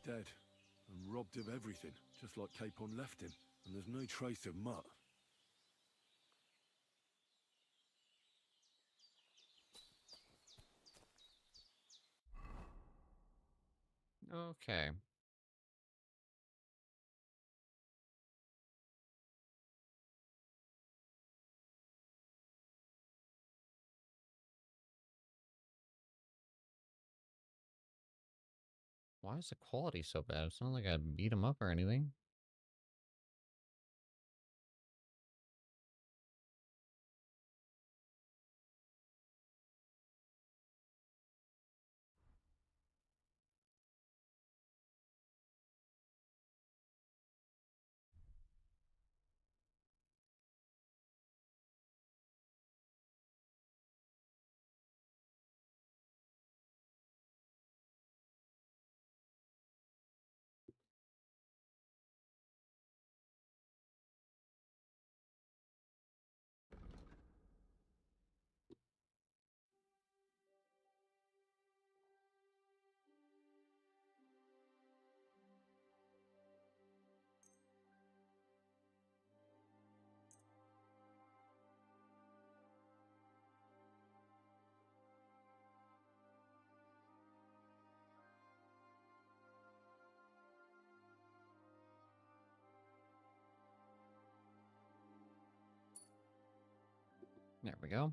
dead, and robbed of everything, just like Capon left him, and there's no trace of Mutt. Okay. Why is the quality so bad? It's not like I beat him up or anything. There we go.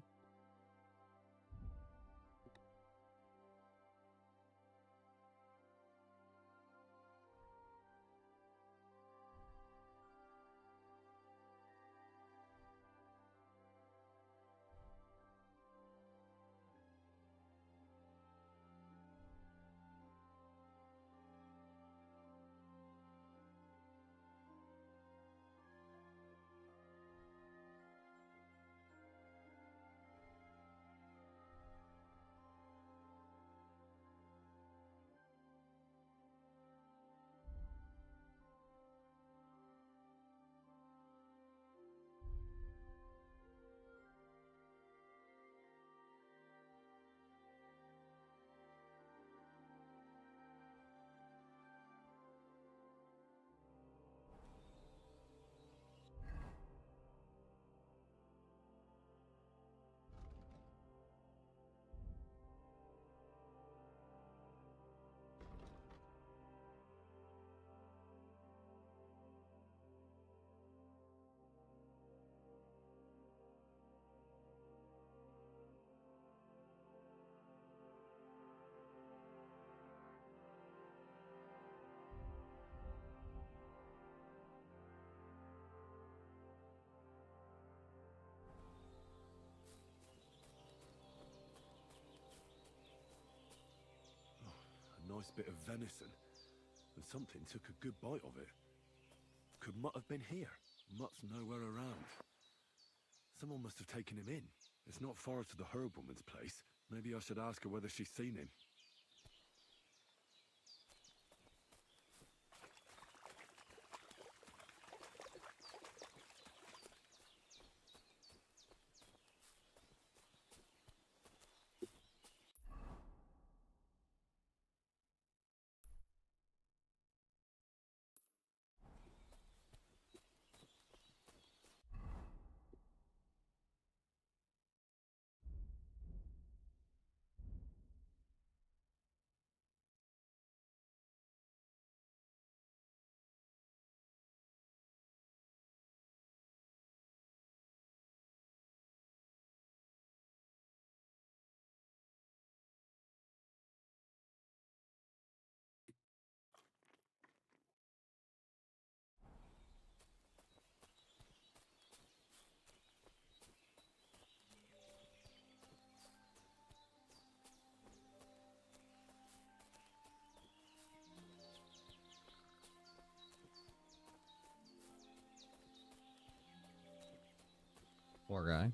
A nice bit of venison, and something took a good bite of it. Could Mutt have been here? Mutt's nowhere around. Someone must have taken him in. It's not far to the herb woman's place. Maybe I should ask her whether she's seen him. Poor guy.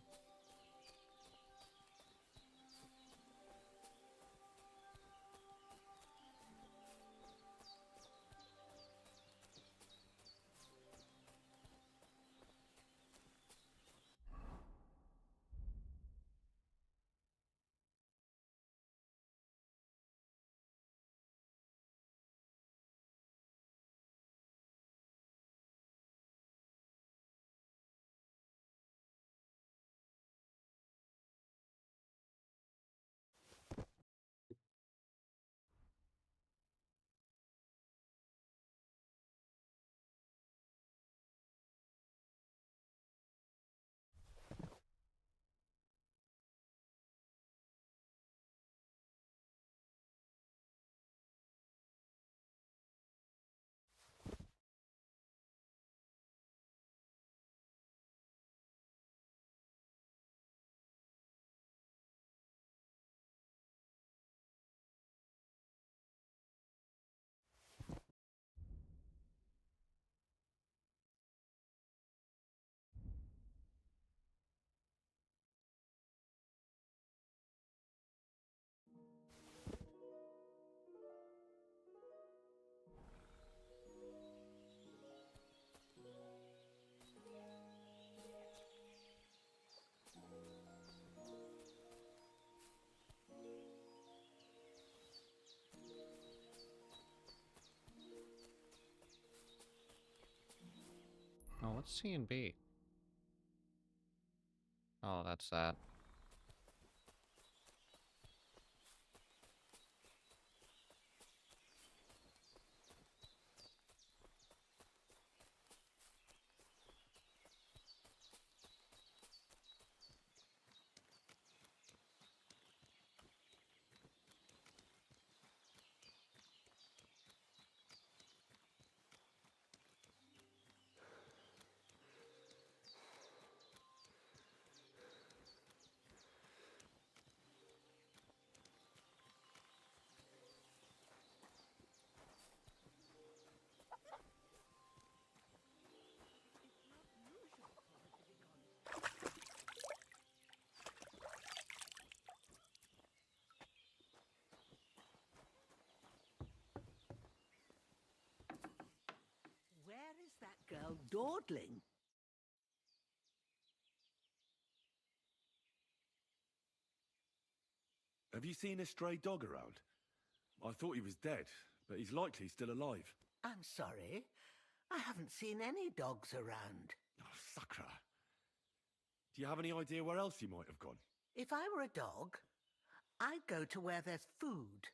Oh, what's C and B? Oh, that's that. Where is that girl dawdling? Have you seen a stray dog around? I thought he was dead, but he's likely still alive. I'm sorry. I haven't seen any dogs around. Oh, Sakra. Do you have any idea where else he might have gone? If I were a dog, I'd go to where there's food.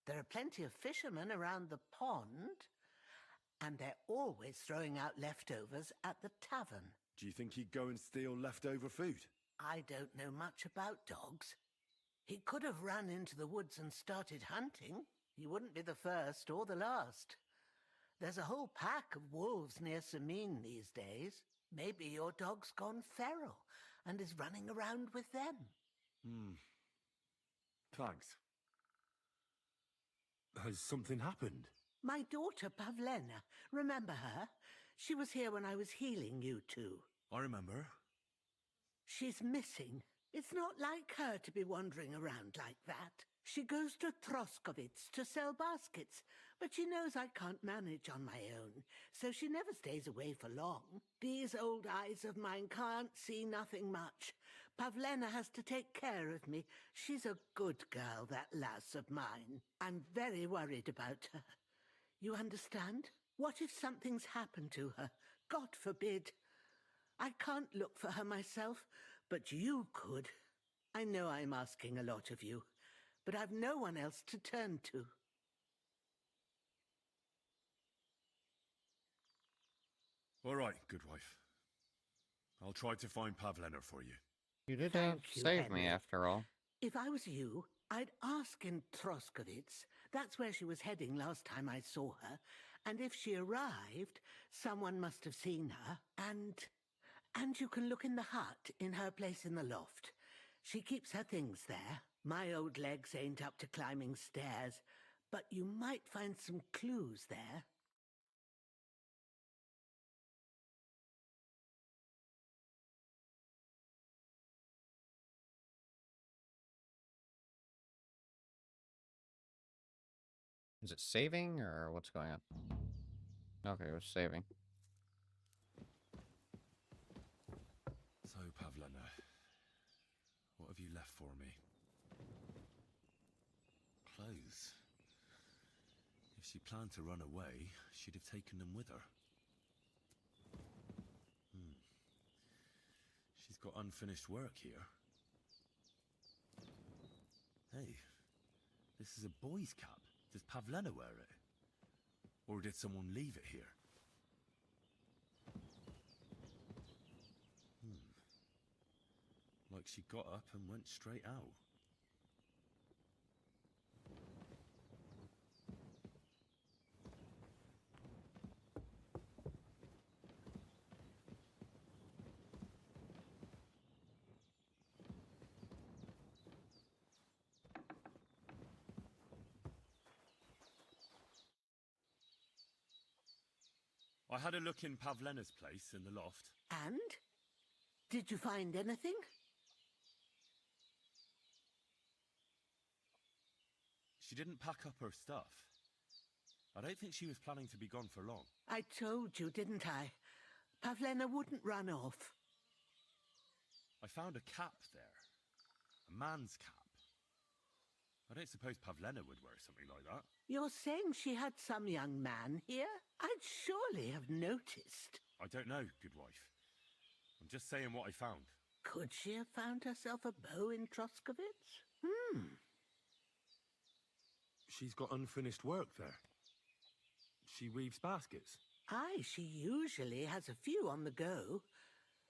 There are plenty of fishermen around the pond, and they're always throwing out leftovers at the tavern. Do you think he'd go and steal leftover food? I don't know much about dogs. He could have run into the woods and started hunting. He wouldn't be the first or the last. There's a whole pack of wolves near Sameen these days. Maybe your dog's gone feral and is running around with them. Thanks. Has something happened? My daughter, Pavlena. Remember her? She was here when I was healing you two. I remember. She's missing. It's not like her to be wandering around like that. She goes to Troskovitz to sell baskets, but she knows I can't manage on my own, so she never stays away for long. These old eyes of mine can't see nothing much. Pavlena has to take care of me. She's a good girl, that lass of mine. I'm very worried about her. You understand? What if something's happened to her? God forbid. I can't look for her myself, but you could. I know I'm asking a lot of you, but I've no one else to turn to. All right, good wife. I'll try to find Pavlena for you. You did Thank you, save me Henry. after all. If I was you, I'd ask in Troskovitz. That's where she was heading last time I saw her. And if she arrived, someone must have seen her. And you can look in the hut in her place in the loft. She keeps her things there. My old legs ain't up to climbing stairs, but you might find some clues there. Is it saving or what's going on? Okay, it was saving. So, Pavlena, what have you left for me? Clothes. If she planned to run away, she'd have taken them with her. She's got unfinished work here. Hey, this is a boy's cap. Does Pavlena wear it? Or did someone leave it here? Like she got up and went straight out. I had a look in Pavlena's place in the loft. And? Did you find anything? She didn't pack up her stuff. I don't think she was planning to be gone for long. I told you, didn't I? Pavlena wouldn't run off. I found a cap there. A man's cap. I don't suppose Pavlena would wear something like that. You're saying she had some young man here? I'd surely have noticed. I don't know, good wife. I'm just saying what I found. Could she have found herself a bow in Troskovitz? She's got unfinished work there. She weaves baskets. Aye, she usually has a few on the go,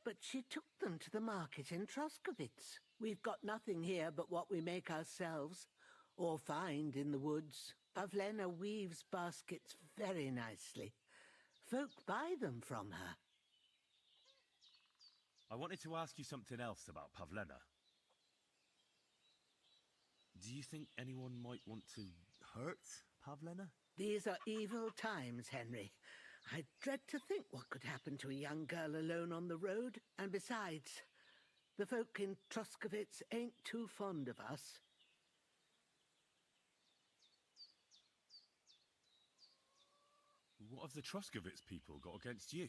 but she took them to the market in Troskovitz. We've got nothing here but what we make ourselves, or find in the woods. Pavlena weaves baskets very nicely. Folk buy them from her. I wanted to ask you something else about Pavlena. Do you think anyone might want to hurt Pavlena? These are evil times, Henry. I dread to think what could happen to a young girl alone on the road. And besides, the folk in Troskovitz ain't too fond of us. What have the Troskovitz people got against you?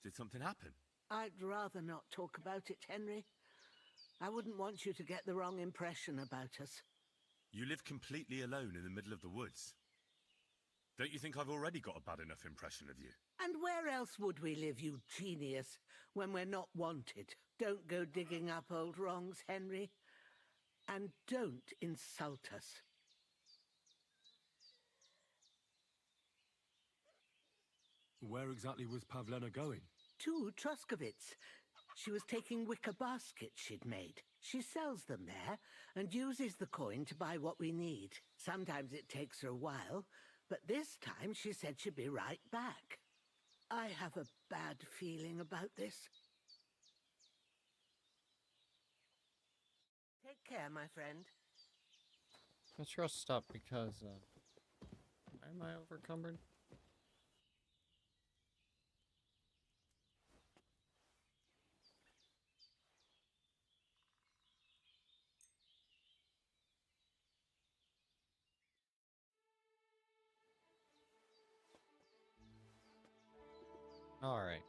Did something happen? I'd rather not talk about it, Henry. I wouldn't want you to get the wrong impression about us. You live completely alone in the middle of the woods. Don't you think I've already got a bad enough impression of you? And where else would we live, you genius, when we're not wanted? Don't go digging up old wrongs, Henry. And don't insult us. Where exactly was Pavlena going? To Troskovitz. She was taking wicker baskets she'd made. She sells them there and uses the coin to buy what we need. Sometimes it takes her a while, but this time she said she'd be right back. I have a bad feeling about this. Take care, my friend. Let's rest up because, why am I overcumbered? All right.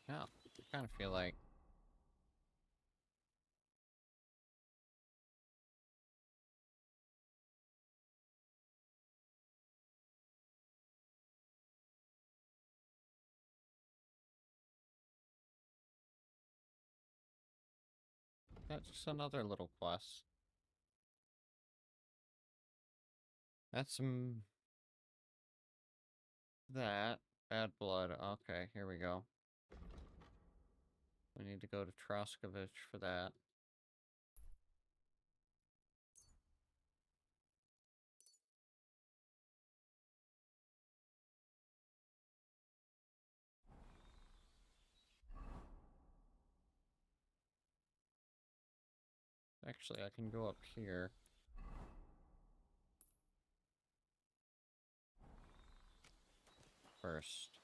Yeah, I kind of feel like that's just another little quest. That's some that bad blood. Okay, here we go. We need to go to Troskovich for that. Actually, I can go up here. First.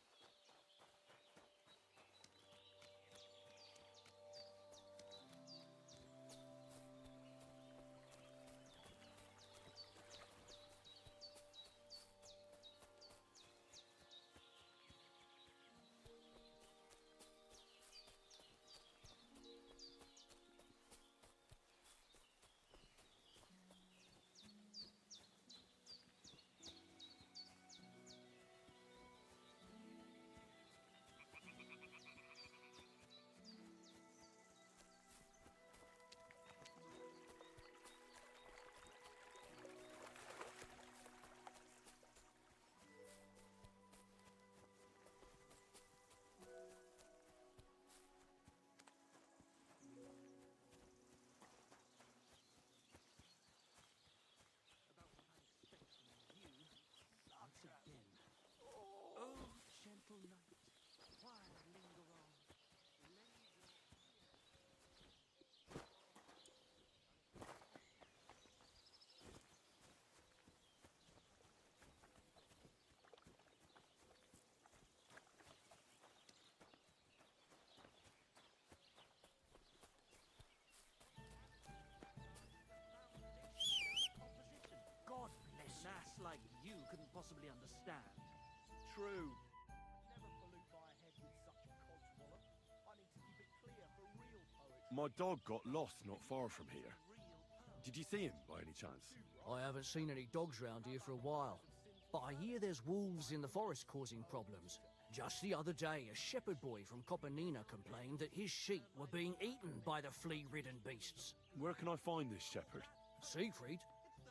couldn't possibly understand. True. Never pollute my head with such codswallop. I need to keep it clear for real poets. My dog got lost not far from here. Did you see him by any chance? I haven't seen any dogs round here for a while, but I hear there's wolves in the forest causing problems. Just the other day, a shepherd boy from Copenina complained that his sheep were being eaten by the flea-ridden beasts. Where can I find this shepherd? Siegfried?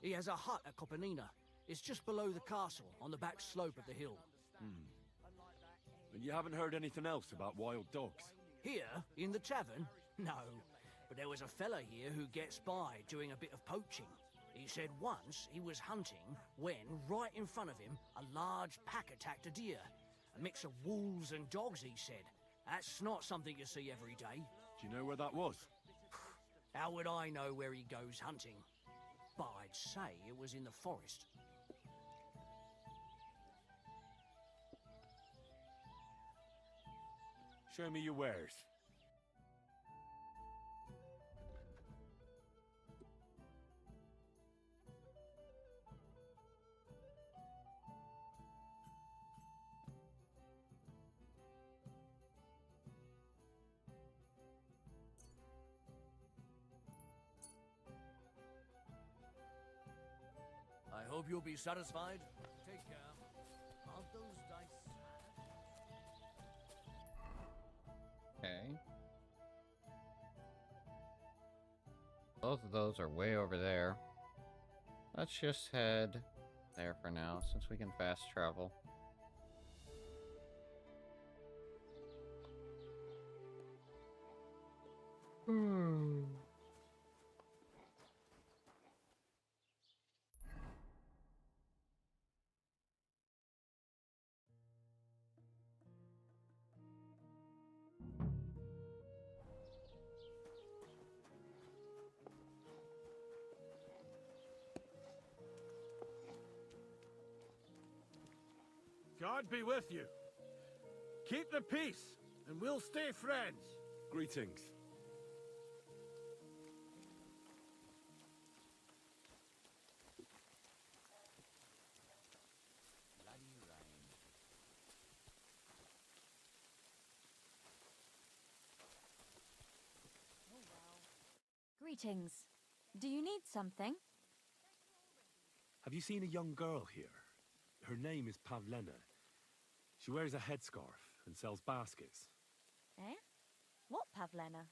He has a hut at Copenina. It's just below the castle, on the back slope of the hill. And you haven't heard anything else about wild dogs? Here, in the tavern? No. But there was a fella here who gets by doing a bit of poaching. He said once he was hunting when, right in front of him, a large pack attacked a deer. A mix of wolves and dogs, he said. That's not something you see every day. Do you know where that was? How would I know where he goes hunting? But I'd say it was in the forest. Show me your wares. I hope you'll be satisfied. Take care. Aren't those dice sad? Okay. Both of those are way over there. Let's just head there for now, since we can fast travel. God be with you. Keep the peace, and we'll stay friends. Greetings. Greetings. Do you need something? Have you seen a young girl here? Her name is Pavlena. She wears a headscarf and sells baskets. Eh? What Pavlena?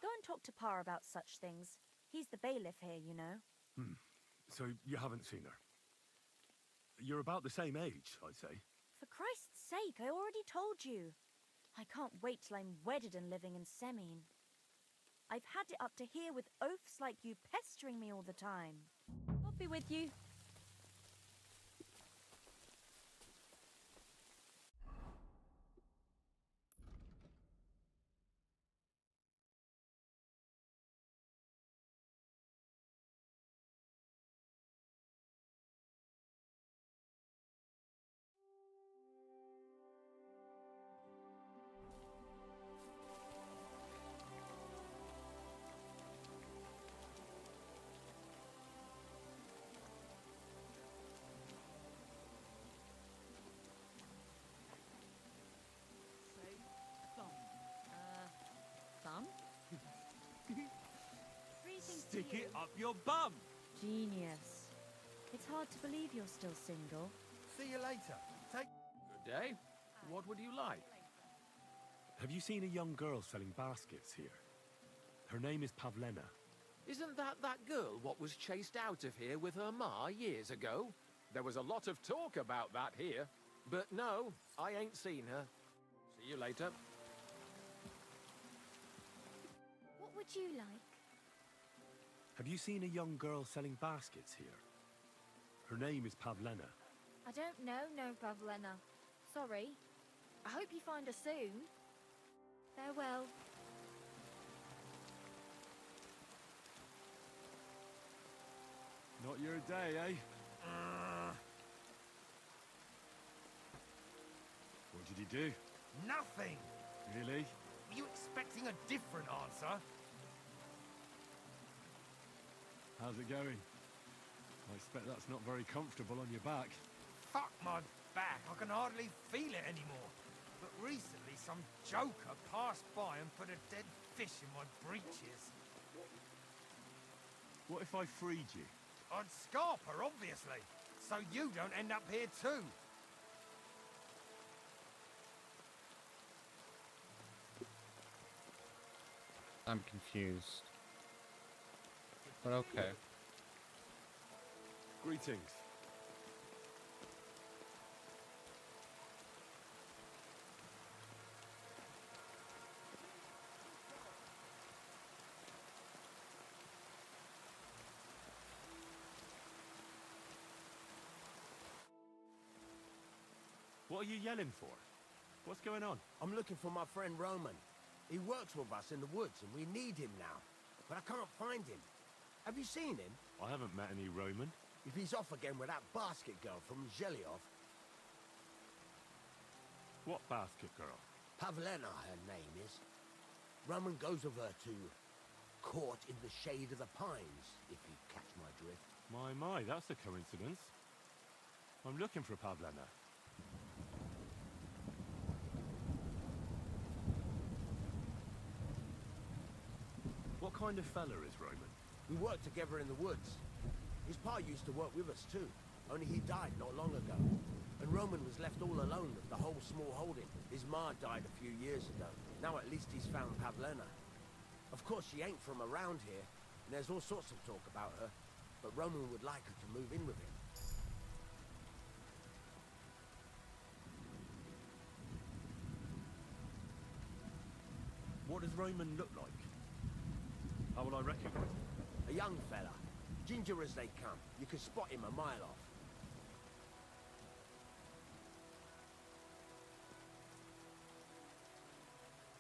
Go and talk to Pa about such things. He's the bailiff here, you know. So you haven't seen her? You're about the same age, I'd say. For Christ's sake, I already told you. I can't wait till I'm wedded and living in Semine. I've had it up to here with oafs like you pestering me all the time. I'll be with you. Thumb? Stick it up your bum! Genius. It's hard to believe you're still single. See you later. Take... Good day. What would you like? Have you seen a young girl selling baskets here? Her name is Pavlena. Isn't that girl what was chased out of here with her ma years ago? There was a lot of talk about that here. But no, I ain't seen her. See you later. What would you like? Have you seen a young girl selling baskets here? Her name is Pavlena. I don't know, no Pavlena. Sorry. I hope you find her soon. Farewell. Not your day, eh? What did he do? Nothing! Really? Were you expecting a different answer? How's it going? I expect that's not very comfortable on your back. Fuck my back. I can hardly feel it anymore. But recently, some joker passed by and put a dead fish in my breeches. What if I freed you? I'd scarp her, obviously, so you don't end up here too. I'm confused. But okay. Greetings. What are you yelling for? What's going on? I'm looking for my friend Roman. He works with us in the woods, and we need him now. But I can't find him. Have you seen him? I haven't met any Roman. If he's off again with that basket girl from Zhelyov. What basket girl? Pavlena, her name is. Roman goes with her to court in the shade of the pines, if you catch my drift. My, that's a coincidence. I'm looking for Pavlena. What kind of fella is Roman? We worked together in the woods. His pa used to work with us too, only he died not long ago. And Roman was left all alone with the whole small holding. His ma died a few years ago. Now at least he's found Pavlena. Of course, she ain't from around here, and there's all sorts of talk about her. But Roman would like her to move in with him. What does Roman look like? How will I recognize him? A young fella. Ginger as they come. You can spot him a mile off.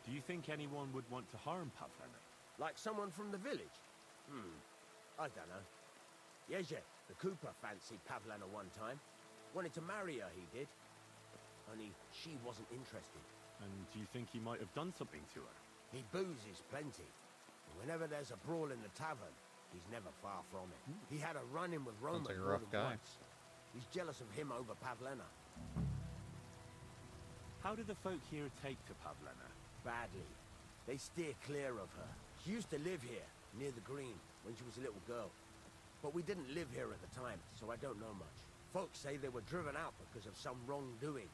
Do you think anyone would want to harm Pavlena? Like someone from the village? I don't know. Yezhe, the cooper, fancied Pavlena one time. Wanted to marry her, he did. Only she wasn't interested. And do you think he might have done something to her? He boozes plenty. And whenever there's a brawl in the tavern, he's never far from it. He had a run-in with Roman like a more rough than guy. once. He's jealous of him over Pavlena. How do the folk here take to Pavlena? Badly. They steer clear of her. She used to live here, near the green, when she was a little girl. But we didn't live here at the time, so I don't know much. Folks say they were driven out because of some wrongdoing.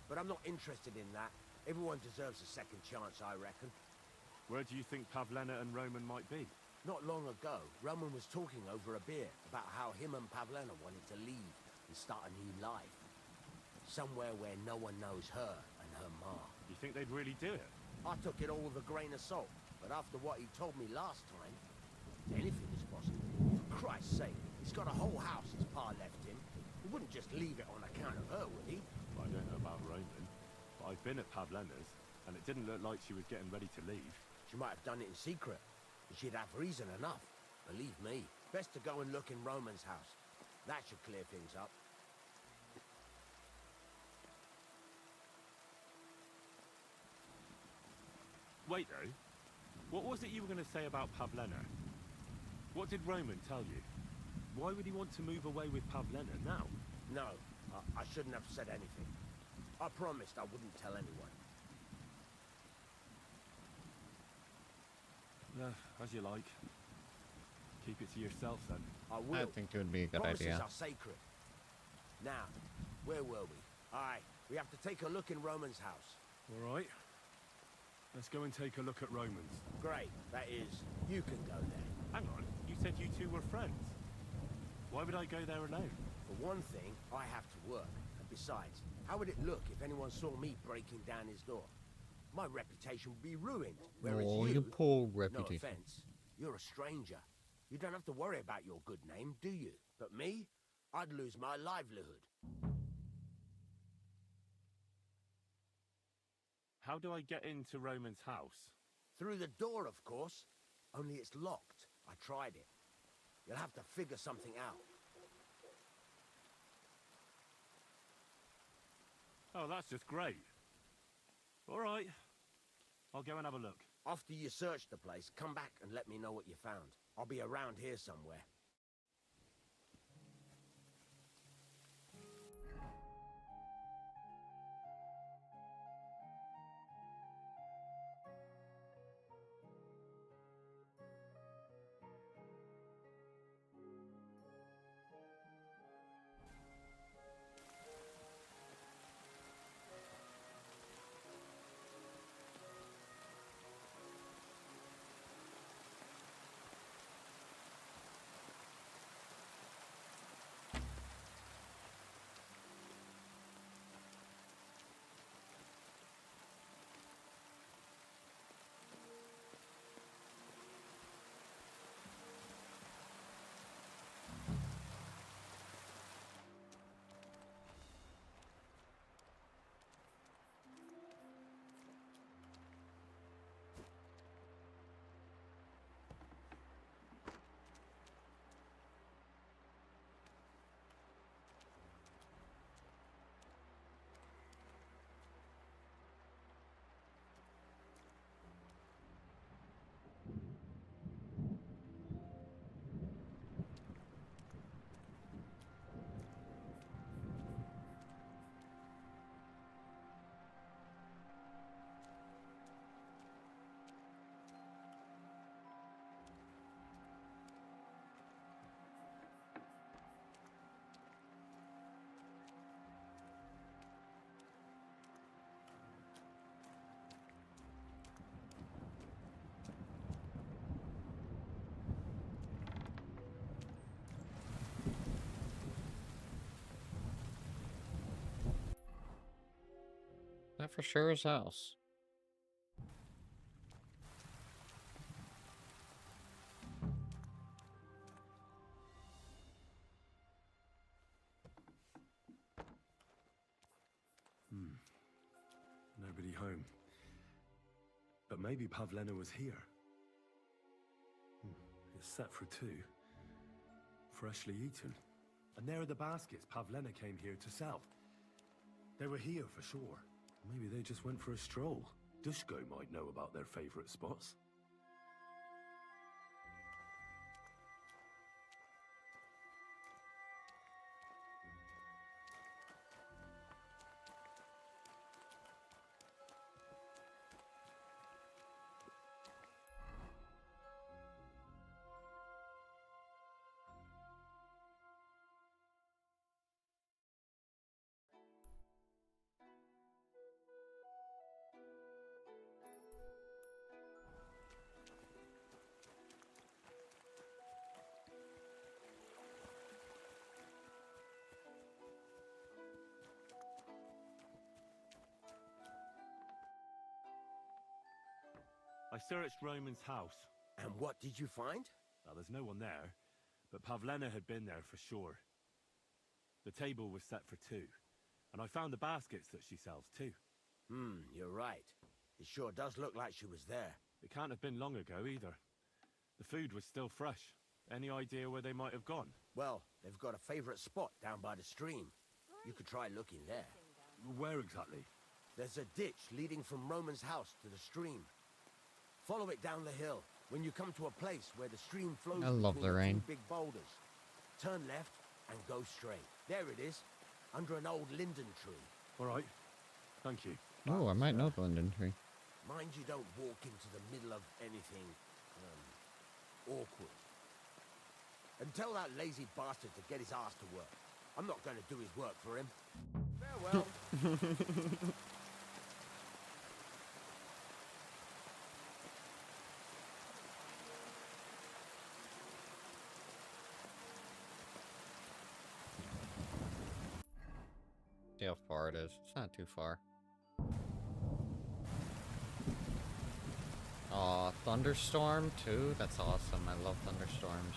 But I'm not interested in that. Everyone deserves a second chance, I reckon. Where do you think Pavlena and Roman might be? Not long ago, Roman was talking over a beer about how him and Pavlena wanted to leave and start a new life. Somewhere where no one knows her and her ma. You think they'd really do it? I took it all with a grain of salt, but after what he told me last time, anything is possible. For Christ's sake, he's got a whole house his pa left him. He wouldn't just leave it on account of her, would he? I don't know about Roman, but I've been at Pavlena's, and it didn't look like she was getting ready to leave. She might have done it in secret, but she'd have reason enough. Believe me. Best to go and look in Roman's house. That should clear things up. Wait, though. What was it you were going to say about Pavlena? What did Roman tell you? Why would he want to move away with Pavlena now? No, I shouldn't have said anything. I promised I wouldn't tell anyone. As you like. Keep it to yourself, then. I will. I think it would be a good Promises idea. are sacred. Now, where were we? Aye, we have to take a look in Roman's house. All right. Let's go and take a look at Roman's. Great, that is, you can go there. Hang on, you said you two were friends. Why would I go there alone? For one thing, I have to work. And besides, how would it look if anyone saw me breaking down his door? My reputation would be ruined. Whereas Oh, you, your poor no reputation. offense, you're a stranger. You don't have to worry about your good name, do you? But me, I'd lose my livelihood. How do I get into Roman's house? Through the door, of course. Only it's locked. I tried it. You'll have to figure something out. Oh, that's just great. All right. I'll go and have a look. After you search the place, come back and let me know what you found. I'll be around here somewhere. for sure his house. Nobody home. But maybe Pavlena was here. It's set for 2. Freshly eaten. And there are the baskets Pavlena came here to sell. They were here for sure. Maybe they just went for a stroll. Dushko might know about their favorite spots. I searched Roman's house. And what did you find? Well, there's no one there, but Pavlena had been there for sure. The table was set for 2, and I found the baskets that she sells too. You're right. It sure does look like she was there. It can't have been long ago either. The food was still fresh. Any idea where they might have gone? Well, they've got a favorite spot down by the stream. You could try looking there. Where exactly? There's a ditch leading from Roman's house to the stream. Follow it down the hill. When you come to a place where the stream flows I love between the rain. 2 big boulders, turn left and go straight. There it is, under an old linden tree. All right. Thank you. Oh, I might know the linden tree. Mind you don't walk into the middle of anything, awkward. And tell that lazy bastard to get his ass to work. I'm not going to do his work for him. Farewell. See how far it is. It's not too far. Aw, thunderstorm too? That's awesome. I love thunderstorms.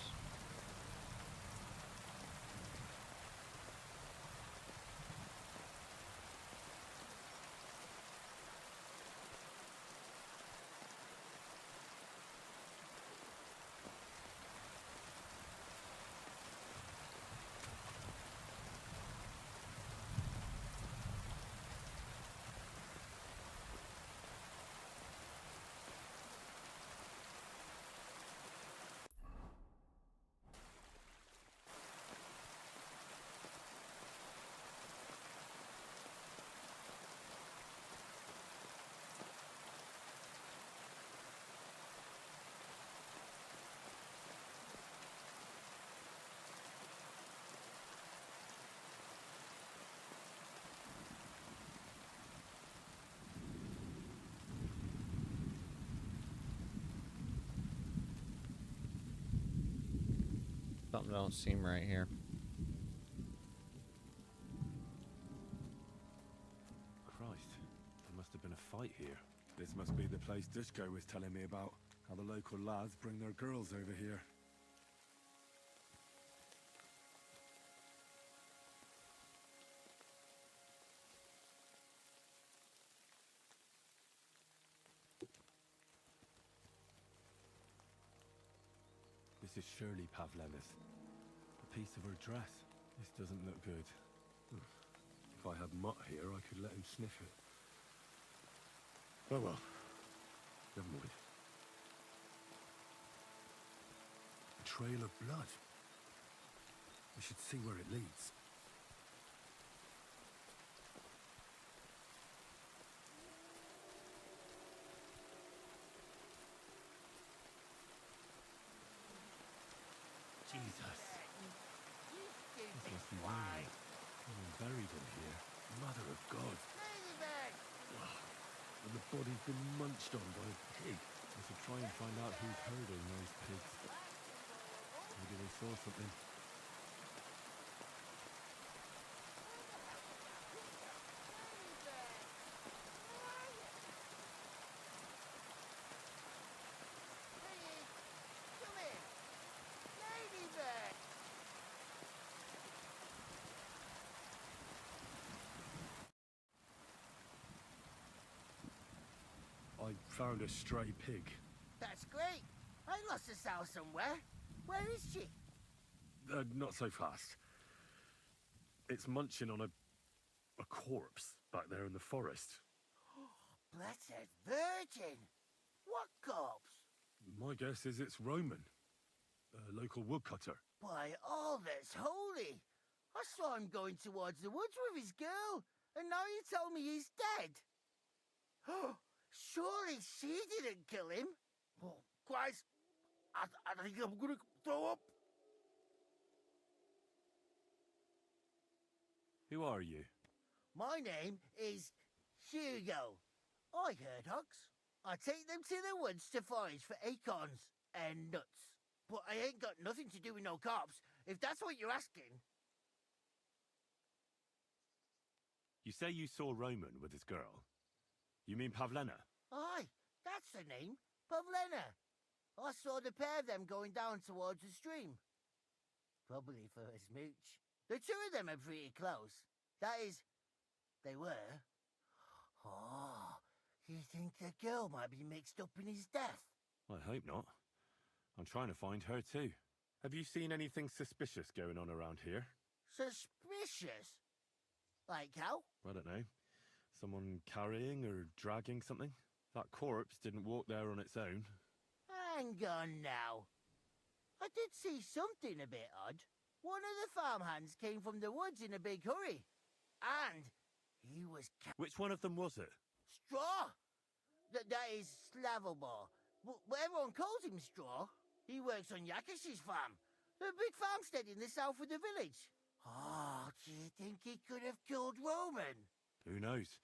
Something don't seem right here. Christ, there must have been a fight here. This must be the place Dushko was telling me about. How the local lads bring their girls over here. This is surely Pavlena's. A piece of her dress. This doesn't look good. If I had Mutt here, I could let him sniff it. Oh well. Never mind. A trail of blood. We should see where it leads. Jesus. This must be Roman. Someone buried him here. Mother of God. And the body's been munched on by a pig. I should try and find out who's herding those pigs. Maybe they saw something. found a stray pig. That's great. I lost a sow somewhere. Where is she? Not so fast. It's munching on a corpse back there in the forest. Blessed Virgin! What corpse? My guess is it's Roman, a local woodcutter. By all that's holy! I saw him going towards the woods with his girl, and now you tell me he's dead. Surely she didn't kill him. Oh, Christ! I think I'm gonna throw up. Who are you? My name is Hugo. I herd hogs. I take them to the woods to forage for acorns and nuts. But I ain't got nothing to do with no cops, if that's what you're asking. You say you saw Roman with his girl. You mean Pavlena? Aye, that's the name. Pavlena. I saw the pair of them going down towards the stream. Probably for a smooch. The two of them are pretty close. That is, they were. Oh, you think the girl might be mixed up in his death? I hope not. I'm trying to find her too. Have you seen anything suspicious going on around here? Suspicious? Like how? I don't know. Someone carrying or dragging something? That corpse didn't walk there on its own. Hang on now. I did see something a bit odd. One of the farmhands came from the woods in a big hurry. And he was... Which one of them was it? Straw! That is Slavobor. But everyone calls him Straw. He works on Yakish's farm. A big farmstead in the south of the village. Oh, do you think he could have killed Roman? Who knows?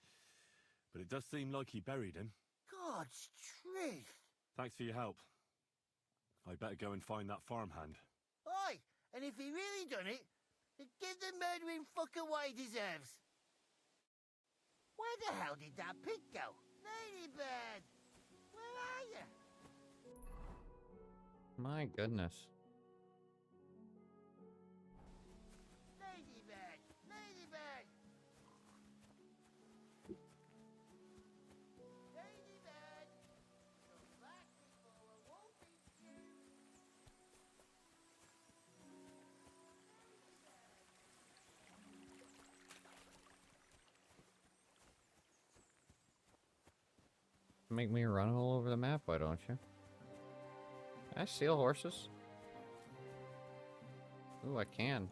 But it does seem like he buried him. God's truth. Thanks for your help. I'd better go and find that farmhand. Aye, and if he really done it, give the murdering fucker what he deserves. Where the hell did that pig go? Ladybird! Where are you? My goodness. Ladybird! Ladybird! Ladybird! Come back before a wolf eats you! Make me run all over the map, why don't you? Can I steal horses? Ooh, I can.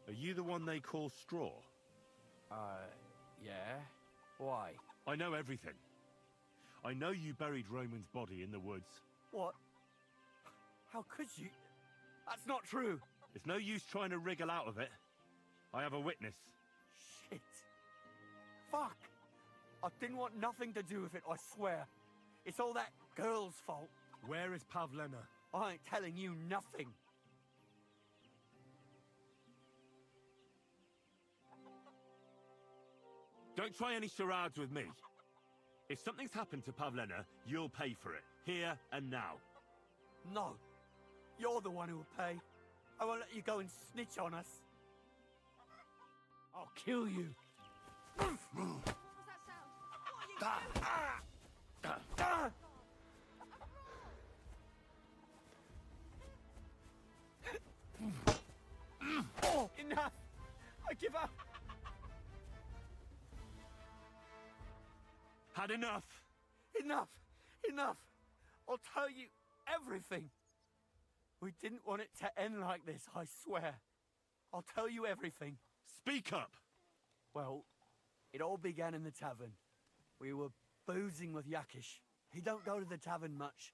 Are you the one they call Straw? Yeah? Why? I know everything. I know you buried Roman's body in the woods. What? How could you? That's not true. It's no use trying to wriggle out of it. I have a witness. Shit. Fuck. I didn't want nothing to do with it, I swear. It's all that girl's fault. Where is Pavlena? I ain't telling you nothing. Don't try any charades with me. If something's happened to Pavlena, you'll pay for it. Here and now. No. You're the one who will pay. I won't let you go and snitch on us. I'll kill you. Enough! I give up! Had enough! Enough! Enough! I'll tell you everything! We didn't want it to end like this, I swear. I'll tell you everything. Speak up! Well, it all began in the tavern. We were boozing with Yakish. He don't go to the tavern much,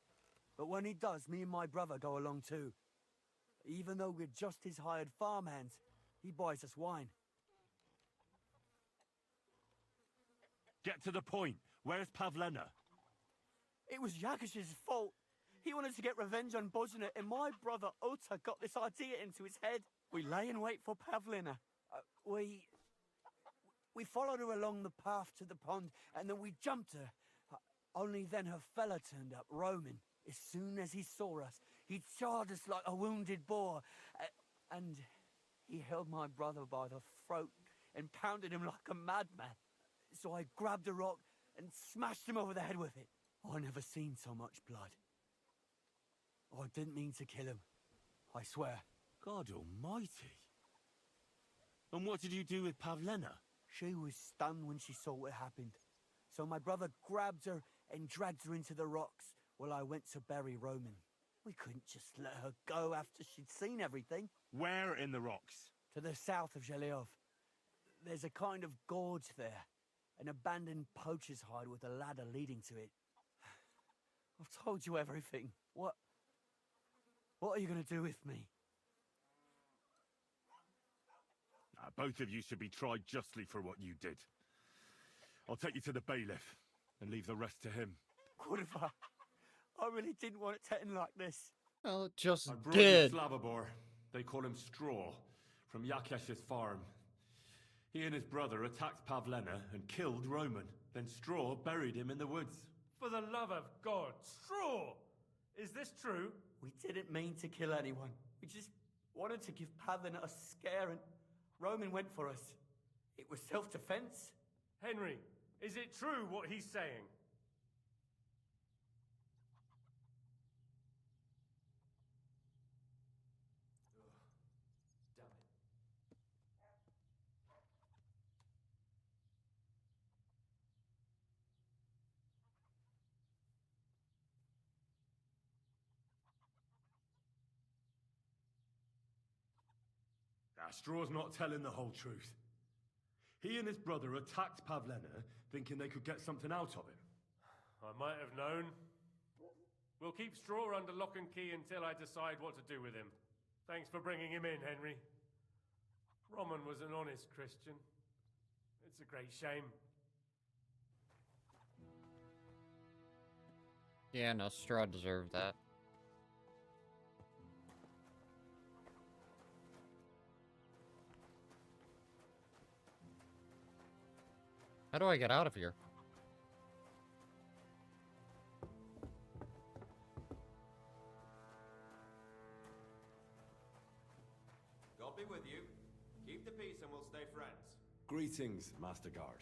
but when he does, me and my brother go along too. Even though we're just his hired farmhands, he buys us wine. Get to the point. Where's Pavlena? It was Yakish's fault. He wanted to get revenge on Bosnet, and my brother Ota got this idea into his head. We lay in wait for Pavlina. We followed her along the path to the pond, and then we jumped her. Only then her fella turned up, Roman. As soon as he saw us, he charged us like a wounded boar, and he held my brother by the throat and pounded him like a madman. So I grabbed a rock and smashed him over the head with it. I never seen so much blood. I didn't mean to kill him, I swear. God almighty. And what did you do with Pavlena? She was stunned when she saw what happened. So my brother grabbed her and dragged her into the rocks while I went to bury Roman. We couldn't just let her go after she'd seen everything. Where in the rocks? To the south of Zhelyov. There's a kind of gorge there. An abandoned poacher's hide with a ladder leading to it. I've told you everything. What are you going to do with me? Both of you should be tried justly for what you did. I'll take you to the bailiff and leave the rest to him. Kurva, I really didn't want it to end like this. Well, it just I brought did. you Slavobor. They call him Straw, from Yakesh's farm. He and his brother attacked Pavlena and killed Roman. Then Straw buried him in the woods. For the love of God, Straw! Is this true? We didn't mean to kill anyone. We just wanted to give Pavlina a scare, and Roman went for us. It was self-defense. Henry, is it true what he's saying? Damn it. Straw's not telling the whole truth. He and his brother attacked Pavlena, thinking they could get something out of him. I might have known. We'll keep Straw under lock and key until I decide what to do with him. Thanks for bringing him in, Henry. Roman was an honest Christian. It's a great shame. Yeah, no, Straw deserved that. How do I get out of here? God be with you. Keep the peace and we'll stay friends. Greetings, Master Guard.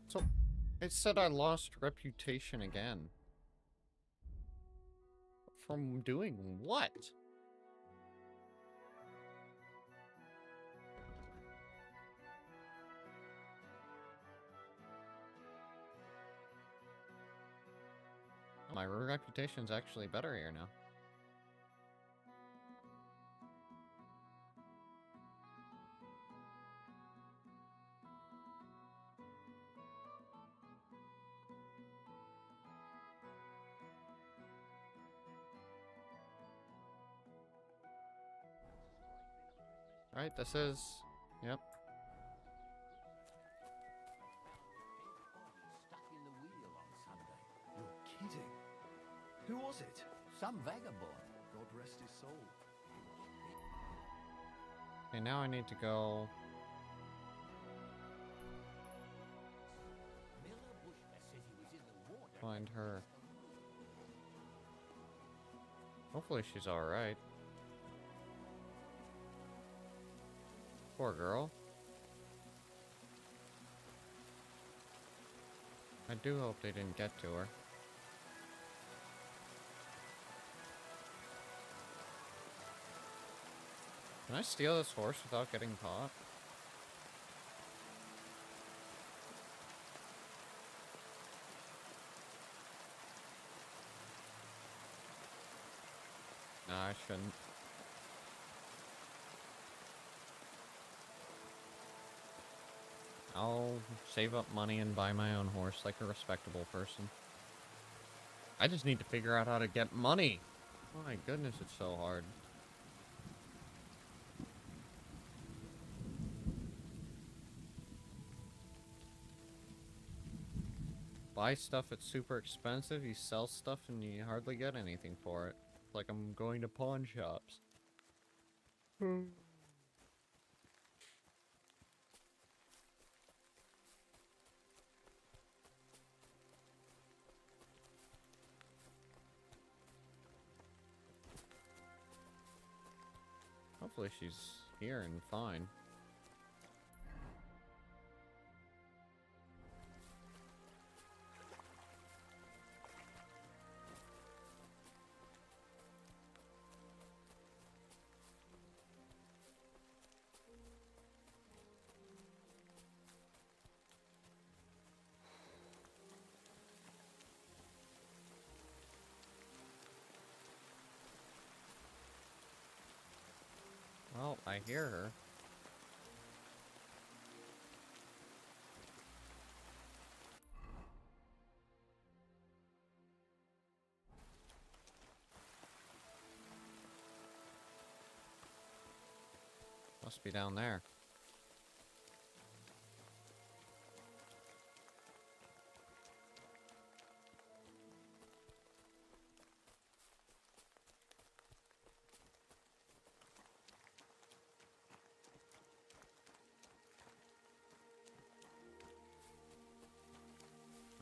So, it said I lost reputation again. From doing what? My reputation's actually better here now. Right, this is... Yep. Stuck in the wheel on Sunday. You're kidding. Who was it? Some vagabond. God rest his soul. Okay, now I need to go... find her. Hopefully she's alright. Poor girl. I do hope they didn't get to her. Can I steal this horse without getting caught? No, I shouldn't. I'll save up money and buy my own horse like a respectable person. I just need to figure out how to get money. Oh my goodness, it's so hard. buy stuff that's super expensive, you sell stuff and you hardly get anything for it. Like I'm going to pawn shops. Hopefully she's here and fine. Well, I hear her. Must be down there.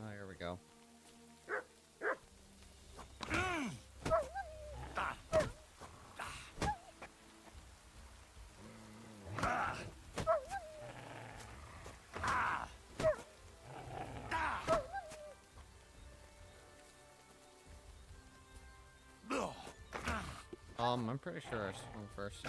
Oh, here we go. I'm pretty sure I swung first.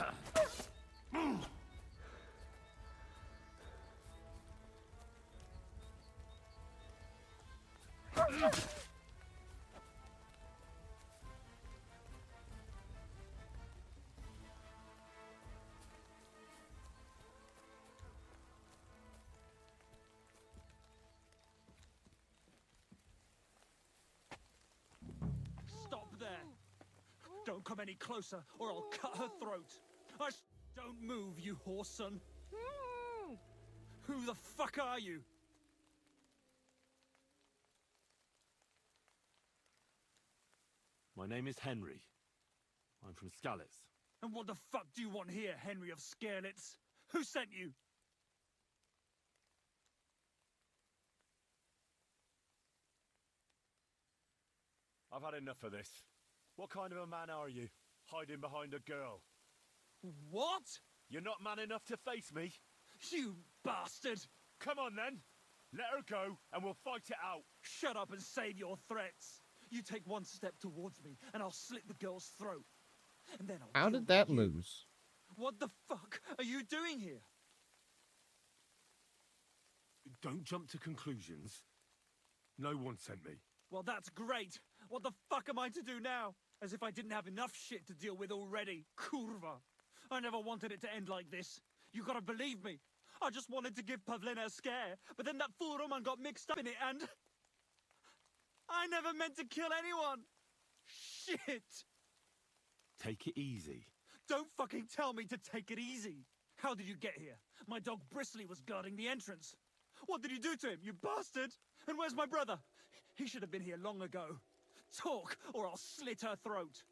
Stop there! Don't come any closer, or I'll cut her throat. Don't move, you horse son. Who the fuck are you? My name is Henry. I'm from Skalitz. And what the fuck do you want here, Henry of Skalitz? Who sent you? I've had enough of this. What kind of a man are you, hiding behind a girl? What? You're not man enough to face me? You bastard! Come on then! Let her go, and we'll fight it out! Shut up and save your threats! You take one step towards me, and I'll slit the girl's throat. And then I'll How kill did that you. lose? What the fuck are you doing here? Don't jump to conclusions. No one sent me. Well, that's great. What the fuck am I to do now? As if I didn't have enough shit to deal with already. Kurva. I never wanted it to end like this. You gotta believe me. I just wanted to give Pavlina a scare, but then that fool Roman got mixed up in it and... I never meant to kill anyone! Shit! Take it easy. Don't fucking tell me to take it easy! How did you get here? My dog Bristly was guarding the entrance. What did you do to him, you bastard? And where's my brother? He should have been here long ago. Talk, or I'll slit her throat.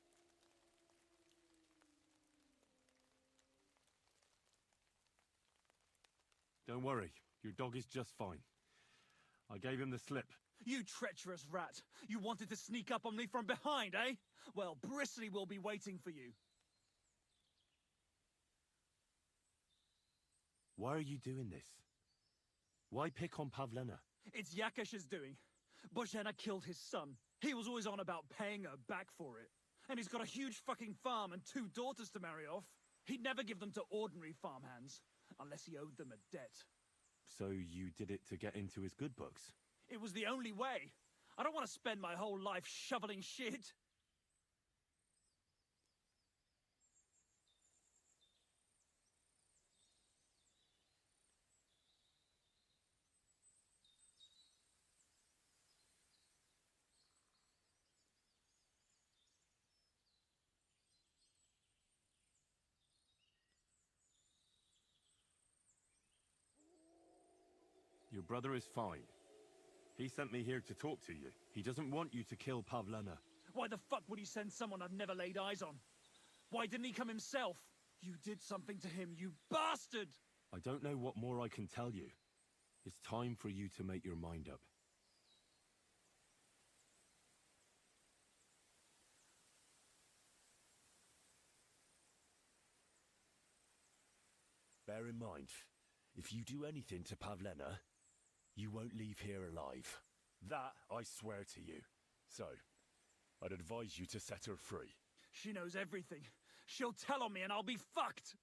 Don't worry, your dog is just fine. I gave him the slip. You treacherous rat! You wanted to sneak up on me from behind, eh? Well, Bristly will be waiting for you. Why are you doing this? Why pick on Pavlena? It's Yakash's doing. Bozhena killed his son. He was always on about paying her back for it. And he's got a huge fucking farm and 2 daughters to marry off. He'd never give them to ordinary farmhands, unless he owed them a debt. So you did it to get into his good books? It was the only way. I don't want to spend my whole life shoveling shit. Your brother is fine. He sent me here to talk to you. He doesn't want you to kill Pavlena. Why the fuck would he send someone I've never laid eyes on? Why didn't he come himself? You did something to him, you bastard! I don't know what more I can tell you. It's time for you to make your mind up. Bear in mind, if you do anything to Pavlena, you won't leave here alive. That I swear to you. So, I'd advise you to set her free. She knows everything. She'll tell on me and I'll be fucked!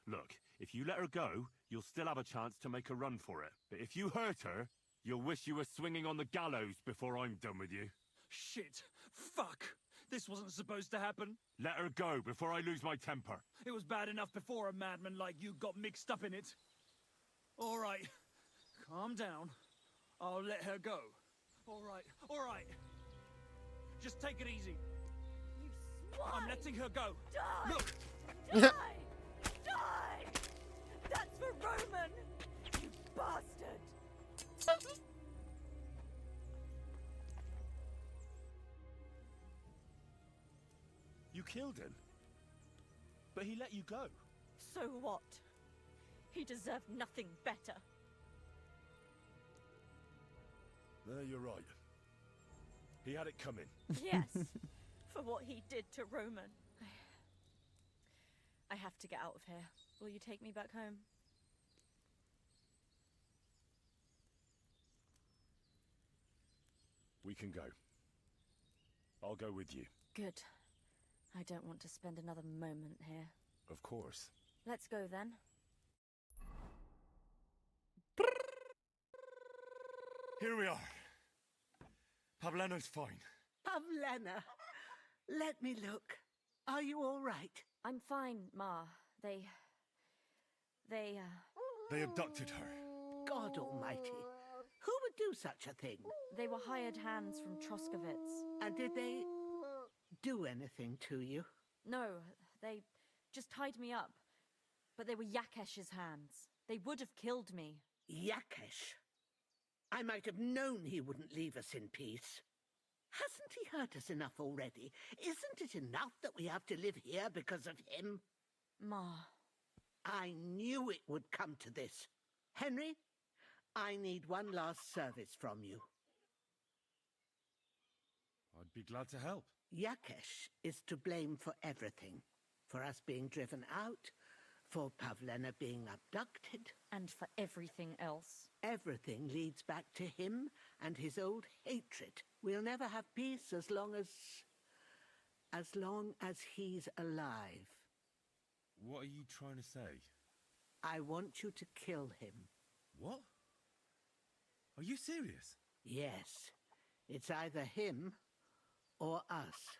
Look, if you let her go, you'll still have a chance to make a run for it. But if you hurt her, you'll wish you were swinging on the gallows before I'm done with you. Shit! Fuck! This wasn't supposed to happen. Let her go before I lose my temper. It was bad enough before a madman like you got mixed up in it. All right. Calm down. I'll let her go. All right. All right. Just take it easy. You swine! I'm letting her go. Die! Look! Die! Die! That's for Roman! You bastard! You killed him. But he let you go. So what? He deserved nothing better. No, you're right. He had it coming. Yes, for what he did to Roman. I have to get out of here. Will you take me back home? We can go. I'll go with you. Good. I don't want to spend another moment here. Of course. Let's go then. Here we are. Pavlena's fine. Pavlena, let me look. Are you all right? I'm fine, Ma. They They abducted her. God almighty. Who would do such a thing? They were hired hands from Troskovitz. And did they do anything to you? No, they just tied me up. But they were Yakesh's hands. They would have killed me. Yakesh? I might have known he wouldn't leave us in peace. Hasn't he hurt us enough already? Isn't it enough that we have to live here because of him? Ma. I knew it would come to this. Henry, I need one last service from you. I'd be glad to help. Yakesh is to blame for everything. For us being driven out, for Pavlena being abducted. And for everything else. Everything leads back to him and his old hatred. We'll never have peace as long as he's alive. What are you trying to say? I want you to kill him. What? Are you serious? Yes. It's either him or us.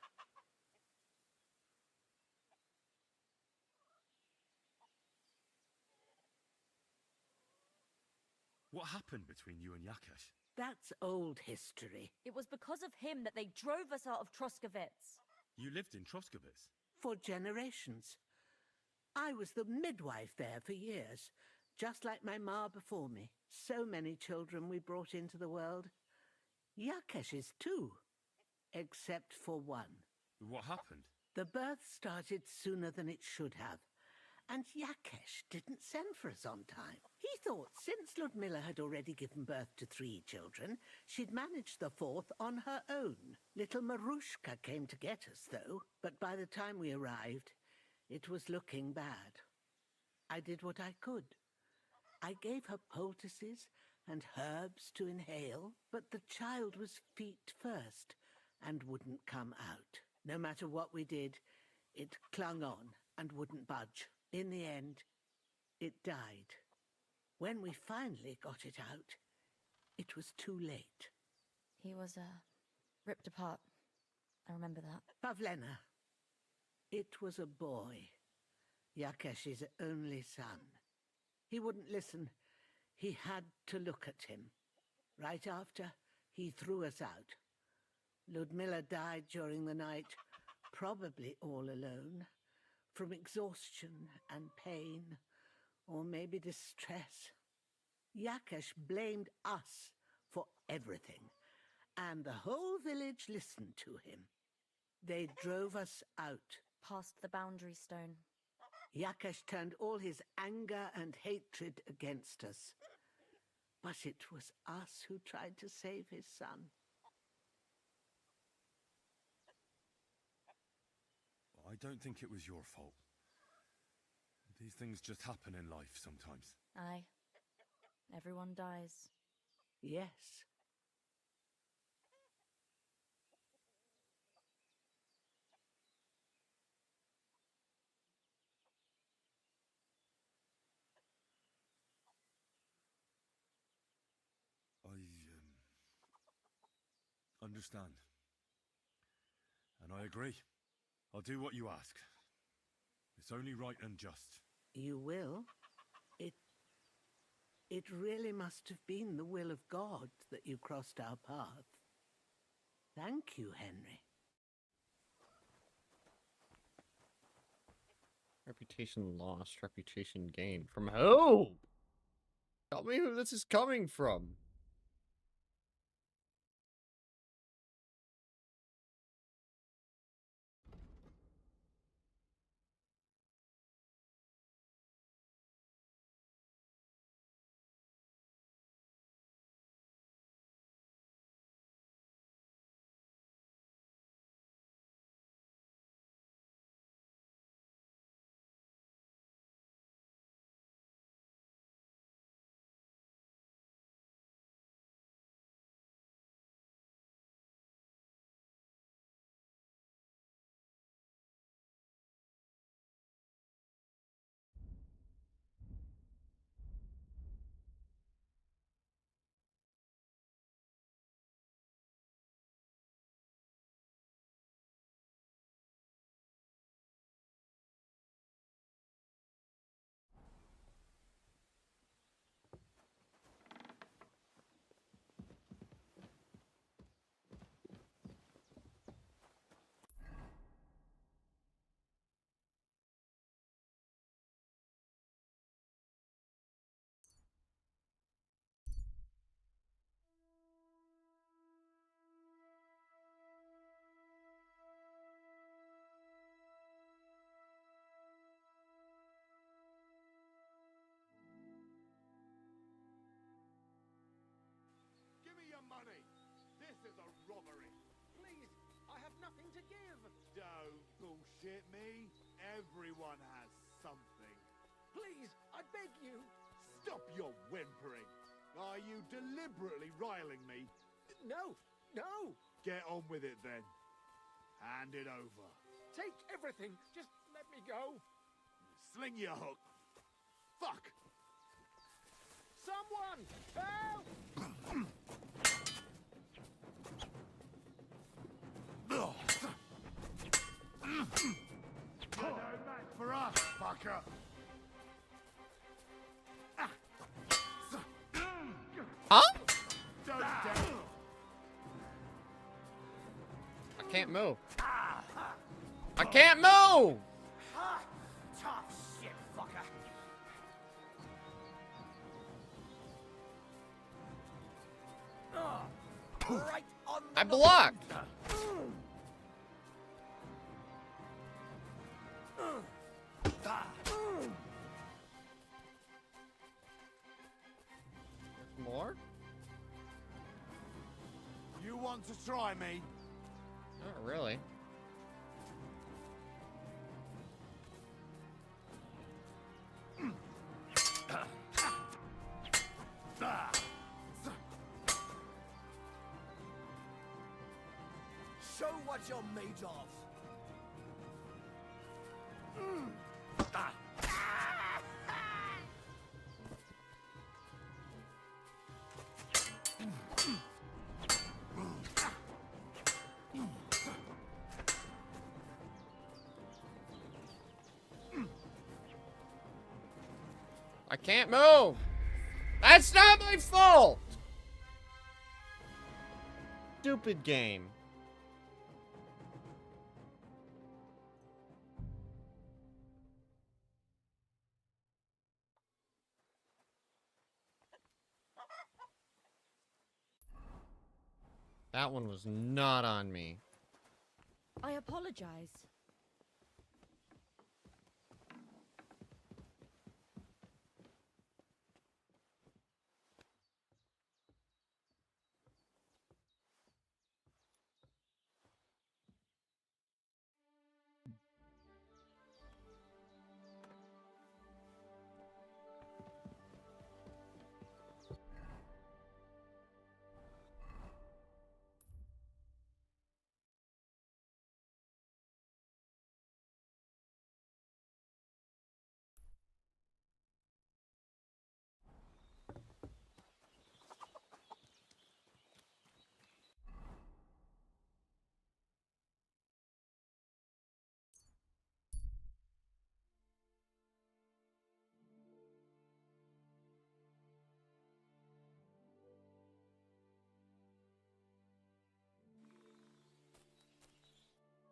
What happened between you and Yakesh? That's old history. It was because of him that they drove us out of Troskovitz. You lived in Troskovitz? For generations. I was the midwife there for years, just like my ma before me. So many children we brought into the world. Yakesh's too, except for one. What happened? The birth started sooner than it should have, and Yakesh didn't send for us on time. He thought since Ludmilla had already given birth to 3 children, she'd manage the 4th on her own. Little Marushka came to get us, though, but by the time we arrived, it was looking bad. I did what I could. I gave her poultices and herbs to inhale, but the child was feet first and wouldn't come out. No matter what we did, it clung on and wouldn't budge. In the end, it died. When we finally got it out, it was too late. He was, ripped apart. I remember that. Pavlena. It was a boy. Yakesh's only son. He wouldn't listen. He had to look at him. Right after, he threw us out. Ludmilla died during the night, probably all alone, from exhaustion and pain, or maybe distress. Yakesh blamed us for everything, and the whole village listened to him. They drove us out. Past the boundary stone. Yakesh turned all his anger and hatred against us. But it was us who tried to save his son. I don't think it was your fault. These things just happen in life sometimes. Aye. Everyone dies. Yes. I understand. And I agree. I'll do what you ask. It's only right and just. You will? It really must have been the will of God that you crossed our path. Thank you, Henry. Reputation lost, reputation gained. From who? Tell me who this is coming from. Give me your money! This is a robbery! Please, I have nothing to give. Don't bullshit me. Everyone has something. Please, I beg you. Stop your whimpering. Are you deliberately riling me? No, no. Get on with it then. Hand it over. Take everything. Just let me go. Sling your hook. Fuck! Someone! Help! You're no match for us, fucker! Huh? Don't dare! I can't move. I can't move! Tough shit, fucker. Right on the I blocked! More? You want to try me? Not really. Show what you're made of. I can't move! That's not my fault! Stupid game. That one was not on me. I apologize.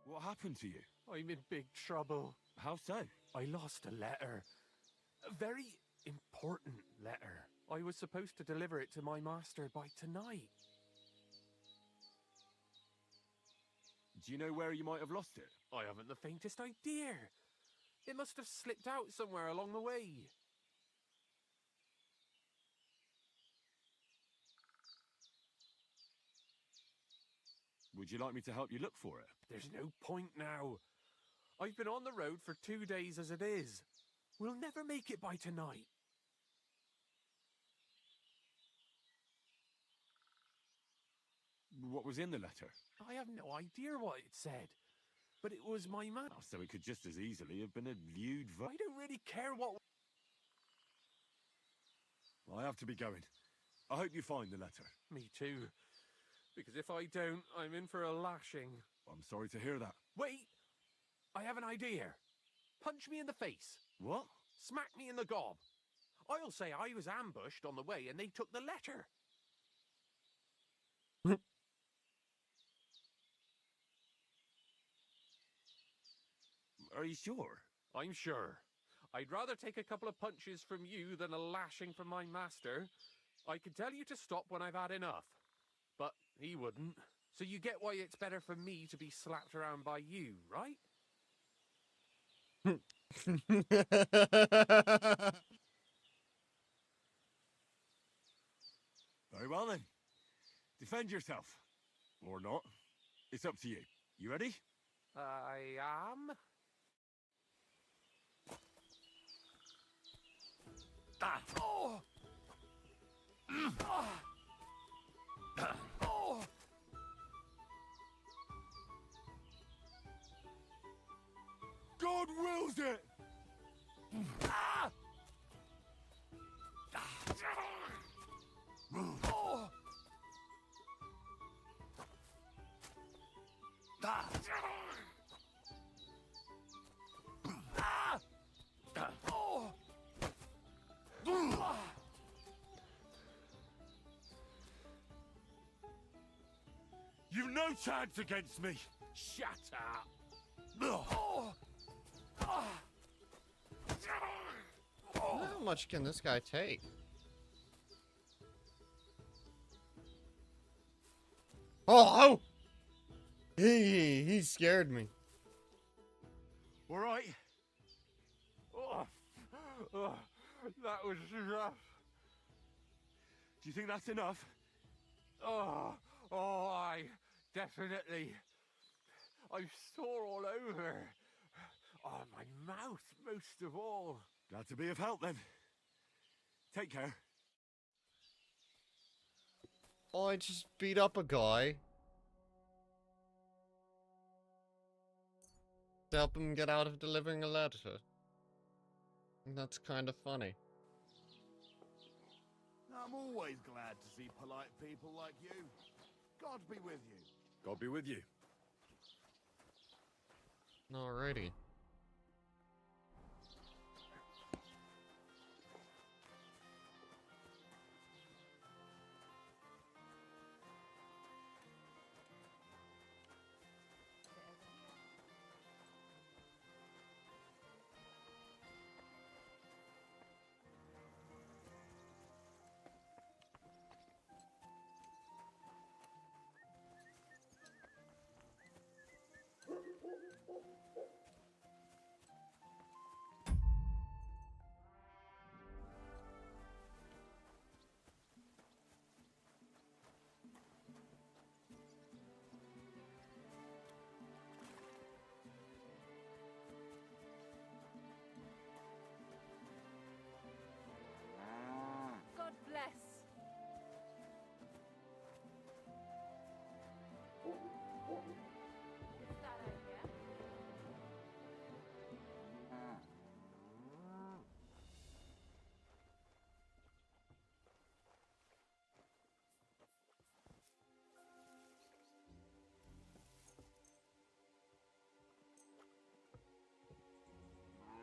What happened to you? I'm in big trouble. How so? I lost a letter. A very important letter. I was supposed to deliver it to my master by tonight. Do you know where you might have lost it? I haven't the faintest idea. It must have slipped out somewhere along the way. Would you like me to help you look for it? There's no point now. I've been on the road for 2 days as it is. We'll never make it by tonight. What was in the letter? I have no idea what it said. But it was my man. Oh, so it could just as easily have been a lewd I don't really care what... I have to be going. I hope you find the letter. Me too. Because if I don't, I'm in for a lashing. I'm sorry to hear that. Wait! I have an idea. Punch me in the face. What? Smack me in the gob. I'll say I was ambushed on the way and they took the letter. Are you sure? I'm sure. I'd rather take a couple of punches from you than a lashing from my master. I could tell you to stop when I've had enough. But he wouldn't. So you get why it's better for me to be slapped around by you, right? Very well then. Defend yourself. Or not. It's up to you. You ready? I am. Ah. Oh! Oh! God wills it! Ah! Oh! Ah. Oh! You've no chance against me! Shut up! Oh. How much can this guy take? Oh! He scared me. All right. Oh, that was rough. Do you think that's enough? Oh, I definitely. I'm sore all over. Oh, my mouth, most of all. Glad to be of help then. Take care. Oh, I just beat up a guy. To help him get out of delivering a letter. That's kind of funny. I'm always glad to see polite people like you. God be with you. God be with you. Alrighty. God bless. Is that okay?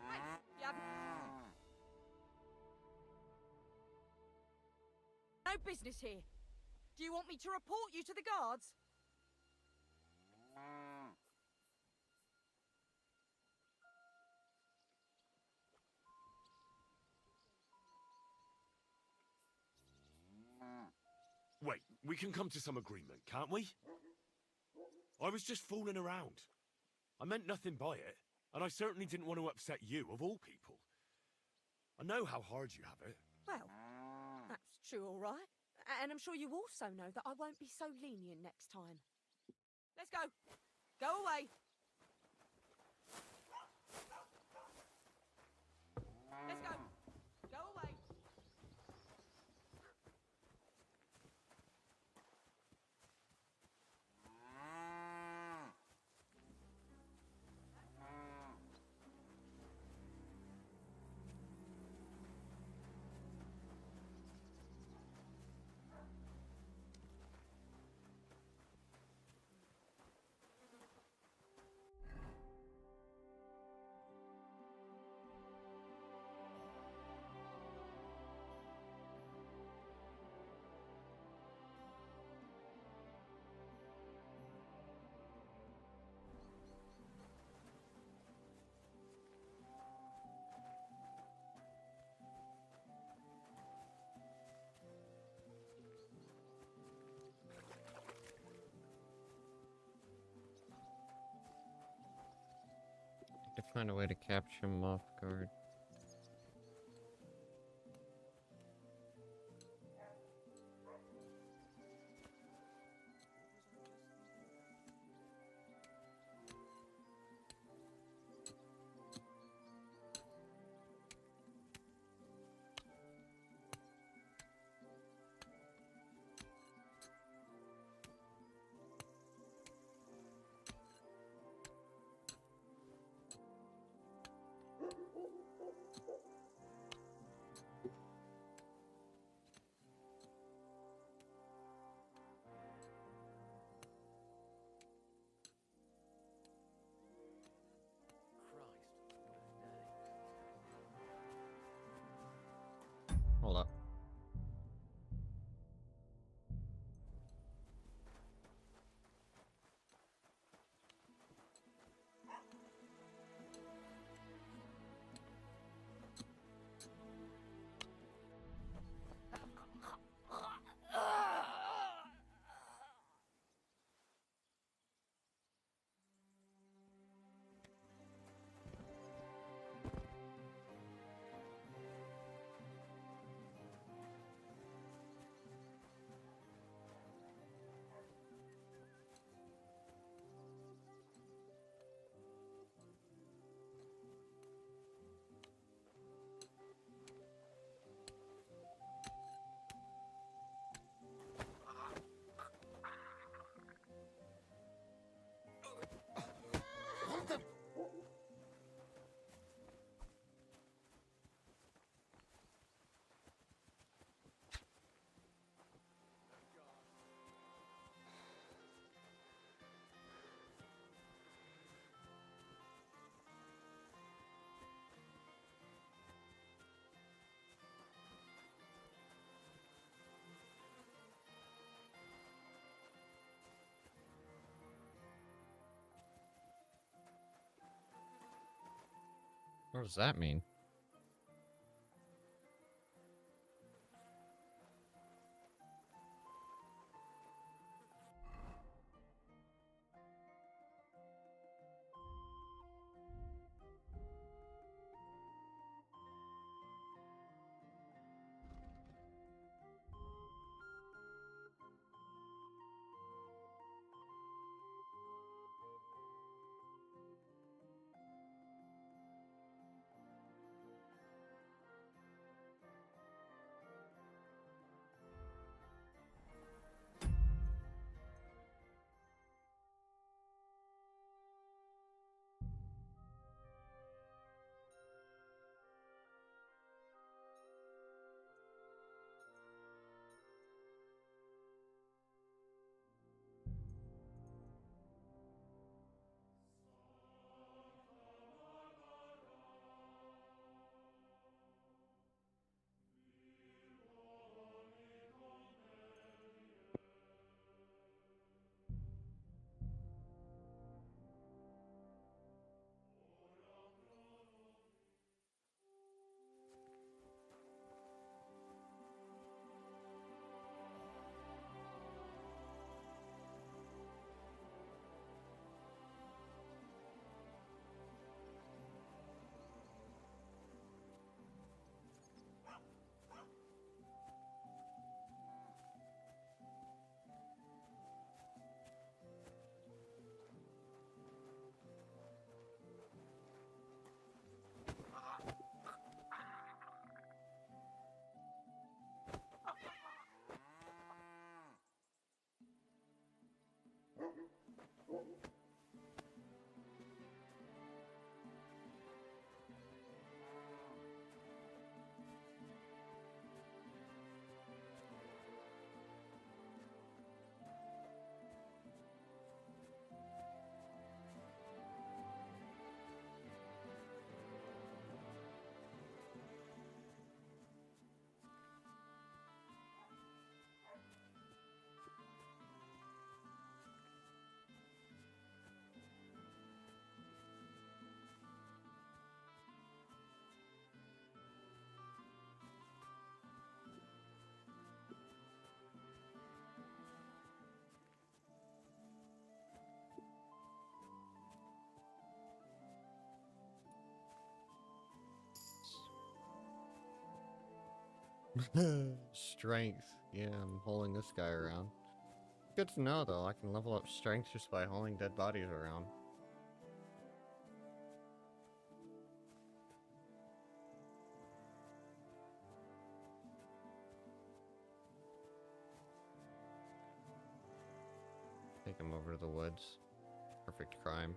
Hey, you haven't... No business here. Do you want me to report you to the guards? Wait, we can come to some agreement, can't we? I was just fooling around. I meant nothing by it, and I certainly didn't want to upset you, of all people. I know how hard you have it. Well, that's true, all right. And I'm sure you also know that I won't be so lenient next time. Let's go. Go away. Let's go. Go away. To find a way to capture him off guard. Hold up. What does that mean? Strength. Yeah, I'm hauling this guy around. Good to know, though. I can level up strength just by hauling dead bodies around. Take him over to the woods. Perfect crime.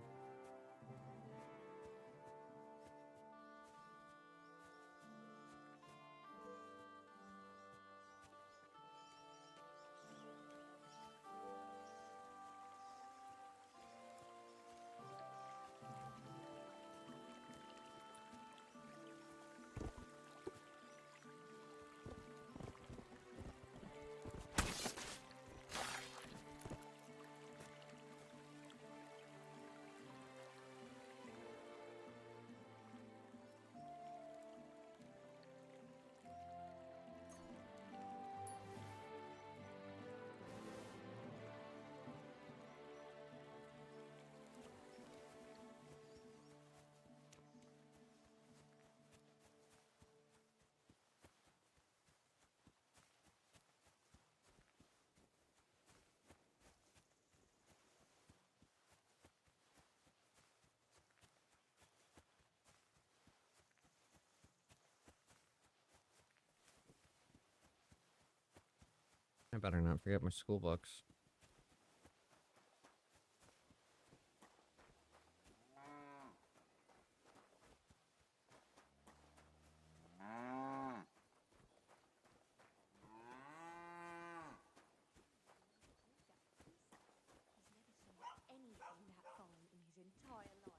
I better not forget my school books. Anything that fine in his entire life.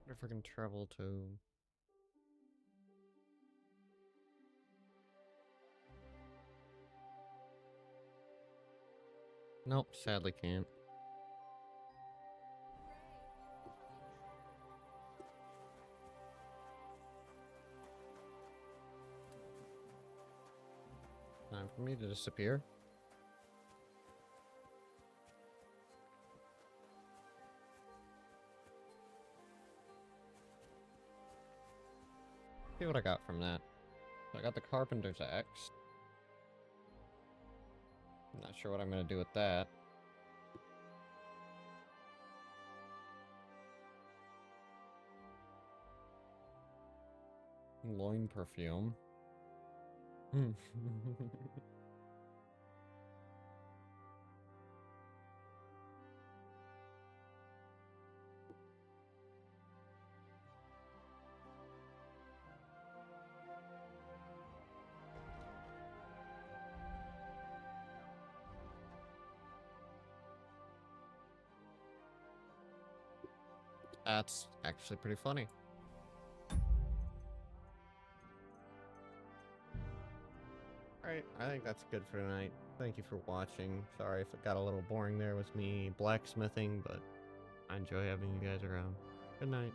If I can travel to... Nope, sadly can't. Time for me to disappear. See what I got from that. So I got the carpenter's axe. I'm not sure what I'm gonna do with that. Loin perfume. That's actually pretty funny. Alright, I think that's good for tonight. Thank you for watching. Sorry if it got a little boring there with me blacksmithing, but I enjoy having you guys around. Good night.